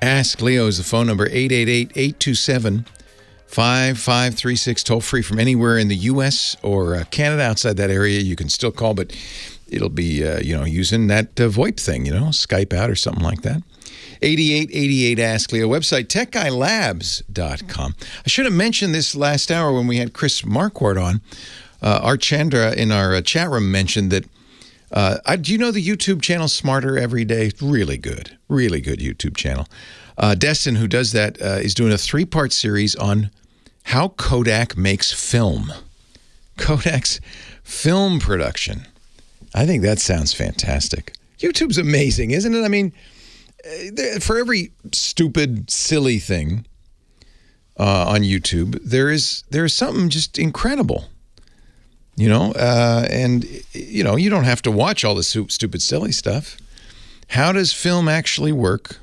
Ask Leo is the phone number, 888-827-5536. Toll free from anywhere in the U.S. or Canada. Outside that area, you can still call, but it'll be, using that VoIP thing, Skype out or something like that. 8888 Ask Leo. Website, techguylabs.com. I should have mentioned this last hour when we had Chris Marquardt on. Art Chandra in our chat room mentioned that, do you know the YouTube channel Smarter Every Day? Really good YouTube channel. Destin, who does that, is doing a 3-part series on how Kodak makes film. Kodak's film production. I think that sounds fantastic. YouTube's amazing, isn't it? I mean, for every stupid, silly thing on YouTube, there is something just incredible, and you don't have to watch all the stupid, silly stuff. How does film actually work?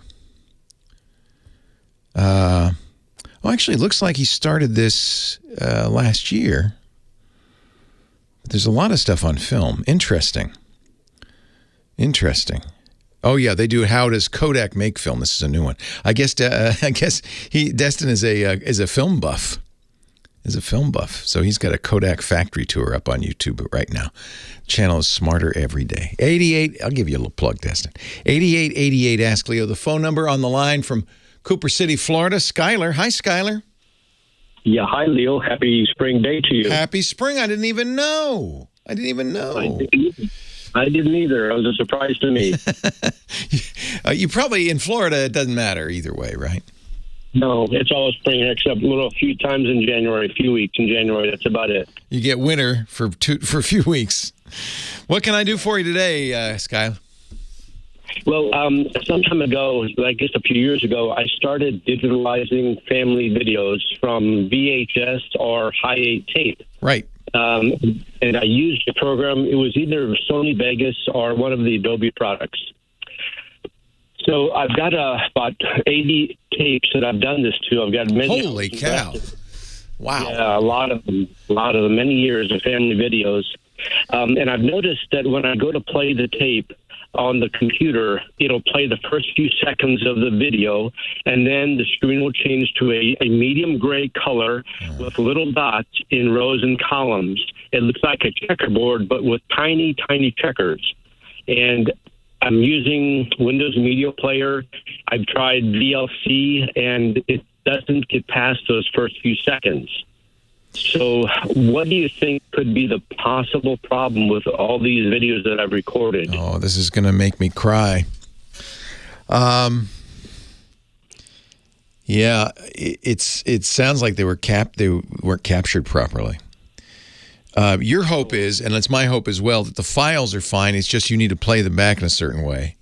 Actually, it looks like he started this last year. But there's a lot of stuff on film. Interesting. Oh yeah, they do. How does Kodak make film? This is a new one. I guess Destin is a film buff. So he's got a Kodak factory tour up on YouTube right now. Channel is Smarter Every Day. 88. I'll give you a little plug, Destin. 8888 Ask Leo. The phone number on the line from Cooper City, Florida. Skylar. Hi, Skylar.
Yeah, hi, Leo. Happy spring day to you.
Happy spring. I didn't even know.
I didn't either. It was a surprise to me.
You probably, in Florida, it doesn't matter either way, right?
No, it's always spring, except a few times in January, a few weeks in January. That's about it.
You get winter for a few weeks. What can I do for you today, Skylar?
Well, some time ago, I guess a few years ago, I started digitalizing family videos from VHS or high 8 tape.
Right.
And I used a program. It was either Sony Vegas or one of the Adobe products. So I've got about 80 tapes that I've done this to. I've got many.
Holy cow! Wow.
Yeah, a lot of them, many years of family videos. And I've noticed that when I go to play the tape on the computer, it'll play the first few seconds of the video, and then the screen will change to a medium gray color with little dots in rows and columns. It looks like a checkerboard, but with tiny, tiny checkers. And I'm using Windows Media Player. I've tried VLC, and it doesn't get past those first few seconds. So what do you think could be the possible problem with all these videos that I've recorded?
Oh, this is going to make me cry. Yeah, it sounds like they weren't captured properly. Your hope is, and it's my hope as well, that the files are fine. It's just you need to play them back in a certain way.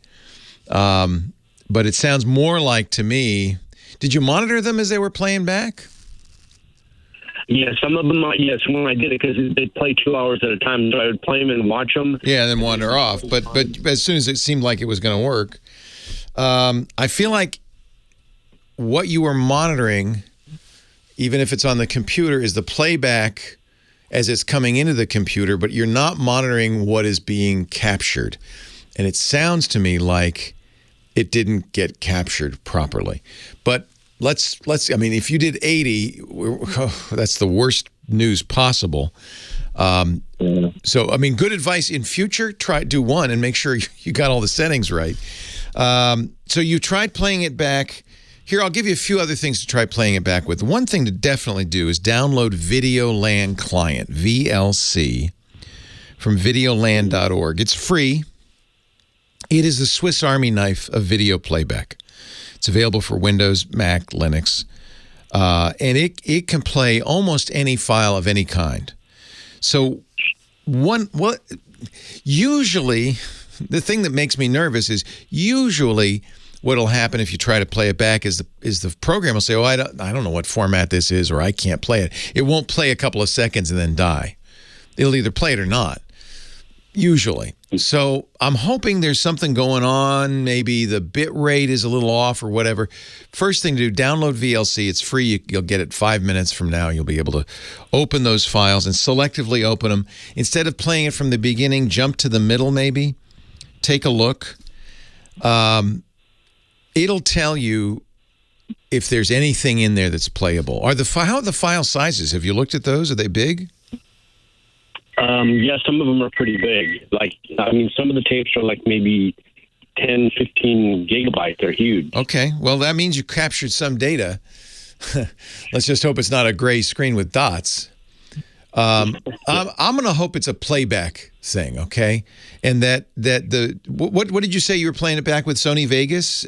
But it sounds more like to me, did you monitor them as they were playing back?
Yeah, some of them, yes, when I did it, because they'd play 2 hours at a time, so I would play them and watch them.
Yeah, and then wander off. But as soon as it seemed like it was going to work, I feel like what you were monitoring, even if it's on the computer, is the playback as it's coming into the computer, but you're not monitoring what is being captured. And it sounds to me like it didn't get captured properly. But let's I mean, if you did 80, that's the worst news possible. So, I mean, good advice in future, do one and make sure you got all the settings right. So you tried playing it back. Here, I'll give you a few other things to try playing it back with. One thing to definitely do is download VideoLAN Client, VLC, from videolan.org. It's free. It is the Swiss Army knife of video playback. It's available for Windows, Mac, Linux, and it can play almost any file of any kind. So usually, the thing that makes me nervous is usually what'll happen if you try to play it back is the program will say, "Oh, I don't know what format this is," or "I can't play it." It won't play a couple of seconds and then die. It'll either play it or not, usually. So I'm hoping there's something going on. Maybe the bit rate is a little off or whatever. First thing to do, download VLC. It's free. You'll get it 5 minutes from now. You'll be able to open those files and selectively open them. Instead of playing it from the beginning, jump to the middle maybe. Take a look. It'll tell you if there's anything in there that's playable. How are the file sizes? Have you looked at those? Are they big?
Yeah, some of them are pretty big. Some of the tapes are like maybe 10, 15 gigabytes. They're huge.
Okay. Well, that means you captured some data. Let's just hope it's not a gray screen with dots. I'm going to hope it's a playback thing, okay? And what did you say you were playing it back with, Sony Vegas?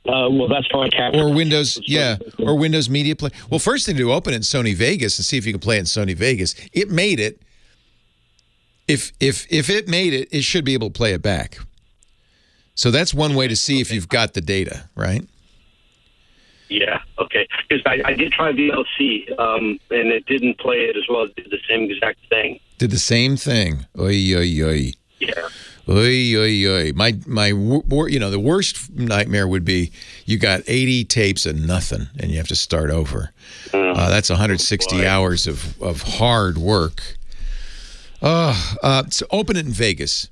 Well, that's how I captured.
Or Windows, or Windows Media Player. Well, first thing to do, open it in Sony Vegas and see if you can play it in Sony Vegas. It made it. If it made it, it should be able to play it back. So that's one way to see if you've got the data, right?
Yeah, okay. Because I did try VLC, and it didn't play it as well. It did the same exact thing.
Did the same thing. Oy, oy, oy.
Yeah.
Oy, oy, oy. The worst nightmare would be you got 80 tapes and nothing, and you have to start over. That's 160 hours of hard work. So open it in Vegas.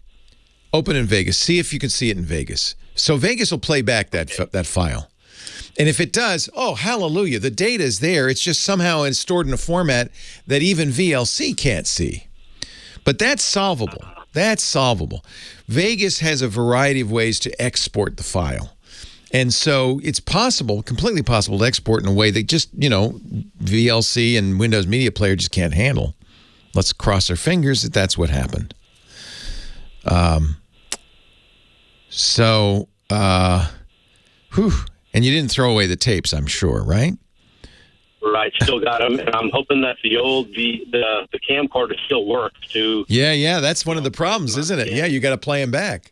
Open in Vegas. See if you can see it in Vegas. So Vegas will play back that file. And if it does, oh, hallelujah, the data is there. It's just somehow it's stored in a format that even VLC can't see. But that's solvable. That's solvable. Vegas has a variety of ways to export the file. And so it's possible, completely possible to export in a way that just, VLC and Windows Media Player just can't handle. Let's cross our fingers that that's what happened. And you didn't throw away the tapes, I'm sure, right?
Right, still got them, and I'm hoping that the camcorder still works too.
Yeah, that's one of the problems, isn't it? Yeah, you got to play them back.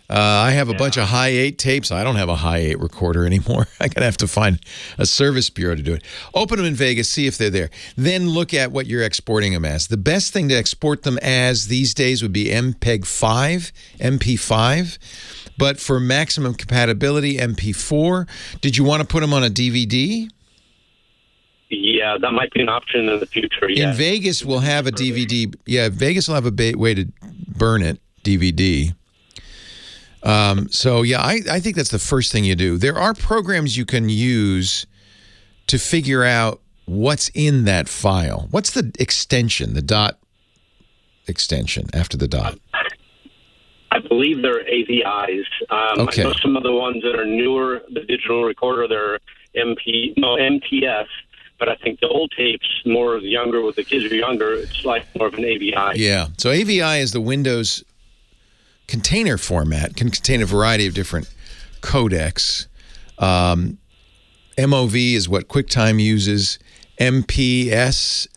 I have a bunch of high 8 tapes. I don't have a high 8 recorder anymore. I'm going to have to find a service bureau to do it. Open them in Vegas, see if they're there. Then look at what you're exporting them as. The best thing to export them as these days would be MP5. But for maximum compatibility, MP4. Did you want to put them on a DVD?
Yeah, that might be an option in the future. Yeah.
In Vegas, we'll have a DVD. Yeah, Vegas will have a way to burn it, DVD. I think that's the first thing you do. There are programs you can use to figure out what's in that file. What's the extension, the dot extension after the dot?
I believe they're AVIs.
Okay.
I know some of the ones that are newer, the digital recorder, they're MTS. But I think the old tapes, more younger, with the kids are younger, it's like more of an AVI.
Yeah. So AVI is the Windows container format, can contain a variety of different codecs. MOV is what QuickTime uses. MPS,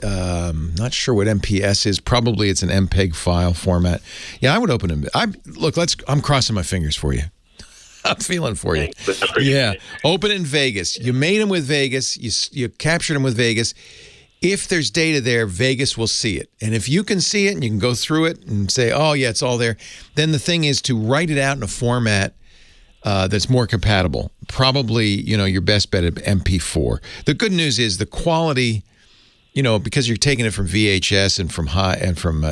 not sure what MPS is. Probably it's an MPEG file format. Yeah, I would open them. I'm crossing my fingers for you. I'm feeling for you. Yeah. Open it in Vegas. You made them with Vegas. You captured them with Vegas. If there's data there, Vegas will see it. And if you can see it and you can go through it and say, oh, yeah, it's all there, then the thing is to write it out in a format that's more compatible. Probably, your best bet at MP4. The good news is the quality because you're taking it from VHS and from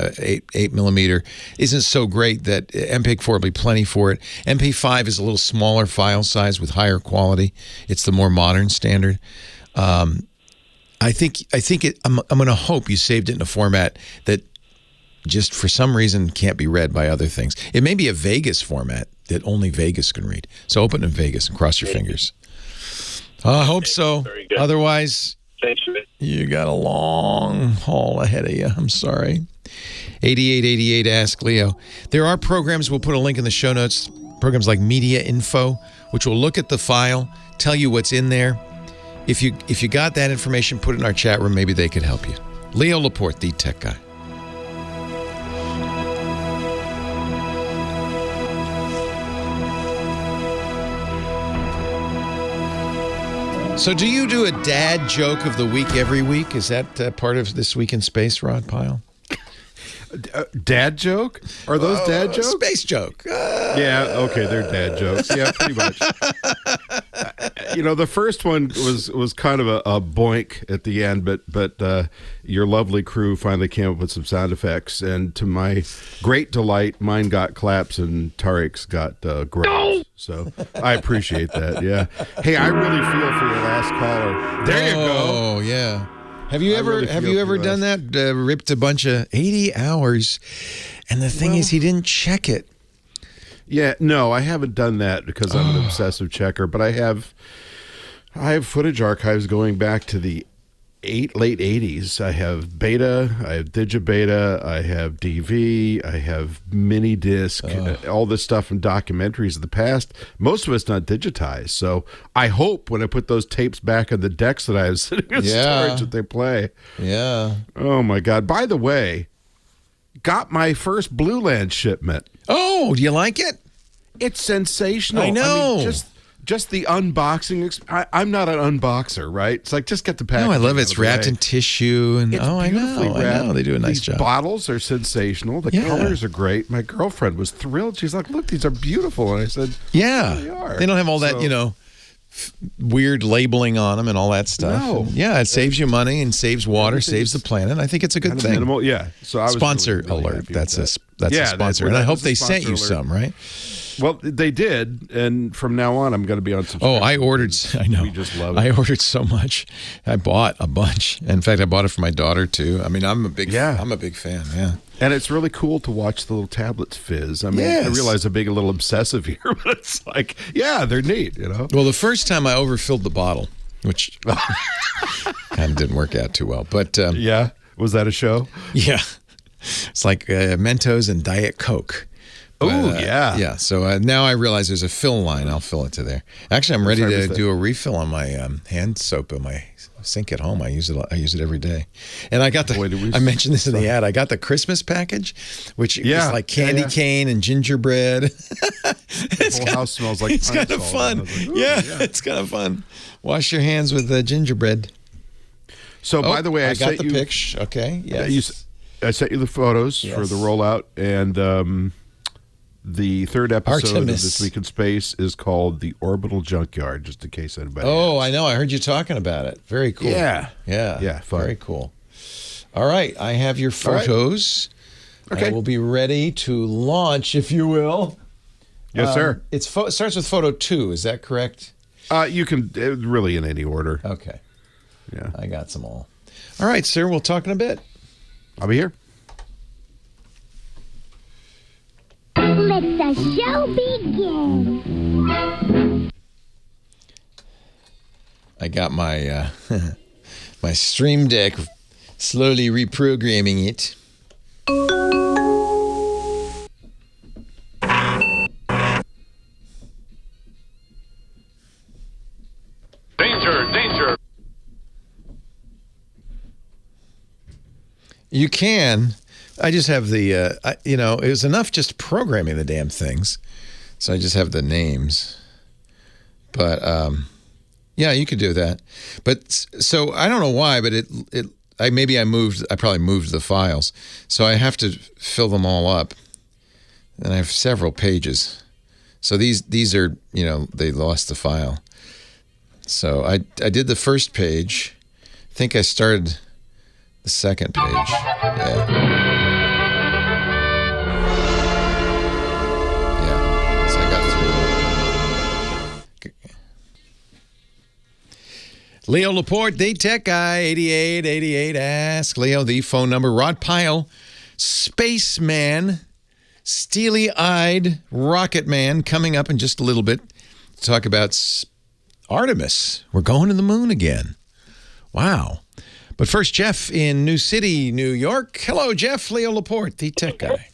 8 millimeter, isn't so great that MPEG-4 will be plenty for it. MP5 is a little smaller file size with higher quality. It's the more modern standard. I'm going to hope you saved it in a format that just for some reason can't be read by other things. It may be a Vegas format that only Vegas can read. So open in Vegas and cross your fingers. I hope so.
Very good.
Otherwise,
Thanks, man.
you got a long haul ahead of you. I'm sorry. 8888 Ask Leo. There are programs, we'll put a link in the show notes, programs like Media Info, which will look at the file, tell you what's in there. If you got that information, put it in our chat room. Maybe they could help you. Leo Laporte, the tech guy. So do you do a dad joke of the week every week? Is that part of This Week in Space, Rod Pyle?
Dad joke? Are those dad jokes?
Space joke.
Yeah, okay, they're dad jokes. Yeah, pretty much. The first one was kind of a boink at the end, but your lovely crew finally came up with some sound effects, and to my great delight, mine got claps and Tarek's got growls. So I appreciate that. Yeah. Hey, I really feel for your last caller. There you go.
Oh yeah. Have you ever done that? Ripped a bunch of 80 hours, and the thing is, he didn't check it.
Yeah, no, I haven't done that because I'm an obsessive checker. But I have footage archives going back to the late 80s. I have beta, I have digibeta, I have DV, I have mini disc, all this stuff from documentaries of the past. Most of it's not digitized. So I hope when I put those tapes back in the decks that I have sitting in storage that they play.
Yeah.
Oh my God. By the way, got my first Blue Land shipment.
Oh, do you like it?
It's sensational.
I know.
I mean, just the unboxing. I'm not an unboxer, right? It's like, just get the package.
No, I love it. It's wrapped in tissue. And
it's
I know. They do a nice job.
The bottles are sensational. The colors are great. My girlfriend was thrilled. She's like, look, these are beautiful. And I said,
yeah,
they are.
They don't have all that, weird labeling on them and all that stuff.
No.
And it saves you money and saves water, saves the planet. I think it's a good thing.
Minimal, yeah. So I was
sponsor
really
alert. That's a
Yeah,
sponsor. And I hope they sent you
alert.
some, right?
Well, they did, and from now on, I'm going to be on subscription.
Oh, I ordered. I know.
We just love it.
I ordered so much. I bought a bunch. In fact, I bought it for my daughter too. I mean, I'm a big fan. Yeah.
And it's really cool to watch the little tablets fizz. I mean, I realize I'm being a little obsessive here, but it's like, they're neat,
Well, the first time I overfilled the bottle, which kind of didn't work out too well, but
was that a show?
Yeah, it's like Mentos and Diet Coke.
Oh, yeah.
Yeah, so now I realize there's a fill line. I'll fill it to there. Actually, I'm ready to do a refill on my hand soap in my sink at home. I use it every day. And I got I mentioned this in the ad. I got the Christmas package, which is like candy cane and gingerbread.
The whole house smells like
it's kind of fun. It's kind of fun. Wash your hands with gingerbread.
So, by the way, I
got
sent
the picture. Okay, yes.
I sent you the photos for the rollout, and the third episode of This Week in Space is called The Orbital Junkyard, just in case anybody asks.
I know. I heard you talking about it. Very cool.
Yeah.
Fun. Very cool. All right. I have your photos.
Right. Okay.
I will be ready to launch, if you will.
Yes, sir.
It starts with photo 2. Is that correct?
You can really in any order.
Okay.
Yeah.
I got some all. All right, sir. We'll talk in a bit.
I'll be here.
Let the show begin.
I got my my Stream Deck, slowly reprogramming it.
Danger!
You can. I just have the, it was enough just programming the damn things. So I just have the names. But, you could do that. But, so I don't know why, but I probably moved the files. So I have to fill them all up. And I have several pages. So these are, they lost the file. So I did the first page. I think I started The second page. Yeah. Yeah. So I got through. Leo Laporte, the tech guy, 8888. Ask Leo. The phone number. Rod Pyle, spaceman, steely-eyed rocket man, coming up in just a little bit to talk about Artemis. We're going to the moon again. Wow. But first, Jeff in New City, New York. Hello, Jeff. Leo Laporte, the tech guy.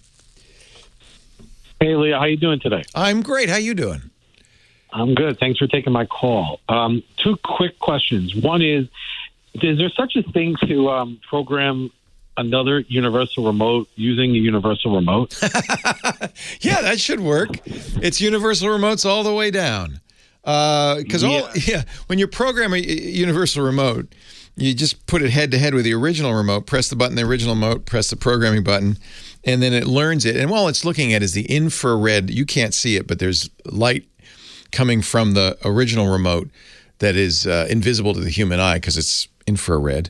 Hey, Leo. How you doing today?
I'm great. How you doing?
I'm good. Thanks for taking my call. Two quick questions. One is there such a thing to program another universal remote using a universal remote?
Yeah, that should work. It's universal remotes all the way down. Because when you program a universal remote, you just put it head-to-head with the original remote, press the button, the original remote, press the programming button, and then it learns it. And all it's looking at is the infrared. You can't see it, but there's light coming from the original remote that is invisible to the human eye because it's infrared.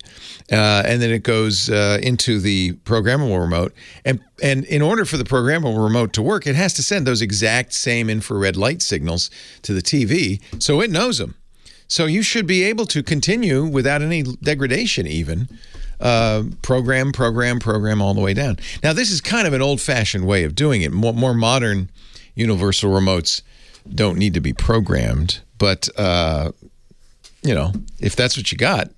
And then it goes into the programmable remote. And in order for the programmable remote to work, it has to send those exact same infrared light signals to the TV so it knows them. So you should be able to continue without any degradation even, program all the way down. Now, this is kind of an old-fashioned way of doing it. More modern universal remotes don't need to be programmed. But, if that's what you got.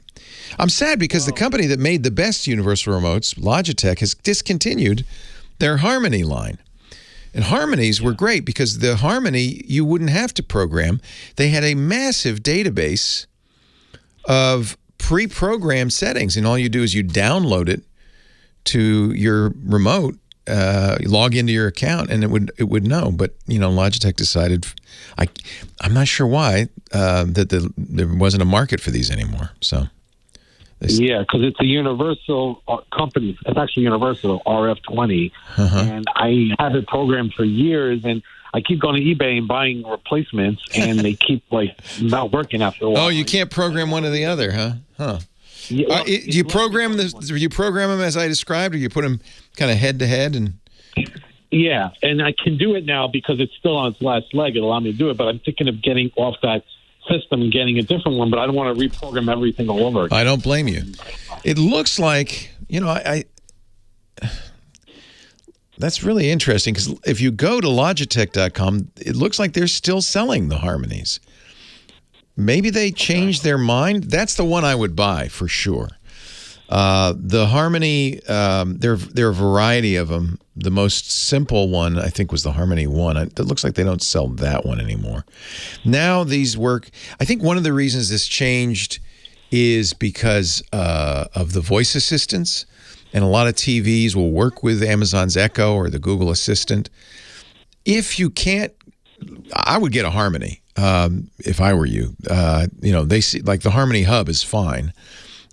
I'm sad because the company that made the best universal remotes, Logitech, has discontinued their Harmony line. And Harmonies were great because the Harmony, you wouldn't have to program. They had a massive database of pre-programmed settings, and all you do is you download it to your remote, log into your account, and it would know. But Logitech decided, I'm not sure why, that there wasn't a market for these anymore. So.
Yeah, because it's a universal company. It's actually universal, RF20. And I had it programmed for years, and I keep going to eBay and buying replacements, and they keep not working after a while.
Oh, you can't program one or the other, huh? Huh. Yeah, do you program them as I described, or you put them kind of head to head? And
yeah, and I can do it now because it's still on its last leg. It'll allow me to do it, but I'm thinking of getting off that system and getting a different one, but I don't want to reprogram everything all over again.
I don't blame you. It looks like, that's really interesting because if you go to Logitech.com, it looks like they're still selling the Harmonies. Maybe they changed their mind. That's the one I would buy for sure. The Harmony, there are a variety of them. The most simple one, I think, was the Harmony 1. It looks like they don't sell that one anymore. Now these work. I think one of the reasons this changed is because of the voice assistants. And a lot of TVs will work with Amazon's Echo or the Google Assistant. If you can't, I would get a Harmony if I were you. They see, like the Harmony Hub is fine.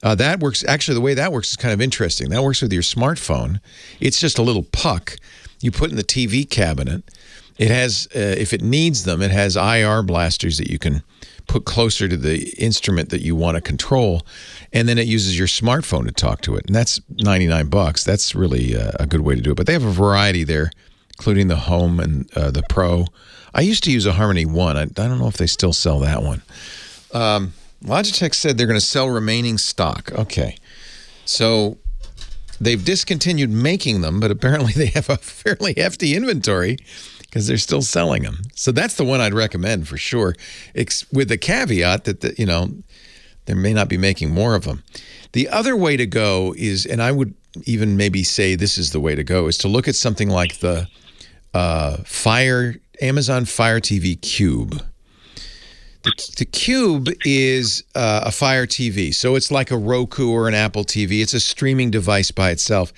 That works. Actually, the way that works is kind of interesting. That works with your smartphone. It's just a little puck you put in the TV cabinet. It has, if it needs them, it has IR blasters that you can put closer to the instrument that you want to control, and then it uses your smartphone to talk to it. And that's $99. That's really a good way to do it. But they have a variety there, including the Home and the Pro. I used to use a Harmony 1. I don't know if they still sell that one. Logitech said they're going to sell remaining stock. Okay. So they've discontinued making them, but apparently they have a fairly hefty inventory because they're still selling them. So that's the one I'd recommend for sure, with the caveat that, they may not be making more of them. The other way to go is, and I would even maybe say this is the way to go, is to look at something like the Amazon Fire TV Cube. The Cube is a Fire TV, so it's like a Roku or an Apple TV. It's a streaming device by itself,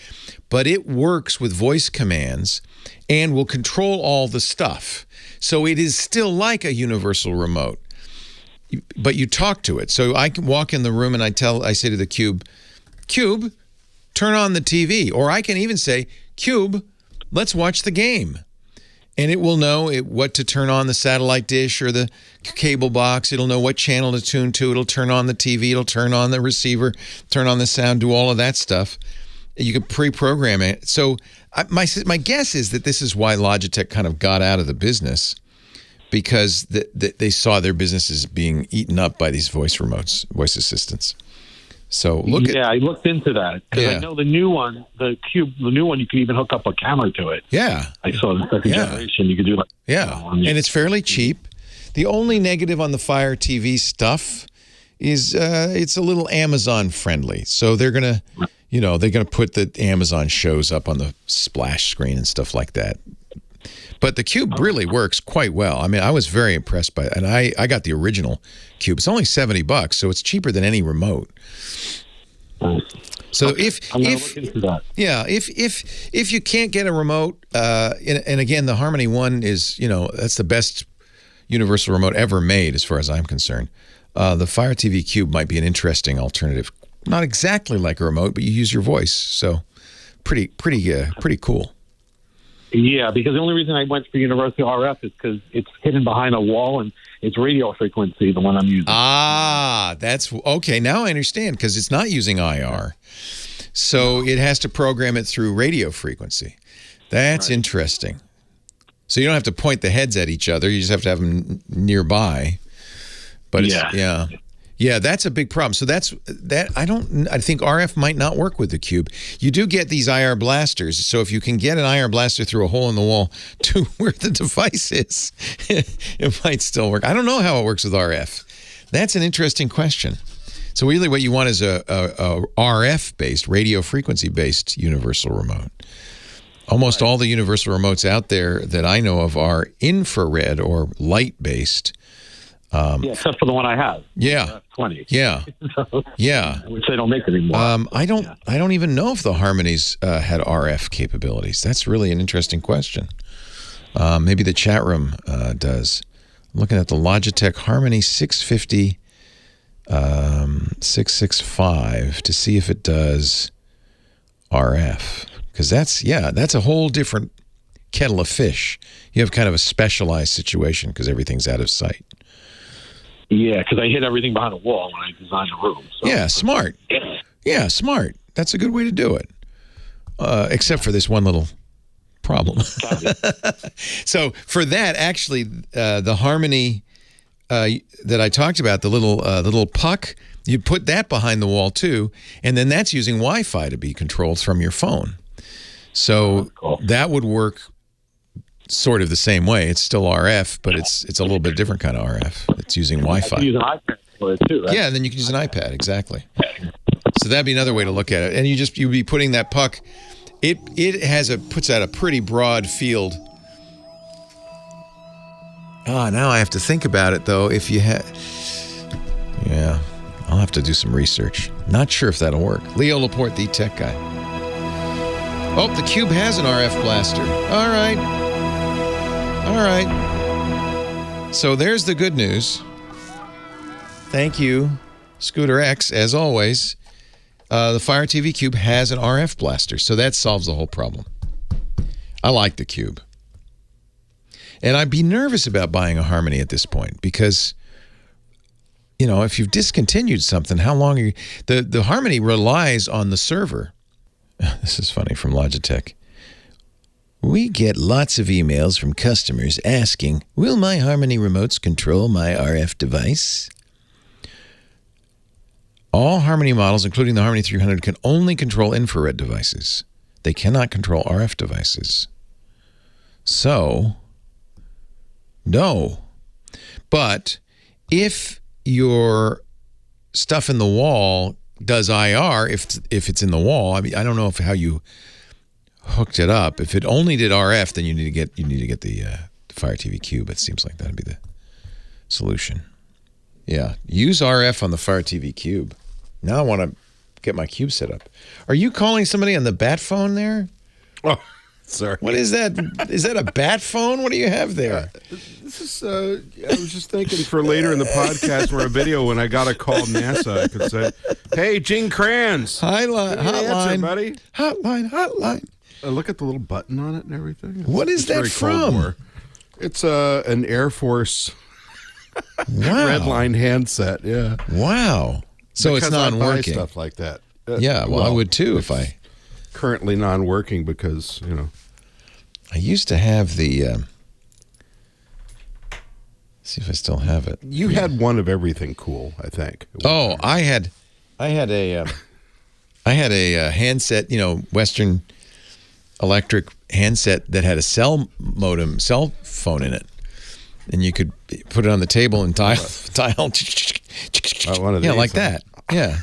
but it works with voice commands and will control all the stuff. So it is still like a universal remote, but you talk to it. So I can walk in the room and I say to the Cube, turn on the TV. Or I can even say, Cube, let's watch the game. And it will know what to turn on the satellite dish or the cable box. It'll know what channel to tune to. It'll turn on the TV. It'll turn on the receiver, turn on the sound, do all of that stuff. You can pre-program it. So my guess is that this is why Logitech kind of got out of the business, because they saw their businesses being eaten up by these voice assistants. So
I looked into that because I know the new one, the Cube, the new one, you can even hook up a camera to it.
Yeah,
I saw the second generation. You could do
and it's fairly cheap. The only negative on the Fire TV stuff is it's a little Amazon friendly. So they're gonna, put the Amazon shows up on the splash screen and stuff like that. But the Cube really works quite well. I mean, I was very impressed by it. And I got the original Cube. It's only $70, so it's cheaper than any remote. So if you can't get a remote, and again, the Harmony One is, that's the best universal remote ever made as far as I'm concerned. The Fire TV Cube might be an interesting alternative. Not exactly like a remote, but you use your voice. So pretty cool.
Yeah, because the only reason I went for universal RF is because it's hidden behind a wall and it's radio frequency, the one I'm using.
Ah, that's okay. Now I understand, because it's not using IR. So it has to program it through radio frequency. That's interesting. So you don't have to point the heads at each other. You just have to have them nearby. But yeah, that's a big problem. So I think RF might not work with the Cube. You do get these IR blasters. So if you can get an IR blaster through a hole in the wall to where the device is, it might still work. I don't know how it works with RF. That's an interesting question. So really what you want is a RF-based, radio frequency-based universal remote. Almost all the universal remotes out there that I know of are infrared or light-based.
Except for the one I have.
Yeah.
20.
Yeah. Yeah.
Which they don't make anymore.
I don't even know if the Harmonies had RF capabilities. That's really an interesting question. Maybe the chat room does. I'm looking at the Logitech Harmony 650 665 to see if it does RF. Because that's a whole different kettle of fish. You have kind of a specialized situation because everything's out of sight.
Yeah, because I hid everything behind a wall when I designed the room. So.
Yeah, smart. Yeah, smart. That's a good way to do it. Except for this one little problem. So for that, actually, the Harmony that I talked about, the little puck, you put that behind the wall too, and then that's using Wi-Fi to be controlled from your phone. So that would work sort of the same way. It's still RF, but it's a little bit different kind of RF. It's using Wi-Fi.
You can use an iPad for it too, right?
Yeah, and then you can use an iPad, exactly. So that'd be another way to look at it. And you'd be putting that puck. It puts out a pretty broad field. Now I have to think about it though. If you yeah, I'll have to do some research. Not sure if that'll work. Leo Laporte, the tech guy. Oh, the Cube has an RF blaster. All right. So there's the good news. Thank you, Scooter X, as always. The Fire TV Cube has an RF blaster, so that solves the whole problem. I like the Cube. And I'd be nervous about buying a Harmony at this point because, if you've discontinued something, how long are you... The Harmony relies on the server. This is funny from Logitech. We get lots of emails from customers asking, will my Harmony remotes control my RF device? All Harmony models, including the Harmony 300, can only control infrared devices. They cannot control RF devices. So, no. But if your stuff in the wall does IR, if it's in the wall, I mean, I don't know how you hooked it up. If it only did RF, then you need to get the Fire TV Cube. It seems like that'd be the solution. Yeah, use RF on the Fire TV Cube. Now I want to get my Cube set up. Are you calling somebody on the bat phone there?
Oh, sorry.
What is that? Is that a bat phone? What do you have there?
This is. I was just thinking for later in the podcast or a video when I got to call NASA, I could say, "Hey, Gene Kranz,
hotline,
answer, buddy.
Hotline.
Look at the little button on it and everything.
What is that
very Cold
from?
War. It's an Air Force Redline handset. Yeah.
Wow. So
because
it's non-working.
I buy stuff like that.
Yeah, well, I would too if I.
Currently non-working because,
I used to have the. See if I still have it.
You had one of everything cool, I think.
Oh, I had a handset, Western Electric handset that had a cell phone in it, and you could put it on the table and dial.
One of these,
like that. Yeah,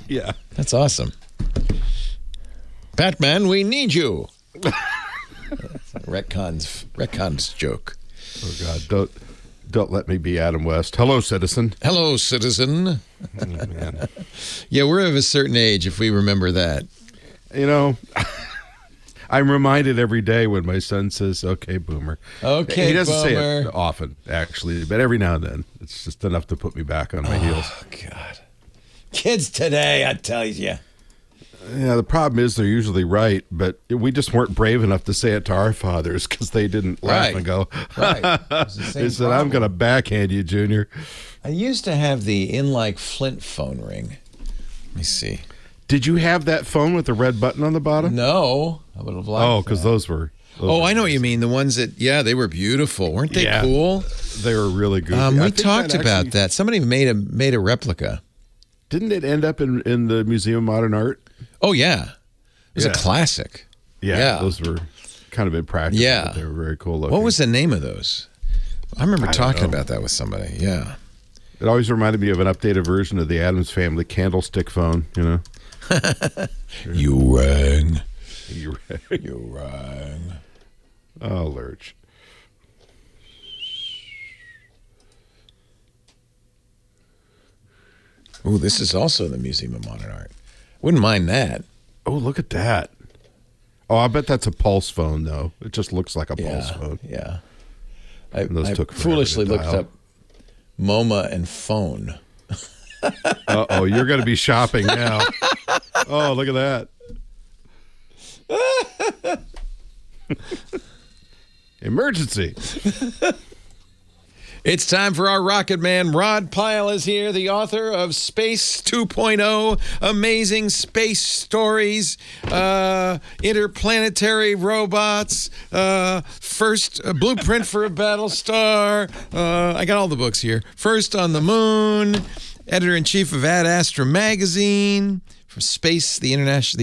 yeah,
that's awesome. Batman, we need you. Retcon's joke.
Oh God, don't let me be Adam West. Hello, citizen.
Hello, citizen.
Oh, man.
Yeah, we're of a certain age if we remember that.
I'm reminded every day when my son says, "Okay, boomer."
Okay,
he doesn't say
boomer.
it often, actually, but every now and then, it's just enough to put me back on my heels.
Oh God, kids today, I tell you.
Yeah, the problem is they're usually right, but we just weren't brave enough to say it to our fathers because they didn't laugh and go,
right.
They said, "I'm going to backhand you, Junior."
I used to have the in-like Flint phone ring. Let me see.
Did you have that phone with the red button on the bottom?
No, I would have liked
Oh, because those were...
I know what you mean. The ones that, they were beautiful. Weren't they cool?
They were really good.
We talked about that. Somebody made a replica.
Didn't it end up in the Museum of Modern Art?
Oh, yeah. It was a classic.
Yeah, those were kind of impractical.
Yeah.
But they were very cool looking.
What was the name of those? I remember talking about that with somebody. Yeah.
It always reminded me of an updated version of the Addams Family candlestick phone,
You rang.
You
rang.
Oh, Lurch.
Oh, this is also the Museum of Modern Art. Wouldn't mind that.
Oh, look at that. Oh, I bet that's a pulse phone, though. It just looks like a pulse phone.
Yeah. I
took
foolishly looked up MoMA and phone.
Uh-oh, you're going to be shopping now. Oh, look at that. Emergency.
It's time for our rocket man. Rod Pyle is here, the author of Space 2.0, Amazing Space Stories, Interplanetary Robots, First Blueprint for a Battle Star. I got all the books here. First on the Moon, editor-in-chief of Ad Astra magazine, from Space, the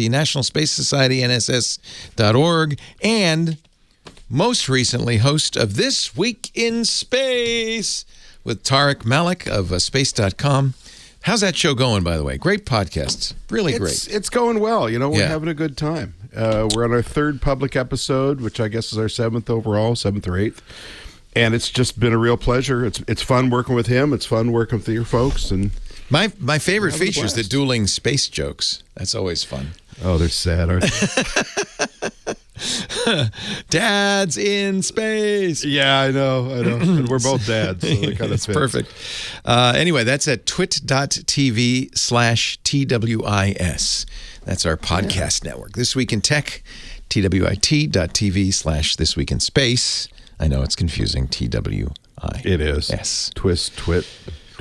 National Space Society, NSS.org, and most recently host of This Week in Space with Tariq Malik of space.com. How's that show going, by the way? Great podcasts. Really great.
It's going well. We're having a good time. We're on our third public episode, which I guess is our seventh overall, seventh or eighth. And it's just been a real pleasure. It's fun working with him. It's fun working with your folks. And
my favorite feature is the dueling space jokes. That's always fun.
Oh, they're sad, aren't they?
Dad's in space.
Yeah, I know. And we're both dads, so they kind of
It's perfect. Anyway, that's at twit.tv/TWIS. That's our podcast network. This Week in Tech, twit.tv/This Week in Space. I know it's confusing. TWI.
It is.
Yes.
Twist.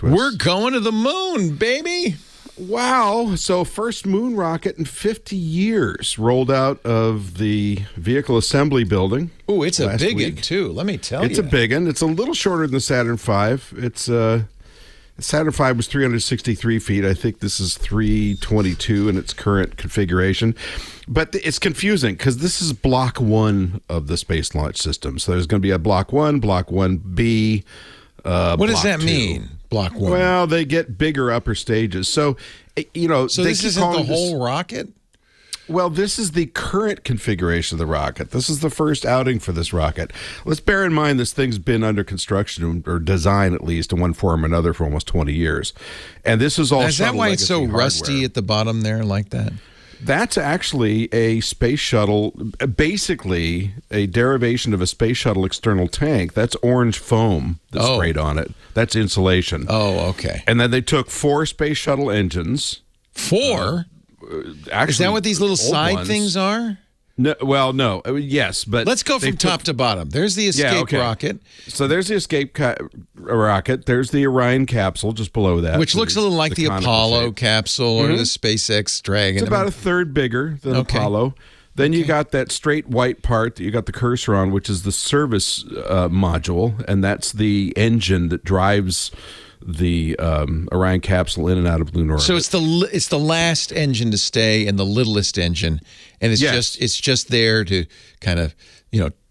We're going to the moon, baby.
Wow. So first moon rocket in 50 years rolled out of the vehicle assembly building.
Oh, it's a big
week.
one, too. Let me tell you.
It's a big one. It's a little shorter than the Saturn V. The Saturn V was 363 feet. I think this is 322 in its current configuration. But it's confusing because this is block one of the Space Launch System. So there's going to be a block 1, block 1B.
What does that mean? Block 1.
Well, they get bigger upper stages. So,
So this isn't the whole rocket?
Well, this is the current configuration of the rocket. This is the first outing for this rocket. Let's bear in mind this thing's been under construction, or design at least, in one form or another for almost 20 years. And this is all
Is that why it's so
hardware.
rusty at the bottom there like that?
That's actually a space shuttle, basically a derivation of a space shuttle external tank. That's orange foam that's sprayed on it. That's insulation.
Oh, okay.
And then they took 4 space shuttle engines.
4?
Actually,
is that what these little side
ones.
things are?
No. Yes, but
let's go from top to bottom. There's the escape rocket.
So there's the escape rocket. There's the Orion capsule just below that,
which looks a little like the Apollo capsule or the SpaceX Dragon.
It's about a third bigger than Apollo. Then you got that straight white part that you got the cursor on, which is the service module, and that's the engine that drives the Orion capsule in and out of lunar orbit.
So it's the last engine to stay and the littlest engine, and it's just there to kind of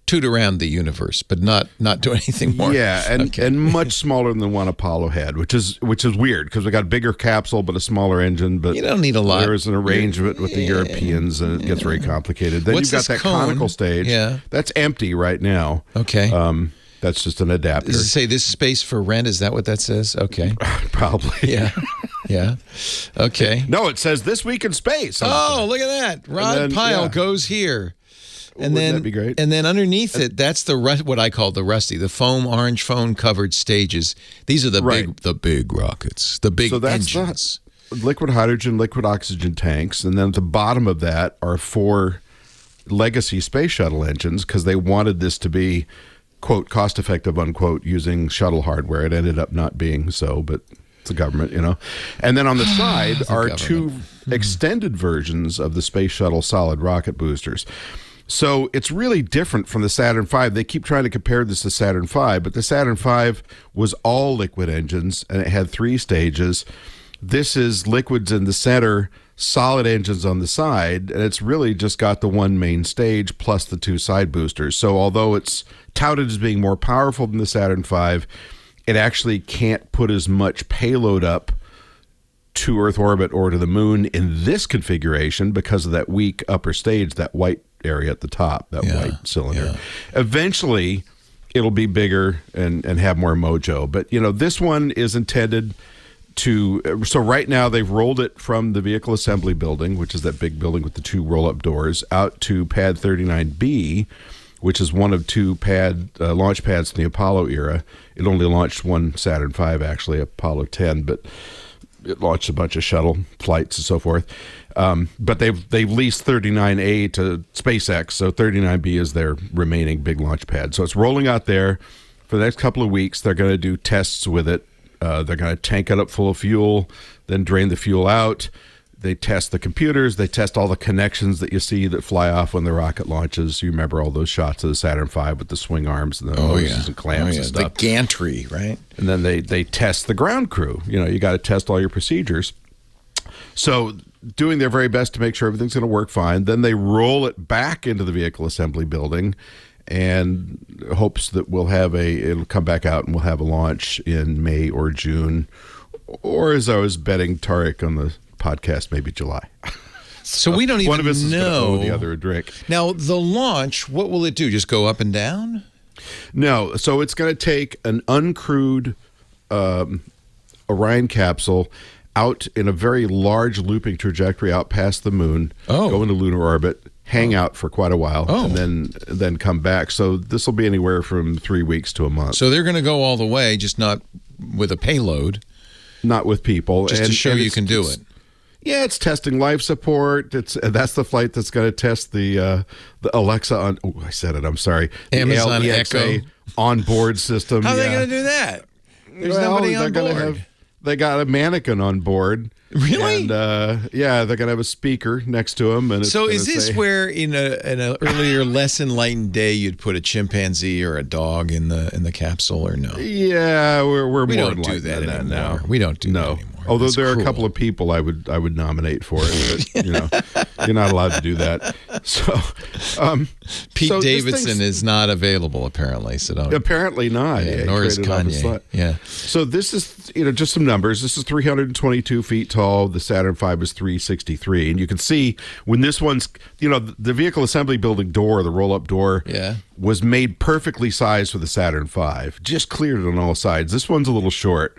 toot around the universe, but not do anything more.
Yeah, and much smaller than the one Apollo had, which is weird because we got a bigger capsule but a smaller engine. But
you don't need a lot.
There's an arrangement with the Europeans, and it gets very complicated. Then you've got that conical stage.
Yeah,
that's empty right now.
Okay.
That's just an adapter.
Does it say this space for rent? Is that what that says? Okay.
Probably.
Yeah. Okay.
No, it says This Week in Space.
Oh, look at that. Rod Pyle goes here. And
Wouldn't that be great?
And then underneath it, that's what I call the Rusty, the orange foam covered stages. These are the big rockets, the big engines.
Liquid hydrogen, liquid oxygen tanks, and then at the bottom of that are 4 legacy space shuttle engines because they wanted this to be, quote, cost effective, unquote, using shuttle hardware. It ended up not being so, but it's the government, And then on the side are 2 extended versions of the space shuttle solid rocket boosters. So it's really different from the Saturn V. They keep trying to compare this to Saturn V, but the Saturn V was all liquid engines, and it had 3 stages. This is liquids in the center, solid engines on the side, and it's really just got the one main stage plus the 2 side boosters. So although it's touted as being more powerful than the Saturn V, it actually can't put as much payload up to Earth orbit or to the moon in this configuration because of that weak upper stage, that white area at the top, that white cylinder. Eventually, it'll be bigger and have more mojo. But, this one is intended to... So right now, they've rolled it from the vehicle assembly building, which is that big building with the 2 roll-up doors, out to pad 39B, which is one of 2 launch pads in the Apollo era. It only launched one Saturn V, actually, Apollo 10, but it launched a bunch of shuttle flights and so forth. But they've leased 39A to SpaceX, so 39B is their remaining big launch pad. So it's rolling out there for the next couple of weeks. They're going to do tests with it. They're going to tank it up full of fuel, then drain the fuel out. They test the computers. They test all the connections that you see that fly off when the rocket launches. You remember all those shots of the Saturn V with the swing arms and the hoses and clamps and stuff.
The gantry, right?
And then they test the ground crew. You got to test all your procedures. So doing their very best to make sure everything's going to work fine. Then they roll it back into the vehicle assembly building and hopes that it'll come back out and we'll have a launch in May or June. Or as I was betting Tarek on the podcast, maybe July.
So we don't even know.
One of us is going to owe the other a drink.
Now, the launch, what will it do? Just go up and down?
No. So it's going to take an uncrewed Orion capsule out in a very large looping trajectory out past the moon, go into lunar orbit, hang out for quite a while, and then come back. So this will be anywhere from 3 weeks to a month.
So they're going to go all the way, just not with a payload.
Not with people.
Just to show you can do it.
Yeah, it's testing life support. That's the flight that's going to test the Alexa on. Oh, I said it. I'm sorry. The
Amazon
Alexa
Echo
onboard system.
How are they going to do that? There's nobody on board.
They got a mannequin on board.
Really?
And they're going to have a speaker next to them. And
so is this where in an earlier, less enlightened day you'd put a chimpanzee or a dog in the capsule, or no?
Yeah,
we don't do that anymore.
Now.
We don't do that anymore.
Although there are a couple of people I would nominate for it, but you're not allowed to do that. So
Pete Davidson is not available apparently. So don't.
Apparently not.
Yeah, nor is Kanye. Yeah.
So this is just some numbers. This is 322 feet tall. The Saturn V is 363, and you can see when this one's the vehicle assembly building door, the roll up door, was made perfectly sized for the Saturn V. Just cleared it on all sides. This one's a little short.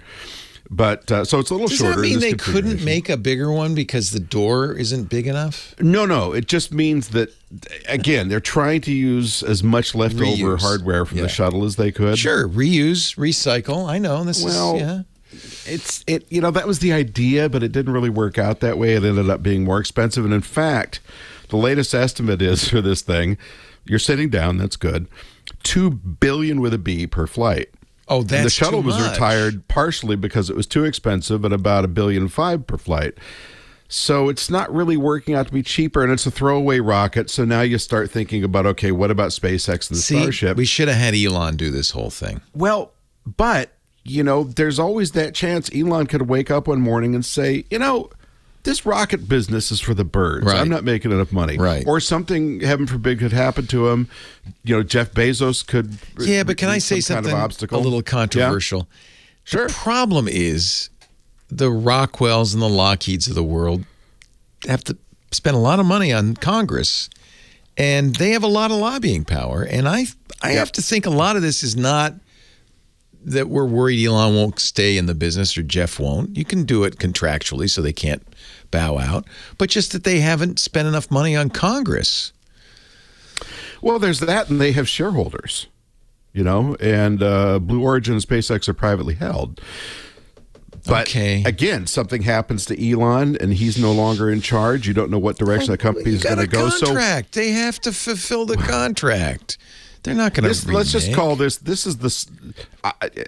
But so it's a little shorter.
Does that mean they couldn't make a bigger one because the door isn't big enough?
No. It just means that, again, they're trying to use as much leftover hardware from the shuttle as they could.
Sure, reuse, recycle. I know
that was the idea, but it didn't really work out that way. It ended up being more expensive, and in fact, The latest estimate is for this thing, you're sitting down, that's good, $2 billion with a B per flight.
Oh, that's
and the shuttle
too
was
much.
retired partially because it was too expensive at about $1.5 billion per flight. So it's not really working out to be cheaper, and it's a throwaway rocket. So now you start thinking about, okay, what about SpaceX and the Starship?
We should have had Elon do this whole thing.
Well, but, there's always that chance Elon could wake up one morning and say, this rocket business is for the birds.
Right.
I'm not making enough money.
Right.
Or something, heaven forbid, could happen to him. Jeff Bezos could.
Yeah, but can I say
some
something
kind of obstacle.
a little controversial?
Yeah. Sure.
The problem is the Rockwells and the Lockheeds of the world have to spend a lot of money on Congress, and they have a lot of lobbying power. And I have to think a lot of this is not that we're worried Elon won't stay in the business or Jeff won't. You can do it contractually so they can't bow out, but just that they haven't spent enough money on Congress.
Well, there's that, and they have shareholders, and Blue Origin and SpaceX are privately held. But again, something happens to Elon, and he's no longer in charge. You don't know what direction the company is going to go.
Contract. They have to fulfill the contract. They're not going to.
Let's just call this. This is the.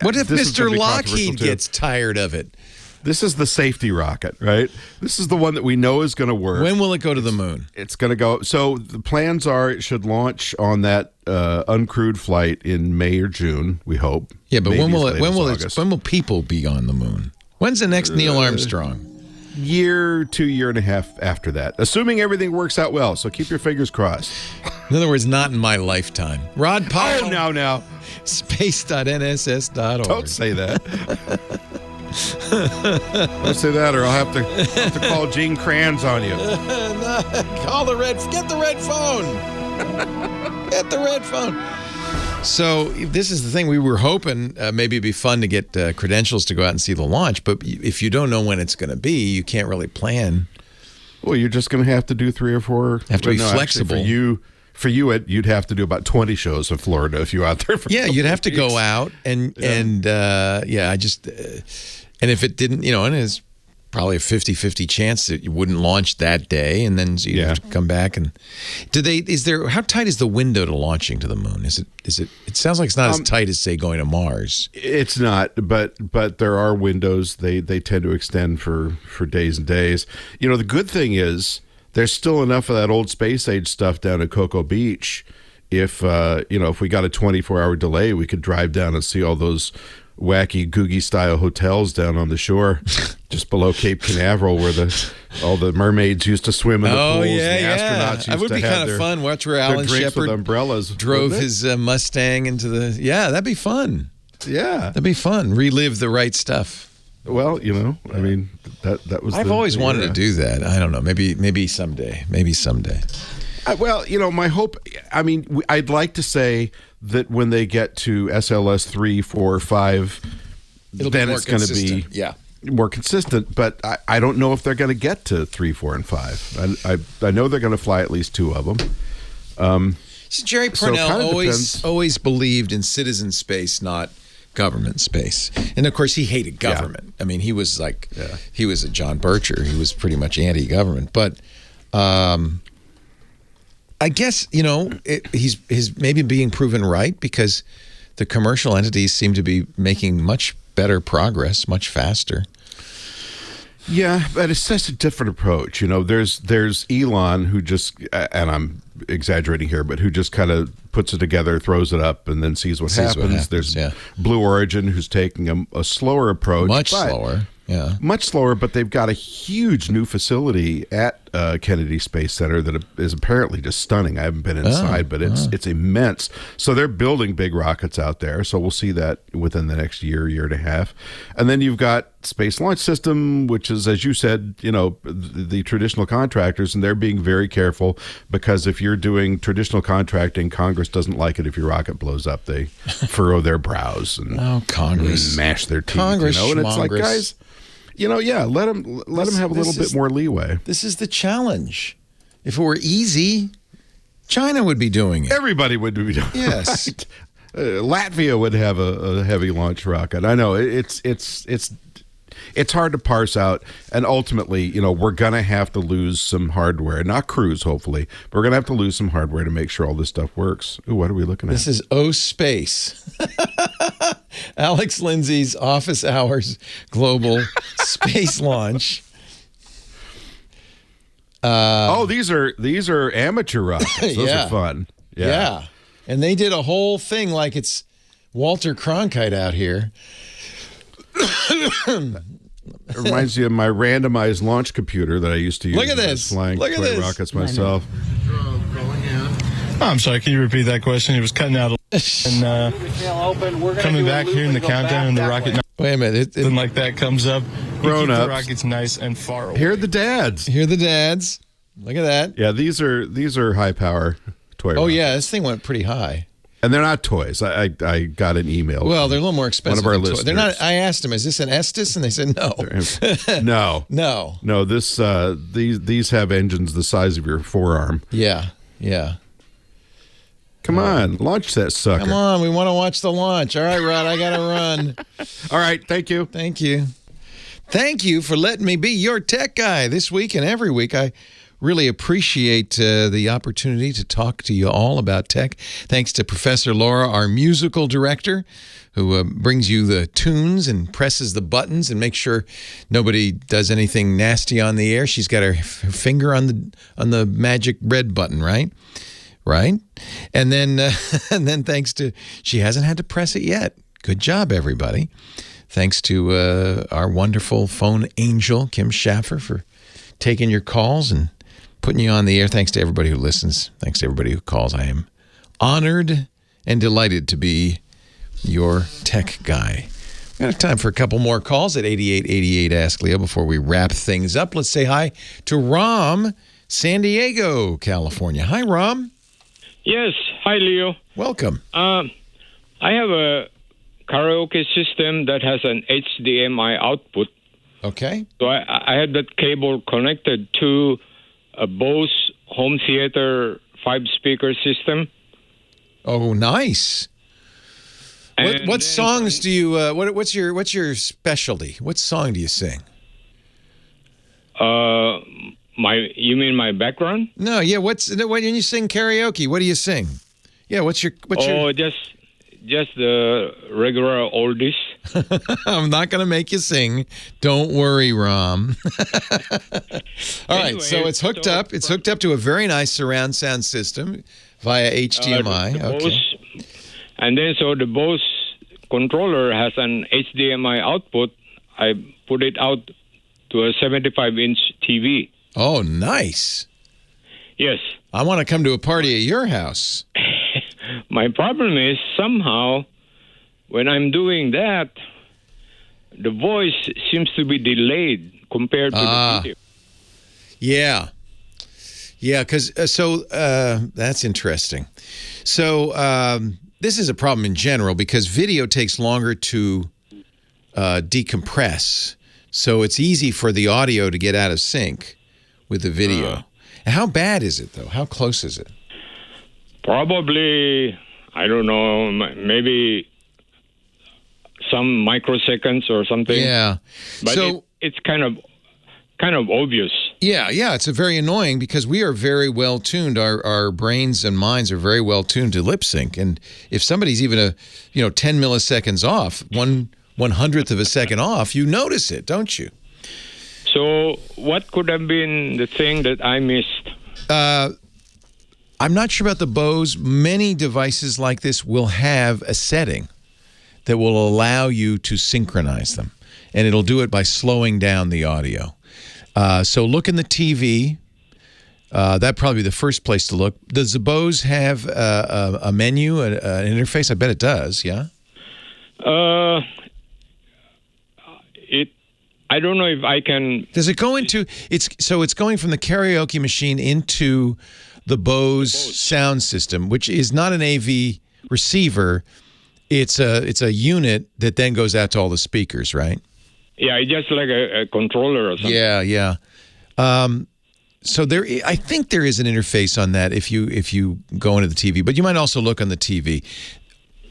What if Mr. Lockheed gets tired of it?
This is the safety rocket, right? This is the one that we know is going to work.
When will it go to the moon?
It's going to go. So the plans are it should launch on that uncrewed flight in May or June. We hope.
Yeah, but
Maybe
when will
August.
when will people be on the moon? When's the next Neil Armstrong?
Year and a half after that, assuming everything works out well. So keep your fingers crossed.
In other words, not in my lifetime. Rod Pyle.
Oh, now.
Space.nss.org.
Don't say that. Don't say that, or I'll have to call Gene Kranz on you.
Get the red phone. Get the red phone. So this is the thing. We were hoping maybe it'd be fun to get credentials to go out and see the launch. But if you don't know when it's going to be, you can't really plan.
Well, you're just going to have to do 3 or 4.
Have to be flexible.
Actually, for you, you'd have to do about 20 shows in Florida if you're out there.
You'd have to go out and if it didn't, and it's probably a 50-50 chance that you wouldn't launch that day, and then you'd have to come back. And how tight is the window to launching to the moon? Is it? It sounds like it's not as tight as, say, going to Mars.
It's not, but there are windows. They tend to extend for days and days. The good thing is there's still enough of that old space age stuff down at Cocoa Beach. If we got a 24-hour delay, we could drive down and see all those wacky Googie style hotels down on the shore just below Cape Canaveral where all the mermaids used to swim in the pools and the astronauts used
that would be kind of fun. Watch where Alan Shepard
umbrellas,
drove his Mustang into the that'd be fun. That'd be fun. Relive the right stuff.
Well, I mean that was
I've always wanted to do that. I don't know, maybe someday.
Well, my hope, I'd like to say that when they get to SLS 3, 4, 5, then it's going to be more consistent. But I don't know if they're going to get to 3, 4, and 5. I know they're going to fly at least 2 of them.
Jerry Parnell always believed in citizen space, not government space. And of course, he hated government. I mean, he was he was a John Bircher. He was pretty much anti-government. But I guess, he's maybe being proven right because the commercial entities seem to be making much better progress, much faster.
Yeah, but it's such a different approach. There's Elon who just, and I'm exaggerating here, but who just kind of puts it together, throws it up, and then sees what happens. There's Blue Origin who's taking a slower approach.
Much slower,
but they've got a huge new facility at Kennedy Space Center that is apparently just stunning. I haven't been inside, but it's immense. So they're building big rockets out there. So we'll see that within the next year and a half. And then you've got Space Launch System, which is, as you said, the traditional contractors, and they're being very careful because if you're doing traditional contracting, Congress doesn't like it if your rocket blows up. They furrow their brows and
Congress
mash their teeth.
Congress,
and it's like, guys, let them have a little bit more leeway.
This is the challenge. If it were easy, China would be doing it.
Everybody would be doing it.
Yes.
Right? Latvia would have a heavy launch rocket. I know it's it's hard to parse out. And ultimately, we're going to have to lose some hardware, not cruise, hopefully. But we're going to have to lose some hardware to make sure all this stuff works. Ooh, what are we looking at?
This is O Space. Alex Lindsay's Office Hours Global Space Launch.
These are amateur rockets. Those are fun.
Yeah. And they did a whole thing like it's Walter Cronkite out here.
It reminds you of my randomized launch computer that I used to use.
Look at this.
Flying
Look at this.
rockets myself.
I'm sorry, can you repeat that question? It was cutting out and coming back here in the countdown and the rocket.
Wait a minute.
Then like that comes up.
Grown-ups.
The rocket's nice and far away.
Here are the dads.
Look at that.
Yeah, these are high power toy rockets.
Yeah, this thing went pretty high.
And they're not toys. I got an email.
Well, they're a little more expensive.
One of our
than toys.
listeners.
They're not. I asked them, "Is this an Estes?" And they said, "No."
No. This these have engines the size of your forearm.
Yeah.
Come on, launch that sucker.
Come on, we want to watch the launch. All right, Rod, I got to run.
All right, thank you.
Thank you for letting me be your tech guy this week and every week. I really appreciate the opportunity to talk to you all about tech. Thanks to Professor Laura, our musical director, who brings you the tunes and presses the buttons and makes sure nobody does anything nasty on the air. She's got her finger on the magic red button, right? Right? And then thanks to, she hasn't had to press it yet. Good job, everybody. Thanks to our wonderful phone angel, Kim Schaffer, for taking your calls and putting you on the air. Thanks to everybody who listens. Thanks to everybody who calls. I am honored and delighted to be your tech guy. We got time for a couple more calls at 8888 Ask Leo before we wrap things up. Let's say hi to Ram, San Diego, California. Hi, Ram.
Yes. Hi, Leo.
Welcome.
I have a karaoke system that has an HDMI output.
Okay.
So I had that cable connected to a Bose home theater 5-speaker system.
Oh, nice. What songs do you? What's your specialty? What song do you sing?
You mean my background?
No, yeah. When you sing karaoke, what do you sing? Yeah, what's your?
Just the regular oldies.
I'm not going to make you sing. Don't worry, Ram. All right, so it's hooked up. It's hooked up to a very nice surround sound system via HDMI.
The
okay.
Bose, and then so the Bose controller has an HDMI output. I put it out to a 75-inch TV.
Oh, nice.
Yes.
I want to come to a party at your house.
My problem is somehow when I'm doing that, the voice seems to be delayed compared to the video.
Yeah. Yeah, because that's interesting. So this is a problem in general because video takes longer to decompress. So it's easy for the audio to get out of sync with the video. And how bad is it, though? How close is it?
Probably, I don't know, maybe some microseconds or something.
Yeah.
But
so
it's kind of obvious.
Yeah, it's very annoying because we are very well tuned. Our brains and minds are very well tuned to lip sync. And if somebody's even 10 milliseconds off, 1/100th of a second off, you notice it, don't you?
So what could have been the thing that I missed?
I'm not sure about the Bose. Many devices like this will have a setting that will allow you to synchronize them. And it'll do it by slowing down the audio. So look in the TV. That'd probably be the first place to look. Does the Bose have a menu, an interface? I bet it does, yeah?
I don't know if I can...
Does it go into... It's going from the karaoke machine into the Bose sound system, which is not an AV receiver. It's a unit that then goes out to all the speakers, right?
Yeah, it's just like a controller or something.
Yeah. So I think there is an interface on that if you go into the TV, but you might also look on the TV.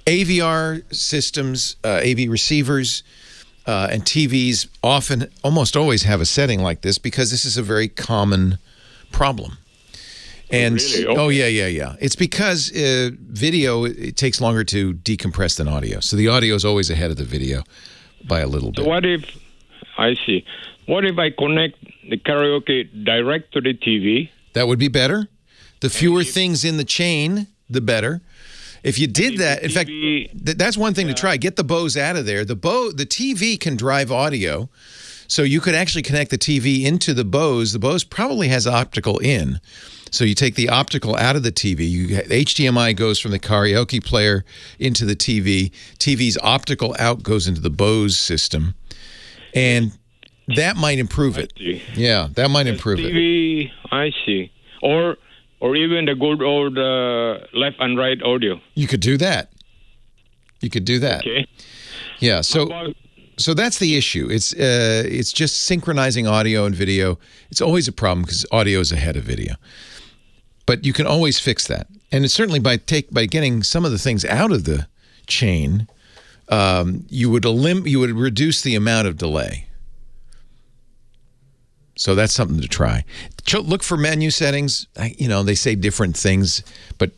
AVR systems, AV receivers, And TVs often, almost always have a setting like this because this is a very common problem. And
Really? Okay.
oh yeah. It's because video, it takes longer to decompress than audio. So the audio is always ahead of the video by a little bit.
So what if I connect the karaoke direct to the TV?
That would be better. The fewer things in the chain, the better. If you did that, in fact, that's one thing to try. Get the Bose out of there. The TV can drive audio, so you could actually connect the TV into the Bose. The Bose probably has optical in. So you take the optical out of the TV. HDMI goes from the karaoke player into the TV. TV's optical out goes into the Bose system. And that might improve it. Yeah, that might improve it.
TV, I see. Or even the good old left and right audio.
You could do that.
Okay.
Yeah, so that's the issue. It's just synchronizing audio and video. It's always a problem because audio is ahead of video. But you can always fix that. And it's certainly by getting some of the things out of the chain, you would reduce the amount of delay. So that's something to try. Look for menu settings. They say different things, but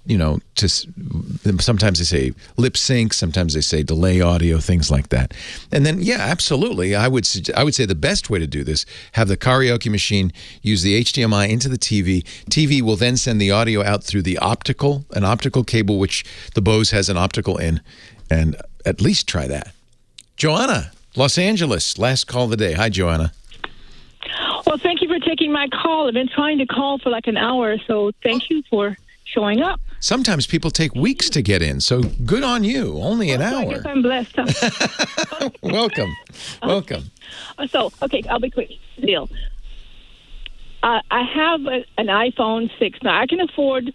sometimes they say lip sync, sometimes they say delay audio, things like that. And then, yeah, absolutely. I would say the best way to do this: have the karaoke machine use the HDMI into the TV. TV will then send the audio out through an optical cable, which the Bose has an optical in, and at least try that. Joanna, Los Angeles, last call of the day. Hi, Joanna.
Well, thank you for taking my call. I've been trying to call for like an hour, so thank you for showing up.
Sometimes people take weeks to get in, so good on you. Only an hour.
I guess I'm blessed.
Welcome.
So, I'll be quick. Deal. I have an iPhone 6. Now, I can afford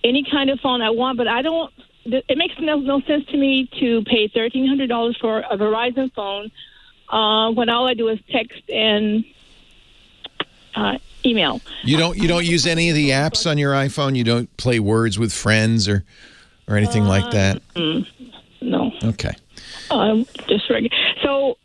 any kind of phone I want, but I don't. It makes no sense to me to pay $1,300 for a Verizon phone when all I do is text and email.
You don't use any of the apps on your iPhone? You don't play words with friends or anything like that?
No.
Okay.
Just regular. So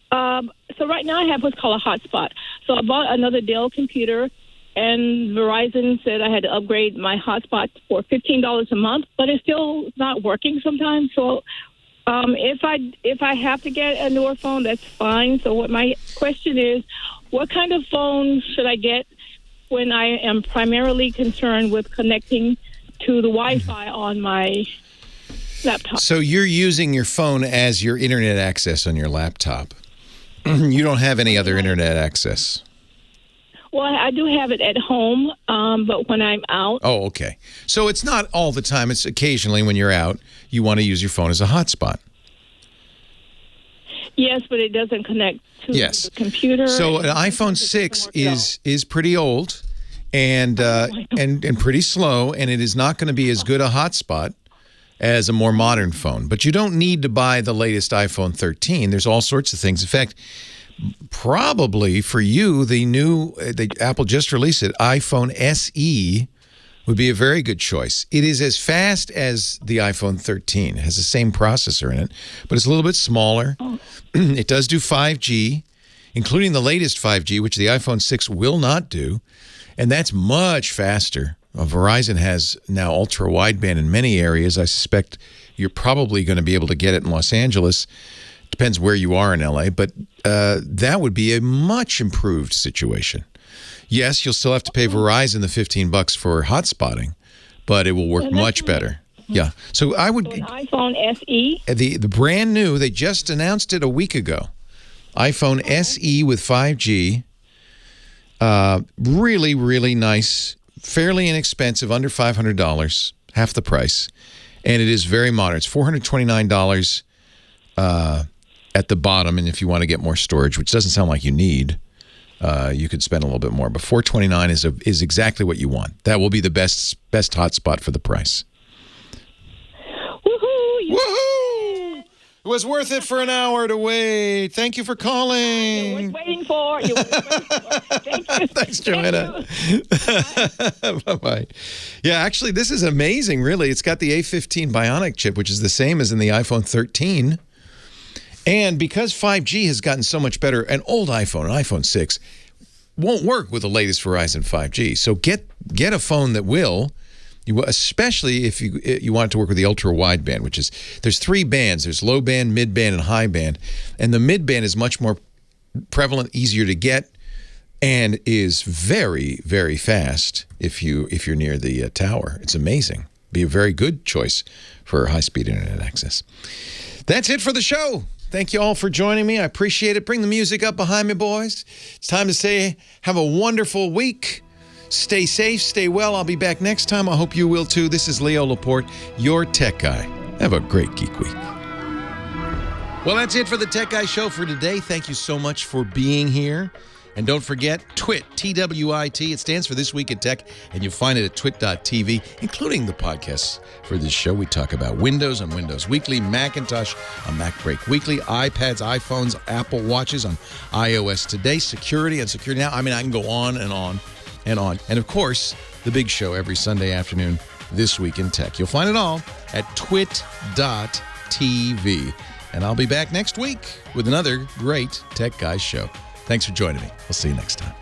right now I have what's called a hotspot. So I bought another Dell computer, and Verizon said I had to upgrade my hotspot for $15 a month, but it's still not working sometimes. So if I have to get a newer phone, that's fine. So what my question is, what kind of phone should I get when I am primarily concerned with connecting to the Wi-Fi on my laptop?
So you're using your phone as your internet access on your laptop. You don't have any other internet access.
Well, I do have it at home, but when I'm out.
Oh, okay. So it's not all the time. It's occasionally when you're out, you want to use your phone as a hotspot.
Yes, but it doesn't connect to the computer.
So an iPhone 6 is pretty old and pretty slow, and it is not going to be as good a hotspot as a more modern phone. But you don't need to buy the latest iPhone 13. There's all sorts of things. In fact, probably for you, the Apple just released it, iPhone SE would be a very good choice. It is as fast as the iPhone 13. It has the same processor in it, but it's a little bit smaller. It does do 5G, including the latest 5G, which the iPhone 6 will not do, and that's much faster. Verizon has now ultra-wideband in many areas. I suspect you're probably going to be able to get it in Los Angeles. Depends where you are in LA, but that would be a much improved situation. Yes, you'll still have to pay Verizon the $15 for hotspotting, but it will work much better. Yeah. So I would...
So an iPhone SE?
The brand new, they just announced it a week ago. iPhone SE with 5G. Really, really nice. Fairly inexpensive, under $500, half the price. And it is very modern. It's $429 at the bottom, and if you want to get more storage, which doesn't sound like you need, you could spend a little bit more. But $429 is exactly what you want. That will be the best hotspot for the price. Woohoo! It was worth it for an hour to wait. Thank you for calling.
You were waiting for. Thank you.
Thanks, Joanna. Bye-bye. Yeah, actually, this is amazing, really. It's got the A15 Bionic chip, which is the same as in the iPhone 13. And because 5G has gotten so much better, an old iPhone, an iPhone 6, won't work with the latest Verizon 5G. So get a phone that will, especially if you want it to work with the ultra wideband, which is, there's 3 bands. There's low band, mid band, and high band. And the mid band is much more prevalent, easier to get, and is very, very fast if you're near the tower. It's amazing. Be a very good choice for high-speed internet access. That's it for the show. Thank you all for joining me. I appreciate it. Bring the music up behind me, boys. It's time to say have a wonderful week. Stay safe, stay well. I'll be back next time. I hope you will too. This is Leo Laporte, your tech guy. Have a great Geek Week. Well, that's it for the Tech Guy Show for today. Thank you so much for being here. And don't forget, TWIT, T-W-I-T. It stands for This Week in Tech, and you'll find it at twit.tv, including the podcasts for this show. We talk about Windows on Windows Weekly, Macintosh on Mac Break Weekly, iPads, iPhones, Apple Watches on iOS Today, security on Security Now. I mean, I can go on and on and on. And, of course, the big show every Sunday afternoon, This Week in Tech. You'll find it all at twit.tv. And I'll be back next week with another great Tech Guys show. Thanks for joining me. We'll see you next time.